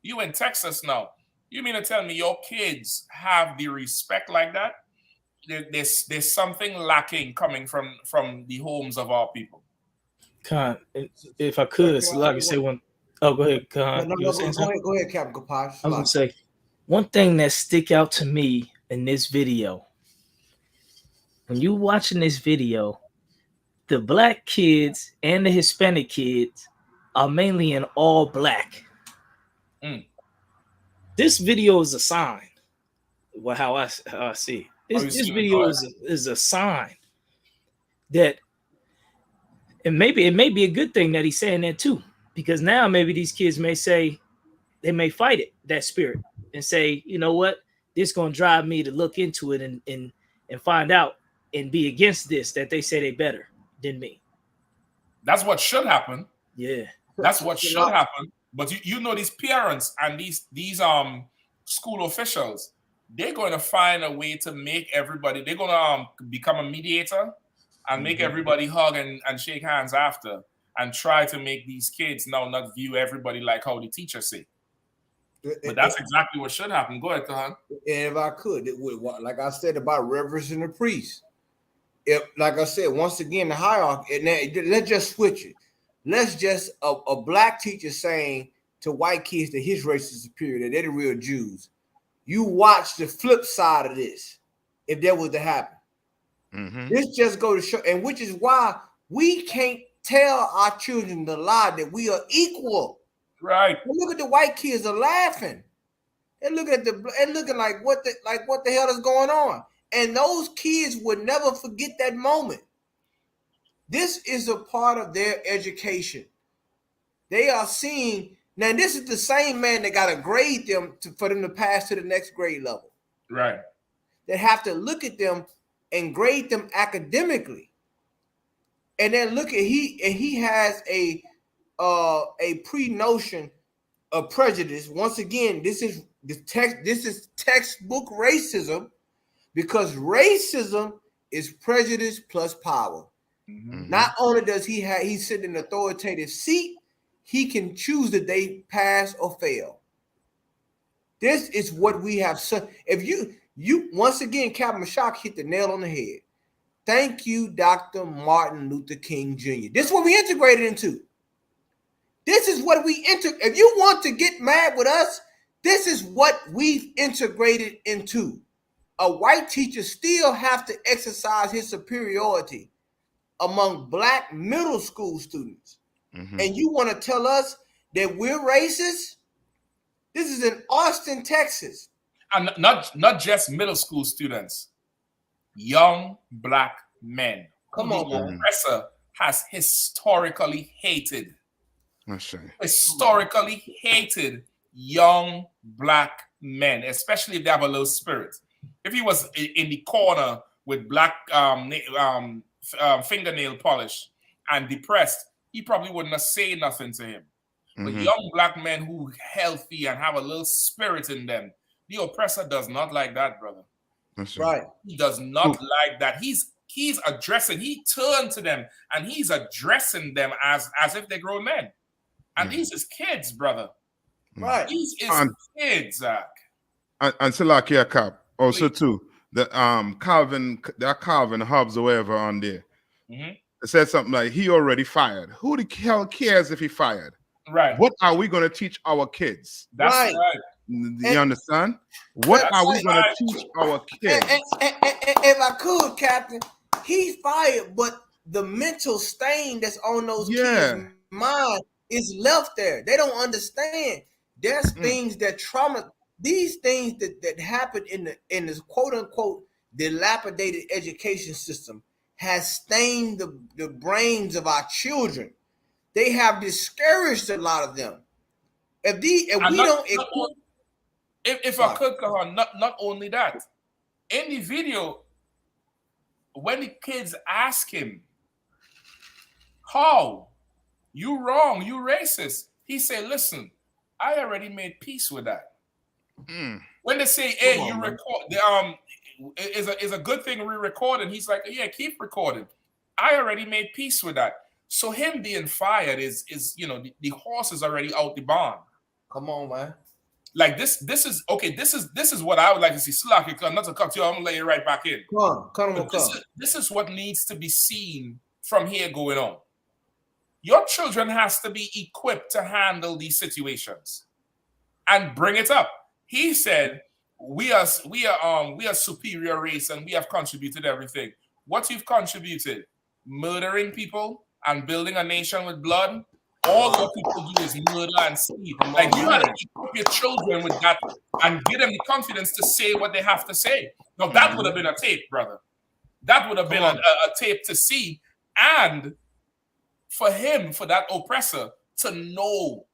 You in Texas now. You mean to tell me your kids have the respect like that? There's something lacking coming from the homes of our people. Khan, if I could, so like I say one. Oh, go ahead, Khan. Go ahead, Captain Kapash. I was gonna say one thing that stick out to me in this video. When you watching this video, the black kids and the Hispanic kids are mainly in all black. This video is a sign. Well, how I see it. This video is a sign that, and maybe it may be a good thing that he's saying that too, because now maybe these kids may say, they may fight it, that spirit, and say, you know what, this is gonna drive me to look into it and find out and be against this, that they say they better than me. That's what should happen. Yeah. That's what should happen. But you know, these parents and these school officials, they're going to find a way to make everybody, they're going to become a mediator and make everybody hug and shake hands after, and try to make these kids now not view everybody like how the teacher say. But that's exactly what should happen. Go ahead, Kahan. And if I could, it would, like I said about reverencing the priest. If, like I said, once again, the hierarchy, and let's just switch it. let's just a black teacher saying to white kids that his race is superior, that they're the real Jews. You watch the flip side of this, if that was to happen. This just go to show, and which is why we can't tell our children the lie that we are equal. Right. Look at the white kids are laughing. They're looking at looking like what the hell is going on. And those kids would never forget that moment. This is a part of their education. They are seeing now. This is the same man that got to grade them for them to pass to the next grade level. Right. They have to look at them and grade them academically, and then look at he has a pre-notion of prejudice. Once again, this is textbook racism, because racism is prejudice plus power. Not only does he sit in an authoritative seat, he can choose that they pass or fail. This is what we have. If you once again, Captain Mashak hit the nail on the head. Thank you, Dr. Martin Luther King Jr. This is what we integrated into. This is what we if you want to get mad with us, this is what we've integrated into. A white teacher still have to exercise his superiority among black middle school students. And you want to tell us that we're racist? This is in Austin, Texas. And not just middle school students, young black men. Come on, the oppressor has historically hated. That's Historically hated young black men, especially if they have a little spirit. If he was in the corner with black fingernail polish and depressed, he probably wouldn't have said nothing to him. But young black men who are healthy and have a little spirit in them, the oppressor does not like that, brother. That's right. He does not like that. He's addressing, he turned to them and he's addressing them as if they're grown men. And these is kids, brother. Right. These is kids, Zach. And Salakia Cap, also too, the Calvin Hobbes or whatever on there. It said something like he already fired. Who the hell cares if he fired? Right. What are we going to teach our kids? That's right. You understand? What are we going to teach our kids? And if I could, Captain, he fired, but the mental stain that's on those kids' mind is left there. They don't understand. There's things that these things that happen in this quote unquote dilapidated education system has stained the brains of our children. They have discouraged a lot of them. If I could, Kahan, not only that, in the video, when the kids ask him, how? You wrong, you racist. He said, listen, I already made peace with that. When they say, hey, you record, is a good thing re-recording, he's like, yeah, keep recording. I already made peace with that. So him being fired is the horse is already out the barn. Come on, man. Like this is okay. This is what I would like to see. Slack, not to cut you. I'm gonna lay it right back in. Come. This is what needs to be seen from here going on. Your children has to be equipped to handle these situations and bring it up. He said, we are superior race and we have contributed everything. What you've contributed? Murdering people and building a nation with blood. All what people do is murder and steal. Like you gotta equip your children with that and give them the confidence to say what they have to say. Now that would have been a tape, brother. That would have been a tape to see. And for that oppressor to know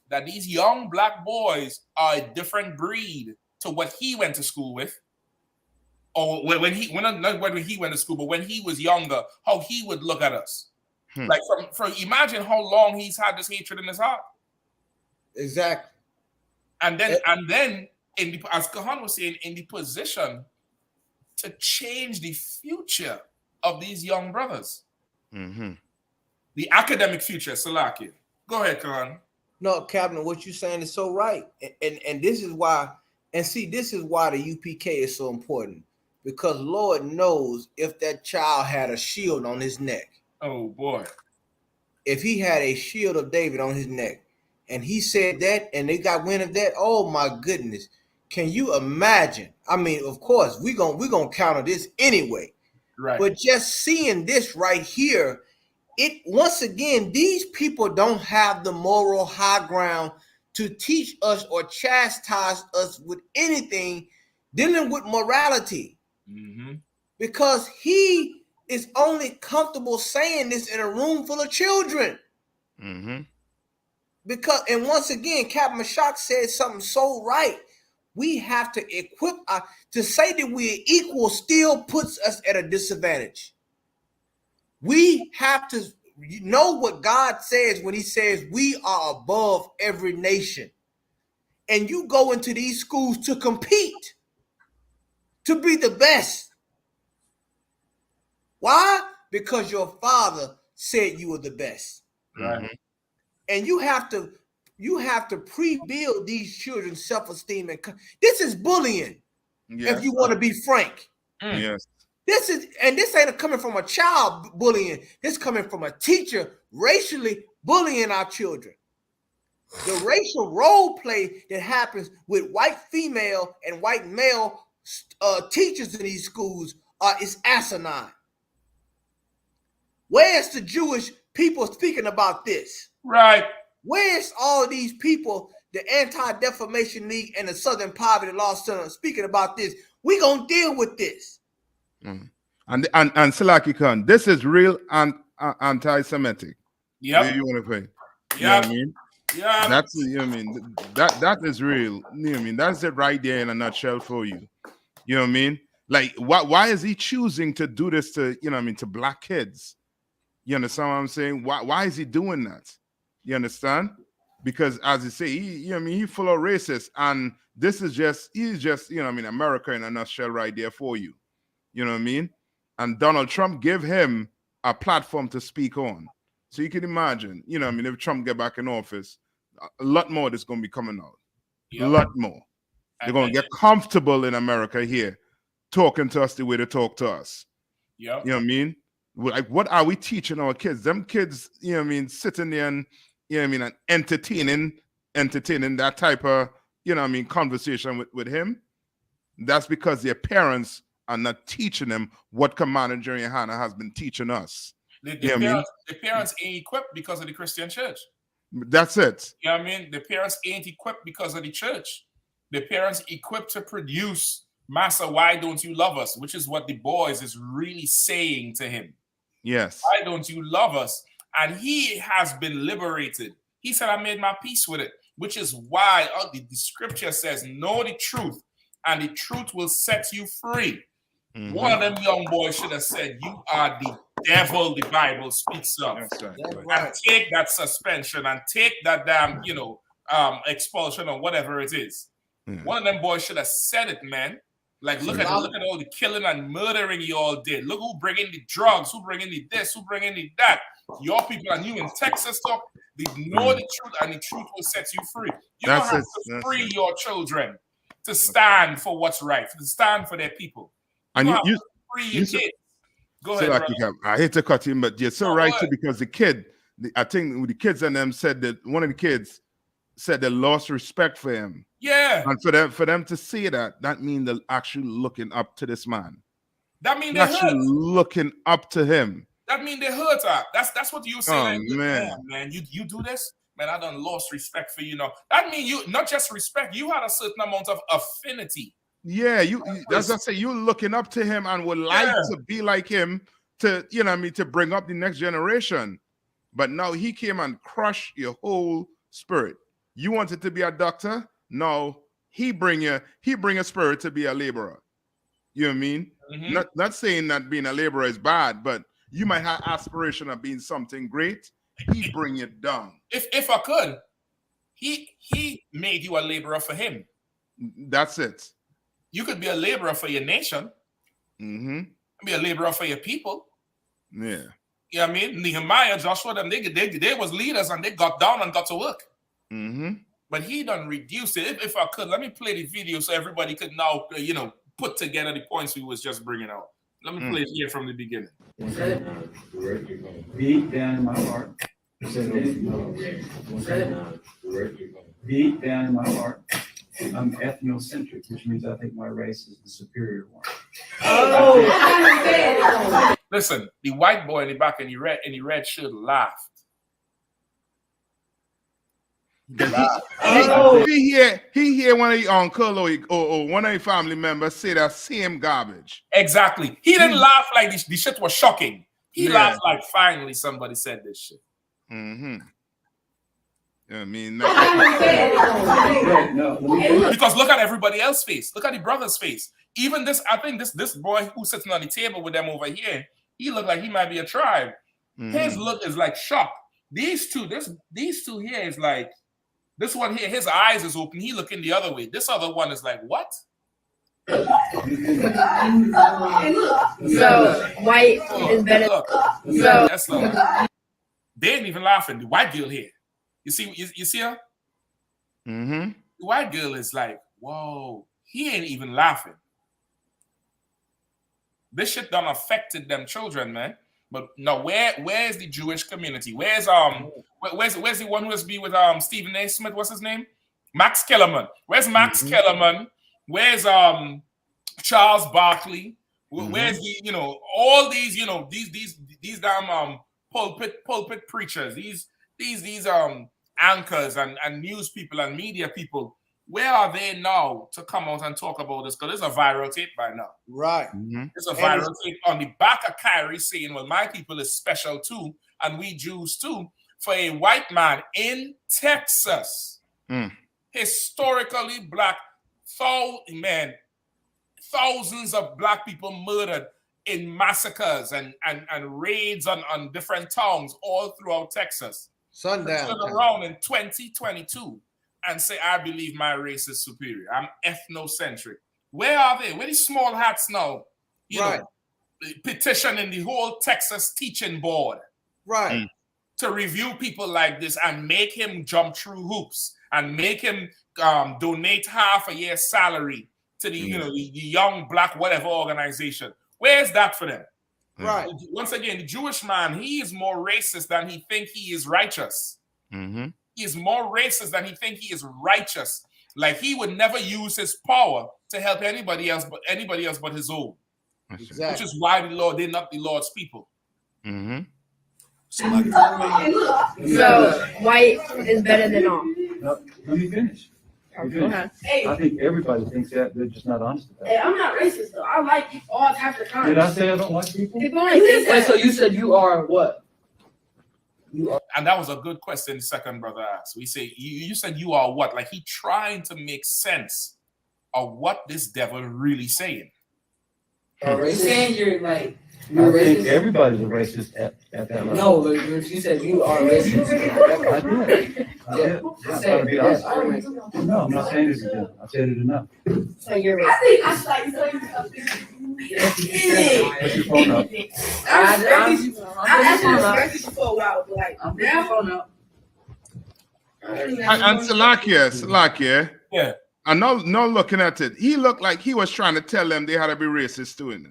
that these young black boys are a different breed to what he went to school with. Or when he went to school, but when he was younger, how he would look at us. Like from imagine how long he's had this hatred in his heart. Exactly. And then as Kahan was saying, in the position to change the future of these young brothers. The academic future, Salaki. Go ahead, Kahan. No, Captain, what you're saying is so right. And this is why, this is why the UPK is so important. Because Lord knows if that child had a shield on his neck. Oh boy. if he had a shield of David on his neck, and he said that, and they got wind of that, oh my goodness. Can you imagine? I mean, of course, we're gonna counter this anyway. Right. But just seeing this right here, it once again, these people don't have the moral high ground to teach us or chastise us with anything dealing with morality. Mm-hmm. Because he is only comfortable saying this in a room full of children. Mm-hmm. Because, and once again, Captain Mashak said something so right. We have to equip to say that we're equal still puts us at a disadvantage. We have to know what God says when he says we are above every nation. And you go into these schools to compete, to be the best. Why? Because your father said you were the best. Right. And you have to pre-build these children's self-esteem. And this is bullying. Yes. If you want to be frank. Yes. This ain't coming from a child bullying. This coming from a teacher racially bullying our children. The racial role play that happens with white female and white male teachers in these schools is asinine. Where's the Jewish people speaking about this? Right. Where's all these people, the Anti-Defamation League and the Southern Poverty Law Center speaking about this? We gonna deal with this. Mm. And Salaki Khan, this is real anti-Semitic. Yeah. You want to play? Yeah. You know what I mean? Yeah. That's, you know what I mean? That is real. You know what I mean? That's it right there in a nutshell for you. You know what I mean? Like, why is he choosing to do this to, you know what I mean, to black kids? You understand what I'm saying? Why is he doing that? You understand? Because as you say, you know what I mean, he's full of racists, and this is he's just, you know what I mean, America in a nutshell right there for you. You know what I mean? And Donald Trump gave him a platform to speak on. So you can imagine, you know what I mean, if Trump get back in office, a lot more is going to be coming out. Yep. A lot more. They're going to get comfortable in America here, talking to us the way they talk to us. Yep. You know what I mean? Like, what are we teaching our kids? Them kids, you know what I mean, sitting there and, you know what I mean, and entertaining that type of, you know what I mean, conversation with him. That's because their parents are not teaching them what Commander GEN.YAHANNA has been teaching us. The parents ain't equipped because of the Christian church. That's it. You know what I mean? The parents ain't equipped because of the church. The parents equipped to produce, Master, why don't you love us? Which is what the boys is really saying to him. Yes. Why don't you love us? And he has been liberated. He said, I made my peace with it, which is why the scripture says, know the truth, and the truth will set you free. Mm-hmm. One of them young boys should have said, you are the devil the Bible speaks of. That's right. And take that suspension and take that damn, expulsion or whatever it is. Mm-hmm. One of them boys should have said it, man. Like, look at all the killing and murdering you all did. Look who bringing the drugs, who bringing the this, who bringing the that. Your people and you in Texas talk, they know the truth, and the truth will set you free. You don't have to free your children to stand for what's right, to stand for their people. And you free your kids. Go ahead, I hate to cut him, but you're so right too, because the kid, I think the kids and them said that one of the kids said they lost respect for him. Yeah. And for them to say that means they're actually looking up to this man. That means they're actually looking up to him. That means they hurt her. That's what you say. Oh, man. Man, you do this? Man, I done lost respect for you now. That means you not just respect, you had a certain amount of affinity. Yeah, that's what I say. You're looking up to him and would like to be like him to, you know what I mean, to bring up the next generation. But now he came and crushed your whole spirit. You wanted to be a doctor? No, he bring a spirit to be a laborer. You know what I mean? Mm-hmm. Not saying that being a laborer is bad, but you might have aspiration of being something great. He bring it down. If I could, he made you a laborer for him. That's it. You could be a laborer for your nation. Mm-hmm. Be a laborer for your people. Yeah. You know what I mean? Nehemiah, Joshua, them they was leaders and they got down and got to work. Mm-hmm. But he done reduced it. If I could, let me play the video so everybody could now, put together the points we was just bringing out. Let me play it here from the beginning. Deep down in my heart, Deep down in my heart, I'm ethnocentric, which means I think my race is the superior one. Oh. Listen, the white boy in the back in the red shirt laughed. He hear one of your uncle or one of your family members say that same garbage. Exactly. He didn't laugh like this. The shit was shocking. He laughed like finally somebody said this shit. Mm-hmm. I mean, because look at everybody else's face. Look at the brother's face. Even this, I think this boy who's sitting on the table with them over here, he looked like he might be a tribe. His look is like shock. These two here is like, this one here, his eyes is open. He looking the other way. This other one is like, what? So white is better. Look. They ain't even laughing. The white girl here. You see her? Mm-hmm. The white girl is like, whoa, he ain't even laughing. This shit done affected them children, man. But no, where's the Jewish community? Where's the one who has been with Stephen A. Smith? What's his name? Max Kellerman. Where's Max Kellerman? Where's Charles Barkley? Where's the all these these damn pulpit preachers, these anchors and news people and media people? Where are they now to come out and talk about this? Because it's a viral tape by now. Right. It's a viral tape on the back of Kyrie saying, well, my people is special too, and we Jews too, for a white man in Texas, historically black, thousands of black people murdered in massacres and raids on different towns all throughout Texas. Sundown. Turn around in 2022 and say, I believe my race is superior. I'm ethnocentric. Where are they? Where are these small hats now? You know, petitioning the whole Texas teaching board. Right. To review people like this and make him jump through hoops and make him donate half a year's salary to the the young black whatever organization. Where's that for them? Right. Once again, the Jewish man, he is more racist than he think he is righteous. Mm-hmm. He is more racist than he think he is righteous. Like he would never use his power to help anybody else but his own. Exactly. Which is why the Lord, they're not the Lord's people. Mm-hmm. So white is better than all. No, let me finish. Go ahead. I think everybody thinks that. They're just not honest about it. Hey, I'm not racist though. I like people all half the time. Did I say I don't like people? People only think that. So you said you are what? And that was a good question the second brother asked. We say, you said you are what? Like he trying to make sense of what this devil really saying. He's saying you're like, I think everybody's a racist at that level. no, but you said you are racist. I did. I'm trying to be honest. No, I'm not saying this again. I said it enough. So you're racist. I Put your phone up. I racist for a while, but like now. And Salakia. Yeah. And no looking at it. He looked like he was trying to tell them they had to be racist too.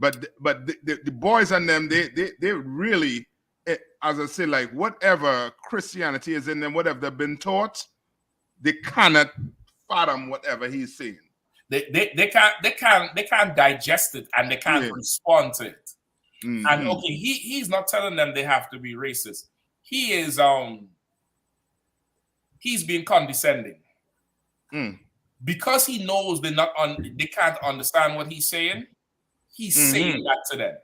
But the boys and them, they really, as I say, like whatever Christianity is in them, whatever they've been taught, they cannot fathom whatever he's saying. They can't digest it and they can't respond to it. Mm-hmm. And okay, he's not telling them they have to be racist. He is he's being condescending. Because he knows they can't understand what he's saying. He's saying that to them.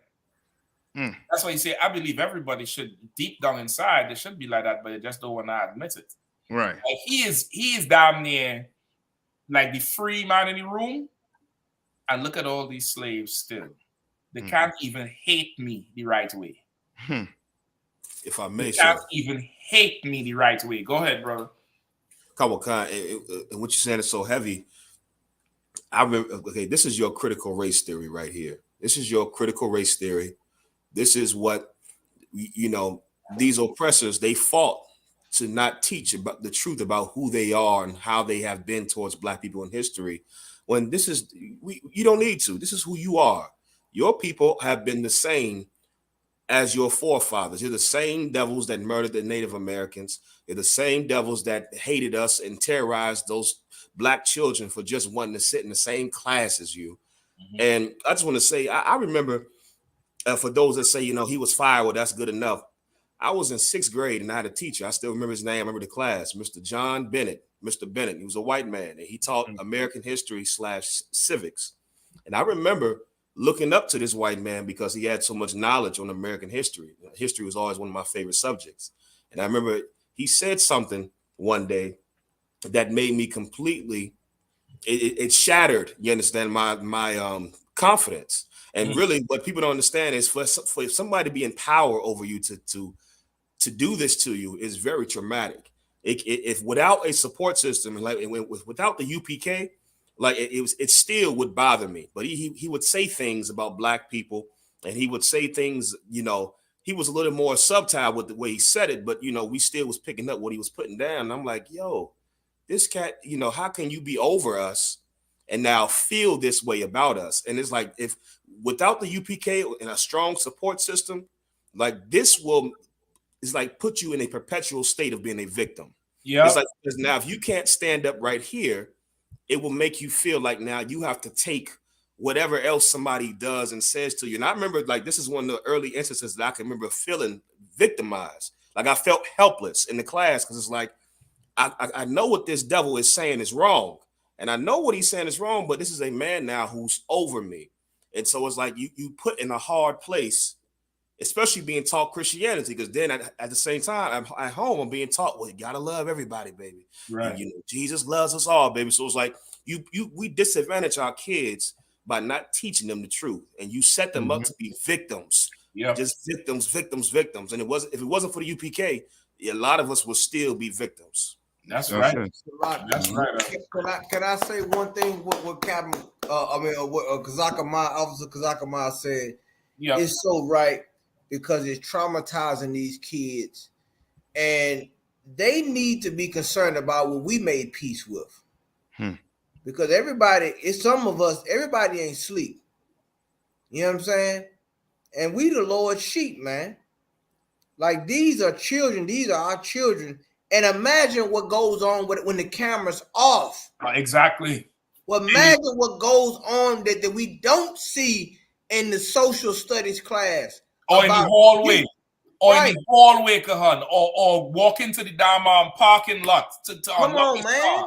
That's why he say, I believe everybody should, deep down inside, they should be like that, but they just don't want to admit it. Right. Like he is damn near like the free man in the room. And look at all these slaves still. They can't even hate me the right way. If I may, they can't even hate me the right way. Go ahead, brother. Kawakan, and what you're saying is so heavy. I remember, okay, this is your critical race theory right here. This is your critical race theory. This is what, these oppressors, they fought to not teach about the truth about who they are and how they have been towards black people in history. When this is, you don't need to. This is who you are. Your people have been the same as your forefathers. You're the same devils that murdered the Native Americans. You're the same devils that hated us and terrorized those black children for just wanting to sit in the same class as you. And I just want to say, I remember, for those that say, he was fired, well, that's good enough. I was in 6th grade and I had a teacher. I still remember his name. I remember the class, Mr. John Bennett. Mr. Bennett, he was a white man and he taught American history / civics. And I remember looking up to this white man because he had so much knowledge on American history. History was always one of my favorite subjects. And I remember he said something one day that made me completely, it shattered, you understand, my confidence. And really what people don't understand is for somebody to be in power over you to do this to you is very traumatic. If without a support system, like without the UPK, like it still would bother me. But he would say things about black people, and he would say things, he was a little more subtle with the way he said it, but we still was picking up what he was putting down. And I'm like, yo, this cat, how can you be over us and now feel this way about us? And it's like, if without the UPK and a strong support system, like this is like put you in a perpetual state of being a victim. Yeah. It's like, because now if you can't stand up right here, it will make you feel like now you have to take whatever else somebody does and says to you. And I remember, like, this is one of the early instances that I can remember feeling victimized. Like I felt helpless in the class because it's like, I know what this devil is saying is wrong. And I know what he's saying is wrong, but this is a man now who's over me. And so it's like you put in a hard place, especially being taught Christianity, because then at the same time, at home, I'm being taught, well, you gotta love everybody, baby. Right. And, Jesus loves us all, baby. So it's like we disadvantage our kids by not teaching them the truth, and you set them up to be victims. Yeah, just victims. And if it wasn't for the UPK, a lot of us would still be victims. That's right. That's right. Can I say one thing? What Captain, what Officer Kazakama said is so right, because it's traumatizing these kids, and they need to be concerned about what we made peace with. Because everybody ain't sleep. You know what I'm saying? And we the Lord's sheep, man. Like, these are children. These are our children. And imagine what goes on when the camera's off. Exactly. Well, imagine what goes on that we don't see in the social studies class. Or in the hallway. In the hallway, Kahan. Or walk into the damn parking lot. Come on, man.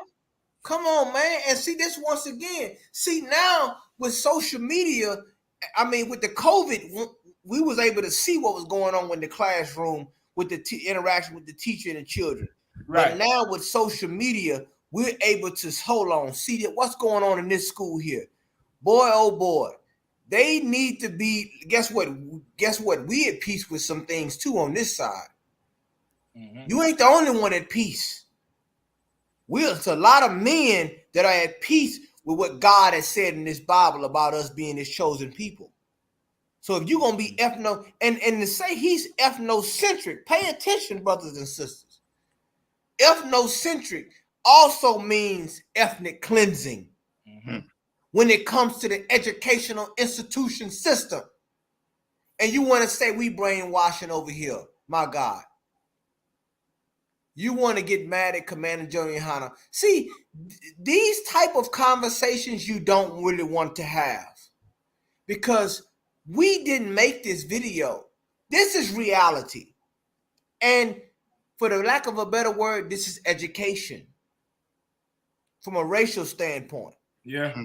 Come on, man. And see this once again. See, now with social media, with the COVID, we was able to see what was going on in the classroom with the interaction with the teacher and the children. Right. But now with social media, we're able to see what's going on in this school here. Boy, oh boy. They need to be, guess what? We at peace with some things too on this side. You ain't the only one at peace. It's a lot of men that are at peace with what God has said in this Bible about us being his chosen people. So if you're going to be and to say he's ethnocentric, pay attention, brothers and sisters. Ethnocentric also means ethnic cleansing when it comes to the educational institution system. And you want to say we brainwashing over here, my God. You want to get mad at Commander GEN.YAHANNA. See, these type of conversations you don't really want to have, because we didn't make this video. This is reality. And for the lack of a better word, this is education from a racial standpoint. Yeah.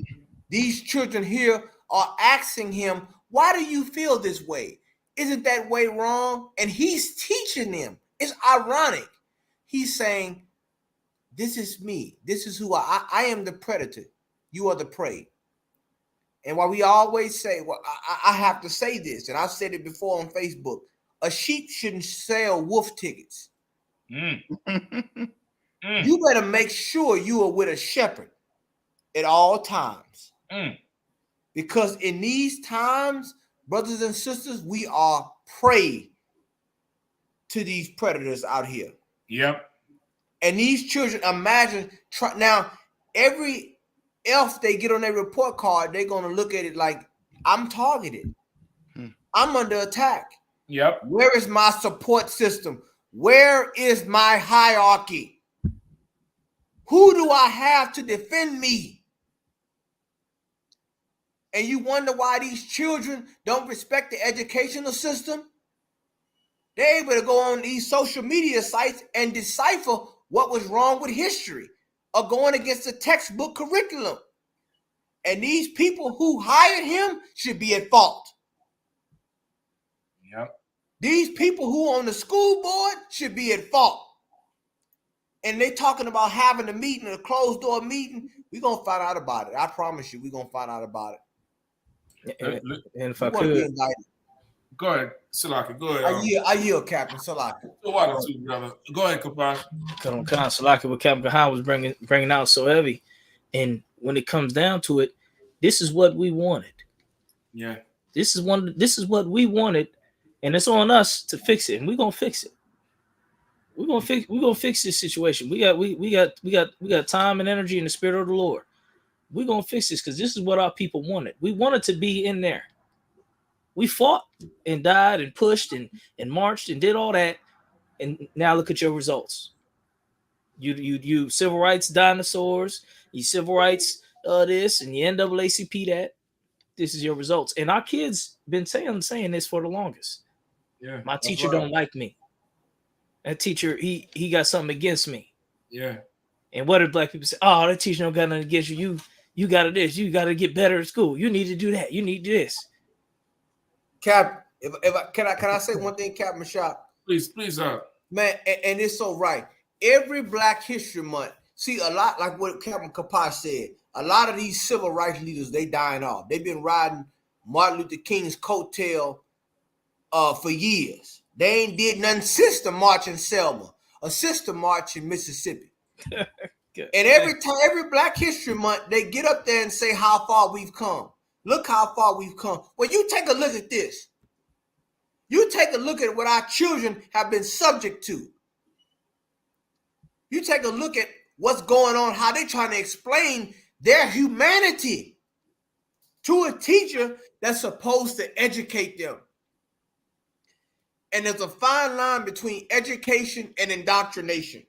These children here are asking him, why do you feel this way? Isn't that way wrong? And he's teaching them. It's ironic. He's saying, this is me. This is who I am, the predator. You are the prey. And while we always say, well, I have to say this, and I've said it before on Facebook, a sheep shouldn't sell wolf tickets. You better make sure you are with a shepherd at all times. Because in these times, brothers and sisters, we are prey to these predators out here. Yep. And these children, imagine, now every F they get on their report card, they're going to look at it like, I'm targeted. I'm under attack. Yep. Where is my support system? Where is my hierarchy? Who do I have to defend me? And you wonder why these children don't respect the educational system? They're able to go on these social media sites and decipher what was wrong with history or going against the textbook curriculum. And these people who hired him should be at fault. Yep. These people who on the school board should be at fault. And they talking about having a meeting, a closed door meeting. We're going to find out about it. I promise you, we're going to find out about it. And if I could, go ahead, Salaki. Go ahead. I yield, Captain Salaki. So what, too, brother? Go ahead, Kapash. Salaki, what Captain Kahan was bringing out so heavy, and when it comes down to it, this is what we wanted. Yeah. This is what we wanted, and it's on us to fix it, and we're gonna fix it. We're gonna fix this situation. We got time and energy in the spirit of the Lord. We're gonna fix this because this is what our people wanted. We wanted to be in there. We fought and died and pushed and marched and did all that, and now look at your results. You civil rights dinosaurs, you civil rights this, and you NAACP that. This is your results. And our kids been saying this for the longest. Yeah. My teacher don't like me. That teacher, he got something against me. Yeah. And what did black people say? Oh, that teacher don't got nothing against you. You got to this. You got to get better at school. You need to do that. You need to do this. Cap, can I say one thing, Captain Mashop? Please, man, and it's so right. Every Black History Month, see a lot like what Captain Kapash said. A lot of these civil rights leaders, they dying off. They've been riding Martin Luther King's coattail for years. They ain't did nothing since the march in Selma, a sister march in Mississippi. And every Black History Month, they get up there and say how far we've come. Look how far we've come. Well, you take a look at this. You take a look at what our children have been subject to. You take a look at what's going on, how they're trying to explain their humanity to a teacher that's supposed to educate them. And there's a fine line between education and indoctrination.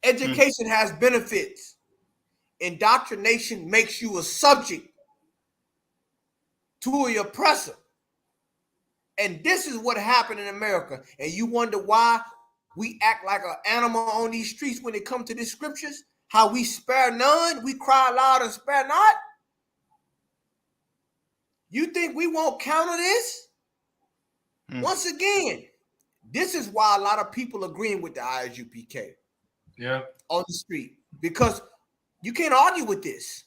Education has benefits. Indoctrination makes you a subject to the oppressor. And this is what happened in America. And you wonder why we act like an animal on these streets when it comes to these scriptures? How we spare none, we cry loud and spare not? You think we won't counter this? Once again, this is why a lot of people agreeing with the I.S.U.P.K. Yeah. On the street. Because you can't argue with this.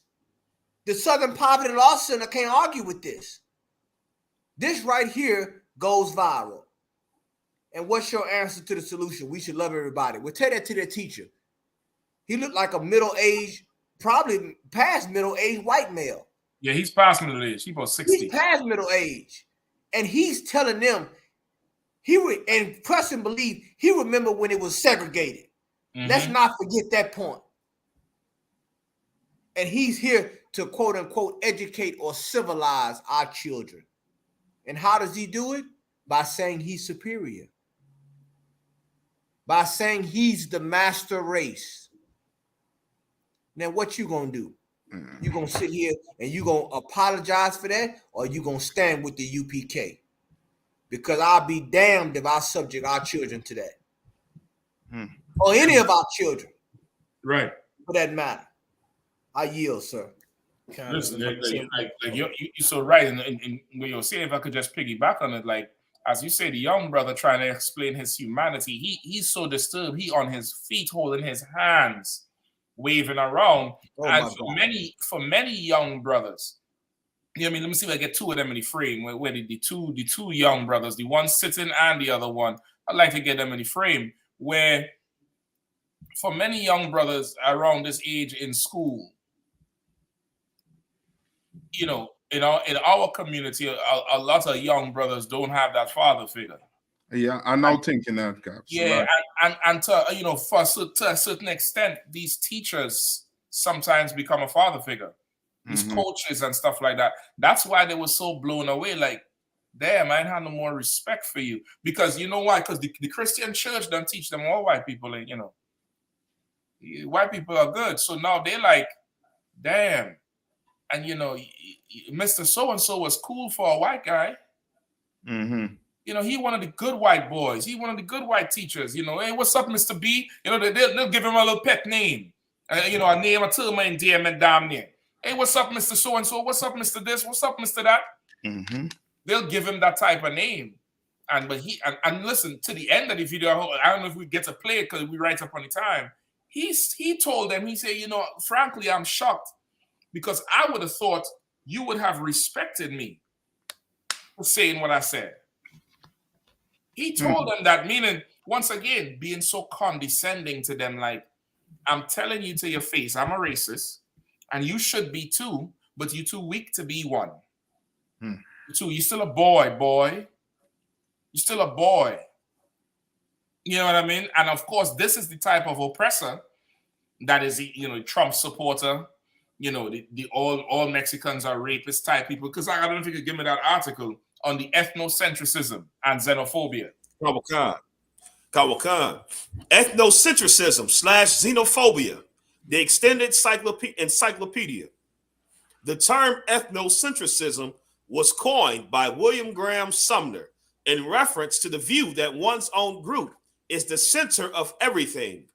The Southern Poverty Law Center can't argue with this. This right here goes viral. And what's your answer to the solution? We should love everybody. Well, tell that to their teacher. He looked like a middle-aged, probably past middle-aged white male. Yeah, he's past middle age. He's about 60. He's past middle age. And he's telling them, and trust and believe, he remember when it was segregated. Let's not forget that point. And he's here to quote unquote educate or civilize our children. And how does he do it? By saying he's superior. By saying he's the master race. Now what you gonna do? You gonna sit here and you gonna apologize for that, or you gonna stand with the UPK? Because I'll be damned if I subject our children to that. Or any of our children. Right. For that matter. I yield, sir. Listen, you're so right. And what you're saying, if I could just piggyback on it, like, as you say, the young brother trying to explain his humanity, he's so disturbed. He on his feet, holding his hands, waving around. And for many young brothers, you know what I mean? Let me see if I get two of them in the frame. Where the two young brothers, the one sitting and the other one, I'd like to get them in the frame. Where for many young brothers around this age in school, you know, in our community, a lot of young brothers don't have that father figure. Yeah, I'm now thinking that, Cap. Yeah, and to, you know, to a certain extent, these teachers sometimes become a father figure. These coaches and stuff like that. That's why they were so blown away. Like, damn, I ain't have no more respect for you. Because you know why? Because the Christian church don't teach them all white people, and white people are good. So now they're like, damn. And Mr. So-and-so was cool for a white guy. Mm-hmm. He one of the good white boys. He one of the good white teachers. Hey, what's up, Mr. B? They'll give him a little pet name. A name, a term, and damn near. Hey, what's up, Mr. So-and-so? What's up, Mr. This? What's up, Mr. That? Mm-hmm. They'll give him that type of name. And listen, to the end of the video, I don't know if we get to play it because we write up on the time. He told them, he said, frankly, I'm shocked because I would have thought you would have respected me for saying what I said. He told them that, meaning, once again, being so condescending to them, like, I'm telling you to your face, I'm a racist, and you should be too, but you're too weak to be one. You're still a boy. You're still a boy. You know what I mean? And of course, this is the type of oppressor that is, Trump supporter. The all Mexicans are rapist type people. Because I don't know if you could give me that article on the ethnocentrism and xenophobia. Kawakan. Ethnocentrism / xenophobia. The extended encyclopedia. The term ethnocentrism was coined by William Graham Sumner in reference to the view that one's own group is the center of everything,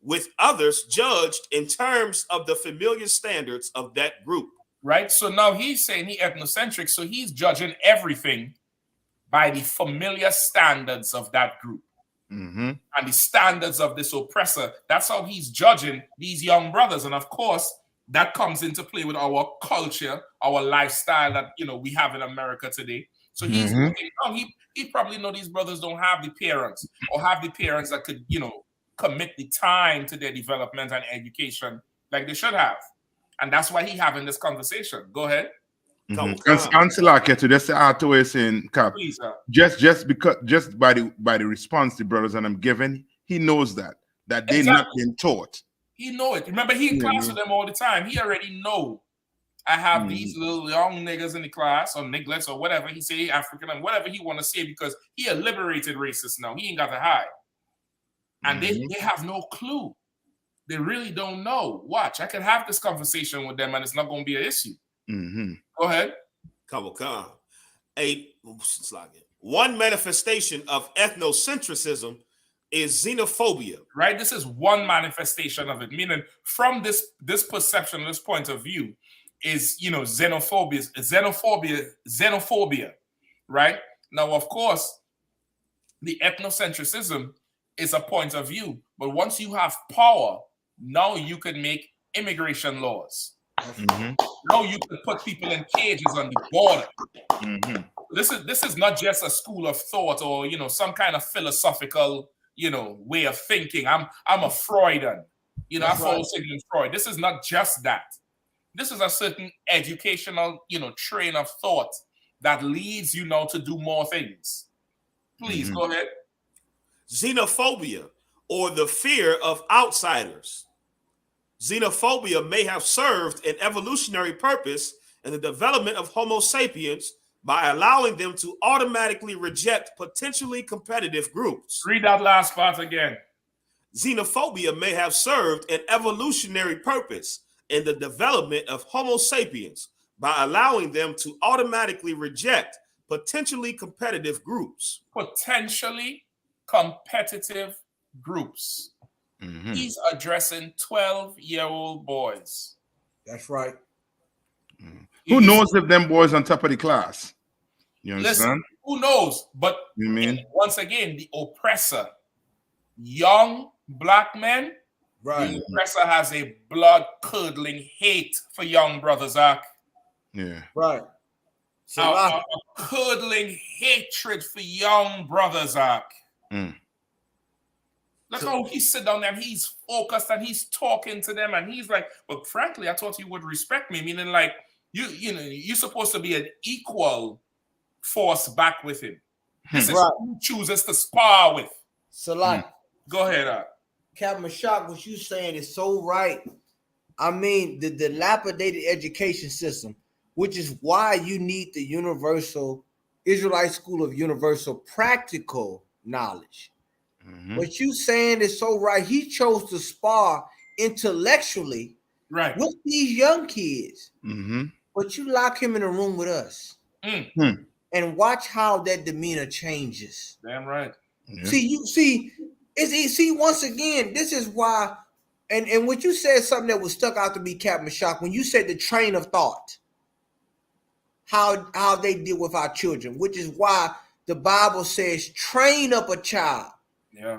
with others judged in terms of the familiar standards of that group. Right? So now he's saying he's ethnocentric, so he's judging everything by the familiar standards of that group. Mm-hmm. And the standards of this oppressor. That's how he's judging these young brothers. And of course, that comes into play with our culture, our lifestyle that we have in America today. So he's he probably know these brothers don't have the parents or have the parents that could, commit the time to their development and education like they should have. And that's why he's having this conversation. Go ahead. Answer like to this always saying, Cap, please, just by the response the brothers and I'm giving, he knows that they're not being taught. He know it. Remember, he in class with them all the time. He already know. I have these little young niggas in the class or nigglets or whatever. He say African and whatever he want to say because he a liberated racist now. He ain't got to hide. And they have no clue. They really don't know. Watch, I can have this conversation with them and it's not going to be an issue. Go ahead. One manifestation of ethnocentrism is xenophobia. Right? This is one manifestation of it. Meaning from this perception, this point of view is, xenophobia. Right? Now, of course, the ethnocentrism is a point of view. But once you have power, now you can make immigration laws. Now you can put people in cages on the border. This is not just a school of thought or some kind of philosophical way of thinking. I'm a Freudian. I follow Sigmund Freud. This is not just that. This is a certain educational train of thought that leads you now to do more things. Please go ahead. Xenophobia, or the fear of outsiders. Xenophobia may have served an evolutionary purpose in the development of Homo sapiens by allowing them to automatically reject potentially competitive groups. Read that last part again. Xenophobia may have served an evolutionary purpose in the development of Homo sapiens by allowing them to automatically reject potentially competitive groups. Potentially competitive groups. He's addressing 12-year-old boys. That's right. Who knows if them boys on top of the class? You understand? Listen, who knows? But once again, the oppressor, young black men, the oppressor has a blood-curdling hate for young brothers, Zach. Yeah. Right. So a curdling hatred for young brothers, Zach. That's how he sit down there and he's focused and he's talking to them and he's like, but frankly, I thought you would respect me. Meaning like, you're supposed to be an equal force back with him. This is who he chooses to spar with. So like, go ahead, Captain Shock, what you saying is so right. I mean, the dilapidated education system, which is why you need the universal Israelite School of Universal Practical Knowledge. Mm-hmm. What you saying is so right. He chose to spar intellectually with these young kids. Mm-hmm. But you lock him in a room with us and watch how that demeanor changes. Damn right. Yeah. See, once again, this is why, and what you said, something that was stuck out to me, Captain Shock, when you said the train of thought, how they deal with our children, which is why the Bible says, train up a child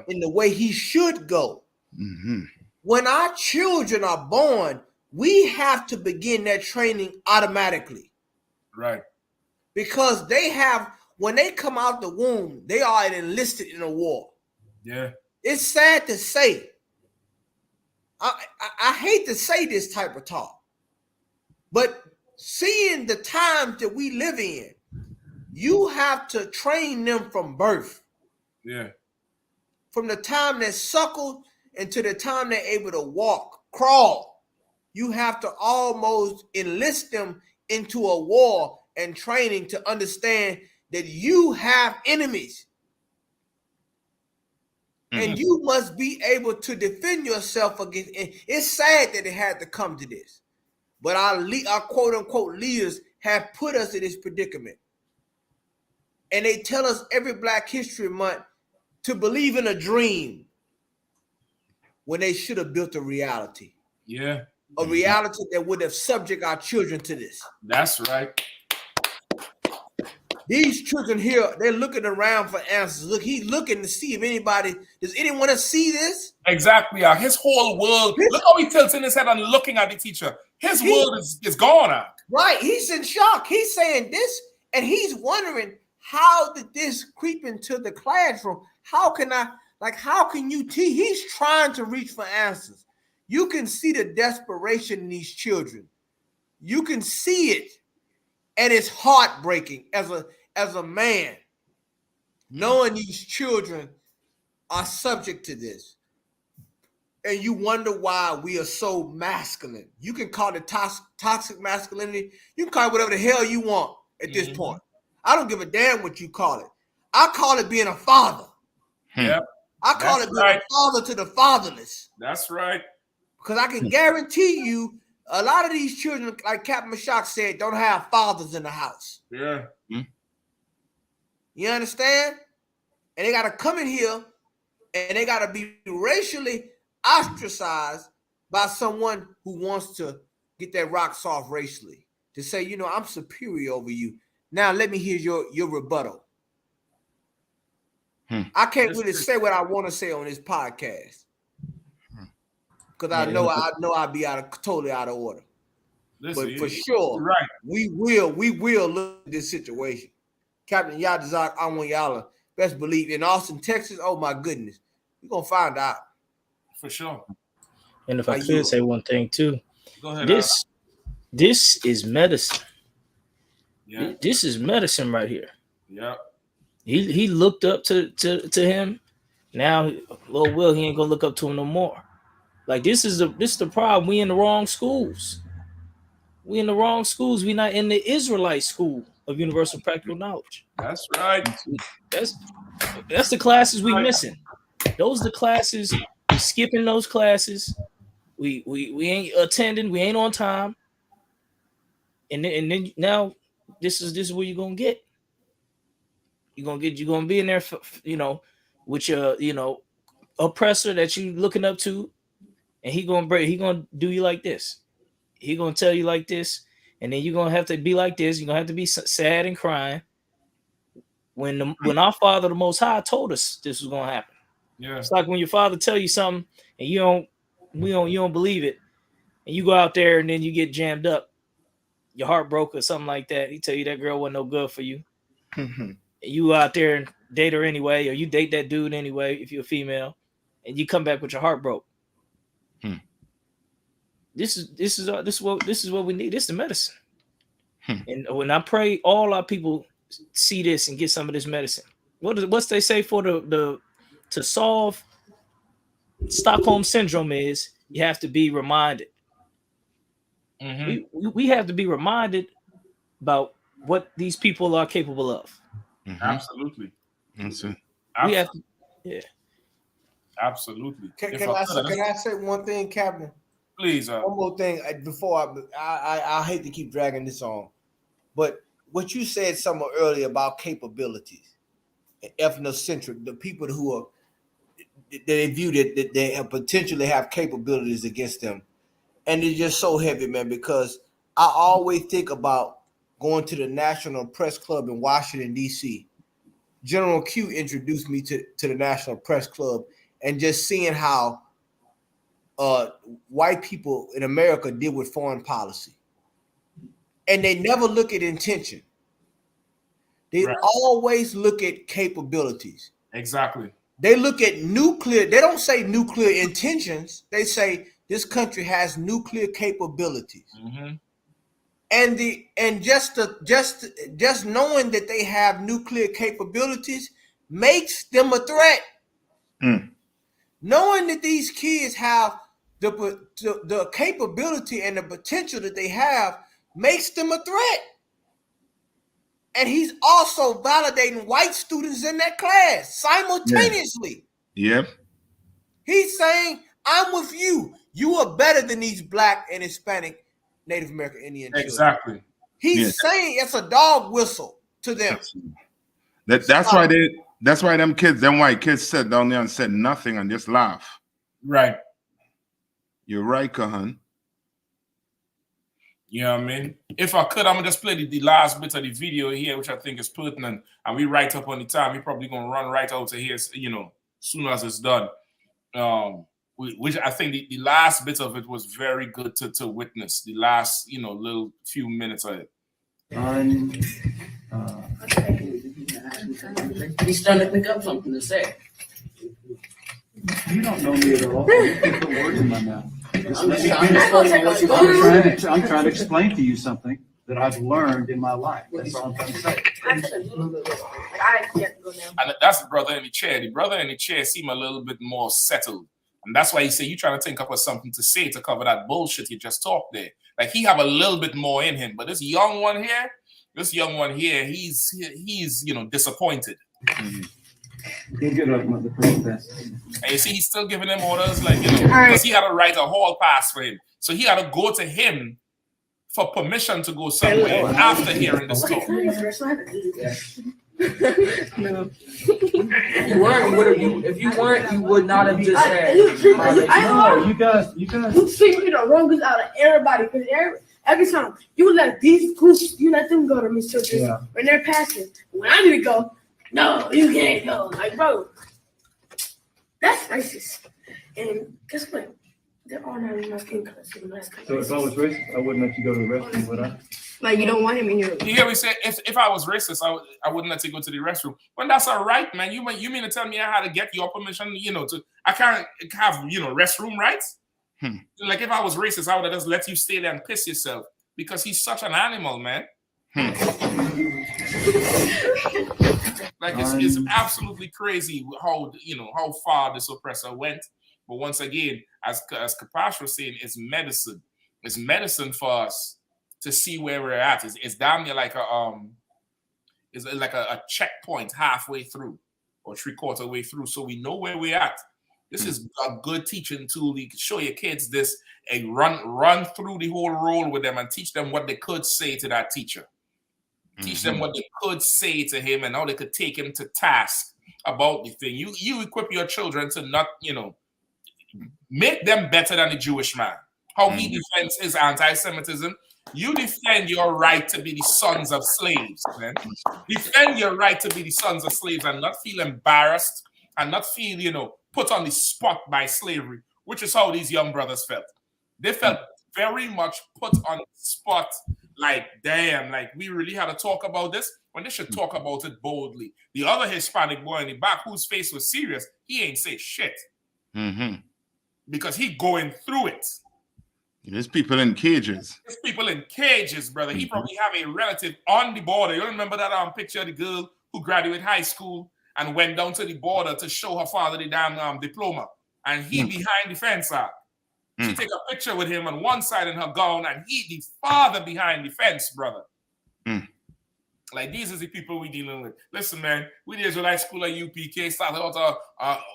in the way he should go. Mm-hmm. When our children are born, we have to begin that training automatically. Right. Because when they come out the womb, they are enlisted in a war. Yeah. It's sad to say. I hate to say this type of talk, but seeing the times that we live in, you have to train them from birth. Yeah. From the time they're suckled until the time they're able to walk, crawl. You have to almost enlist them into a war and training to understand that you have enemies. And you must be able to defend yourself against. And it's sad that it had to come to this, but our quote unquote leaders have put us in this predicament. And they tell us every Black History Month to believe in a dream when they should have built a reality. Yeah. A reality that would have subject our children to this. That's right. These children here, they're looking around for answers. Look, he's looking to see if anybody, does anyone see this? Exactly. His whole world. Look how he tilts in his head and looking at the teacher. His world is gone. Right. He's in shock. He's saying this, and he's wondering, how did this creep into the classroom? How can you teach? He's trying to reach for answers. You can see the desperation in these children. You can see it. And it's heartbreaking as a man, knowing these children are subject to this. And you wonder why we are so masculine. You can call it toxic masculinity. You can call it whatever the hell you want at this point. I don't give a damn what you call it. I call it being a father. Yep. I call it being a father to the fatherless. That's right. Because I can guarantee you, a lot of these children, like Captain Mashak said, don't have fathers in the house. Yeah. You understand? And they got to come in here and they got to be racially ostracized by someone who wants to get that rock soft racially. To say, I'm superior over you. Now let me hear your rebuttal. I can't really say what I want to say on this podcast. Because I know I'd be totally out of order. Listen, but for sure, right. we will look at this situation. Captain Yadazak, I want y'all to best believe in Austin, Texas. Oh my goodness, we're gonna find out for sure. And if I could say one thing too, go ahead. This is medicine. Yeah. This is medicine right here. Yeah. He looked up to him. Now, Lord Will, he ain't gonna look up to him no more. Like this is the problem. We in the wrong schools. We in the wrong schools. We not in the Israelite school of universal practical knowledge. That's right. That's the classes we missing. Those are the classes we skipping. Those classes we ain't attending. We ain't on time. And then now this is what you're gonna get. You're gonna be in there for, with your oppressor that you looking up to. And he gonna do you like this. He gonna tell you like this, and then you're gonna have to be like this. You're gonna have to be sad and crying. When our Father, the Most High, told us this was gonna happen. Yeah, it's like when your father tell you something and you don't believe it, and you go out there and then you get jammed up, your heart broke or something like that. He tell you that girl wasn't no good for you. And you go out there and date her anyway, or you date that dude anyway if you're a female, and you come back with your heart broke. This is what we need. This is the medicine. And when I pray all our people see this and get some of this medicine. What's they say for the to solve Stockholm syndrome is you have to be reminded. We have to be reminded about what these people are capable of. Absolutely. That's it. We have to, yeah. Absolutely. Can I say one thing, Captain? Please. One more thing before I hate to keep dragging this on, but what you said somewhere earlier about capabilities, ethnocentric, the people who are they view that they have potentially have capabilities against them, and it's just so heavy, man. Because I always think about going to the National Press Club in Washington D.C. General Q introduced me to the National Press Club, and just seeing how white people in America deal with foreign policy. And they never look at intention. They always look at capabilities. Exactly. They look at nuclear. They don't say nuclear intentions. They say this country has nuclear capabilities. Mm-hmm. And just knowing that they have nuclear capabilities makes them a threat. Knowing that these kids have the capability and the potential that they have makes them a threat. And he's also validating white students in that class simultaneously. Yep. He's saying, I'm with you. You are better than these Black and Hispanic Native American Indian children. Exactly. He's saying it's a dog whistle to them. That's why them white kids sat down there and said nothing and just laugh. Right. You're right, Kahan. You know what I mean? If I could, I'm gonna just play the last bit of the video here, which I think is pertinent, and we right up on the time. We're probably gonna run right out of here, you know, soon as it's done. Which I think the last bit of it was very good to witness. The last, you know, little few minutes of it. He's starting to pick up something to say. You don't know me at all. You can put words in my mouth. I'm trying to explain to you something that I've learned in my life. That's all I'm trying to say. And that's the brother in the chair. The brother in the chair seemed a little bit more settled. And that's why he said, you trying to think up of something to say to cover that bullshit you just talked there. Like he have a little bit more in him. But this young one here, he's you know, disappointed. He'll get up with the protest. And you see, he's still giving him orders, like, you know, because he had to write a hall pass for him. So he had to go to him for permission to go somewhere after hearing this talk. No. If you weren't, you would not have just said. No, you guys. You figure the wrongest out of everybody, because every time you let these groups, you let them go to Mississippi when they're passing. When I need to go, no, you can't go. Like, bro, that's racist. And guess what? There are not enough skin colors in the last country. So if I was racist, I wouldn't let you go to the restroom, would I? Like, you don't want him in your. You hear me say, if I was racist, I wouldn't let you go to the restroom. But that's all right, man. You mean to tell me I had to get your permission, you know, I can't have, you know, restroom rights? Like if I was racist, I would have just let you stay there and piss yourself because he's such an animal, man. Like it's absolutely crazy how, you know, how far this oppressor went. But once again, as Kapash was saying, it's medicine. It's medicine for us to see where we're at. It's damn near like a checkpoint halfway through or 3/4 way through, so we know where we're at. This is a good teaching tool. You can show your kids this and run through the whole role with them and teach them what they could say to that teacher. Teach them what they could say to him and how they could take him to task about the thing. You equip your children to not, you know, make them better than the Jewish man. How he defends his anti-Semitism. You defend your right to be the sons of slaves, man. Defend your right to be the sons of slaves and not feel embarrassed and not feel, you know, put on the spot by slavery, which is how these young brothers felt. They felt very much put on the spot, like, damn, like we really had to talk about this when they should talk about it boldly. The other Hispanic boy in the back whose face was serious, he ain't say shit. Because he going through it. There's people in cages. There's people in cages, brother. He probably have a relative on the border. You remember that picture of the girl who graduated high school and went down to the border to show her father the damn diploma. And he behind the fence. She take a picture with him on one side in her gown and he the father behind the fence, brother. Like, these is the people we dealing with. Listen, man, we the Israelite School at UPK started out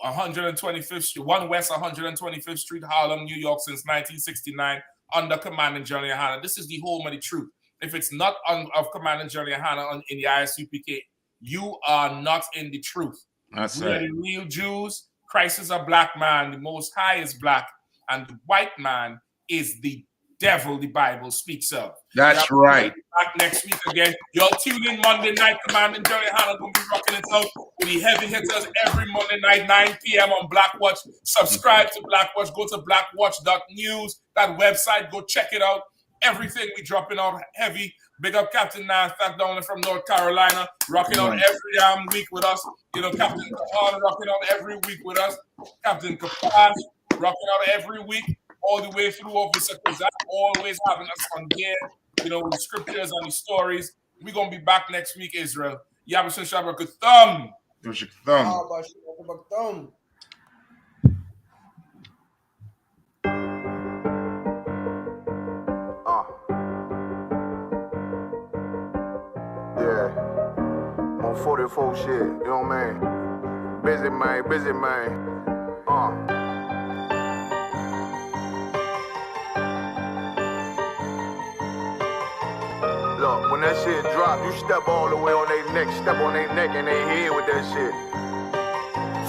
125th Street, 1 West 125th Street, Harlem, New York since 1969 under Commandant GEN.YAHANNA. This is the home of the truth. If it's not of Commandant GEN.YAHANNA in the I.S.U.P.K, you are not in the truth. That's we right. are the real Jews. Christ is a black man. The Most High is black. And the white man is the devil the Bible speaks of. That's right. Back next week again. Y'all tune in Monday night. Commandant GEN.YAHANNA going to be rocking it out with the heavy hitters every Monday night, 9 p.m. on Blackwatch. Subscribe to Blackwatch. Go to blackwatch.news. That website. Go check it out. Everything we dropping out heavy. Big up Captain Nanthak down there from North Carolina. Rocking out every week with us. You know, Captain Kahan rocking out every week with us. Captain Kapash rocking out every week. All the way through Officer Kazak, always having us on here, you know, with the scriptures and the stories. We're going to be back next week, Israel. Yabashan Shabakathum. Yeah. On 44 shit, you know what I mean? Busy man. Look, when that shit drop, you step all the way on their neck, step on their neck and they head with that shit.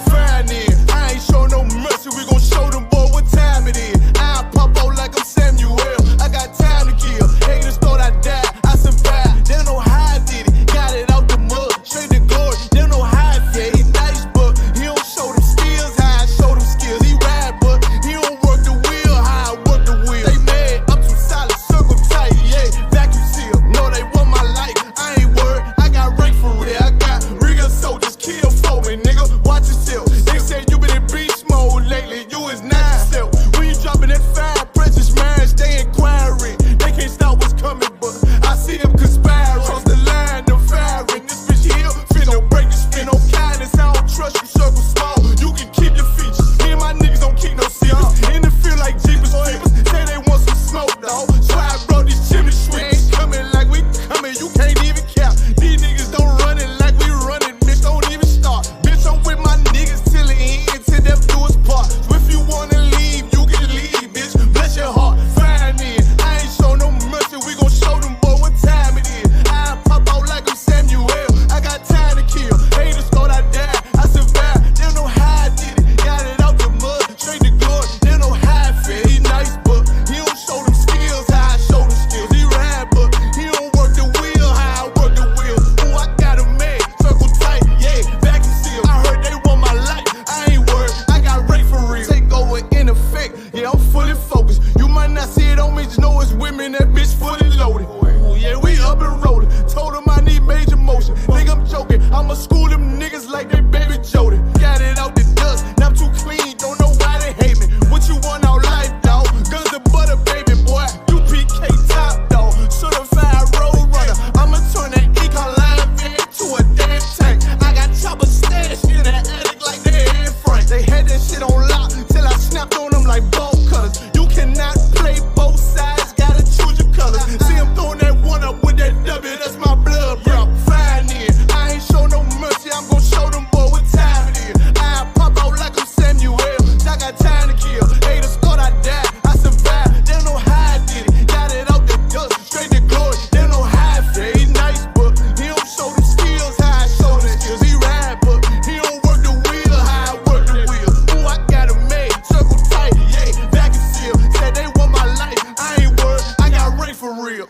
Fine then, I ain't show no mercy, we gon' show them boy what time it is. I pop out like I'm Samuel, I got time to kill. Haters thought I died, I survived. They don't know how I did it, got it out the mud, straight to glory. They don't know how I feel, he nice but he don't show them skills, how I show them skills. He ride but he don't work the wheel, how I work the wheel. They mad, I'm too solid, circle tight, yeah, vacuum seal. No, they want my life, I ain't worried, I got rank for real. I got real soldiers, kill for me, nigga, watch yourself. They said you been in beast mode lately, you is not yourself. When you dropping that fire, precious marriage, they inquiring. They can't stop what's coming, but I see them conspiring. Cross the line, them firing. This bitch here, finna break the spin. No kindness, I don't trust you, circle small. You can keep your features. Me and my niggas don't keep no secrets. In the field like Jeepers Creepers, say they want some smoke, dawg. So I brought these chimney sweeps. Coming like we coming, you can't even cap. These niggas don't run it like we running, bitch, don't even start. Bitch, I'm with my niggas till the end, till death do us part. So if you wanna leave, you can leave, bitch, bless your heart. Fine then, I ain't show no mercy, we gon' show them boy what time it is. I pop out like I'm Samuel, I got time to kill. Haters thought I died, I survived. They don't know how I did it, got it out the mud, straight to glory. They don't know how I feel, he nice but he don't show them skills, how I show them skills. He ride but he don't work the wheel, how I work the wheel. Ooh, I got a man, circle tight, yeah, vacuum seal. I heard they want my life, I ain't worried, I got rate for real. Take over in effect, yeah, I'm fully focused. You might not see it on me, just know it's women, that bitch fully loaded. Ooh, yeah, we up and rolling. Told them I need major motion. Think I'm joking, I'ma school them niggas like they baby Jody. Got it out the dust, now I'm too clean, don't know why they hate me. What you want out life, dawg? Guns and butter, baby boy. UPK top, dawg. Certified road runner. I'ma turn that econ line van to a damn tank. I got chopper stash in the attic like they in Frank. They had that shit on lock till I snapped on them like bolt cutters. You cannot play both sides, gotta choose your colors. See him throwing that one up with that W, that's my blood, bro. Fine then, I ain't show no mercy, I'm gon' show them boy what time it is. I pop out like I'm Samuel, I got time to kill. Haters thought I died, I survived. They don't know how I did it, got it out the dust, straight to glory. They don't know how I feel, he nice but he don't show them skills, how I show them skills. He ride but he don't work the wheel, how I work the wheel. Ooh, I got a made, circle tight, yeah, vacuum seal. Said they want my life, I ain't worried, I got rank for real.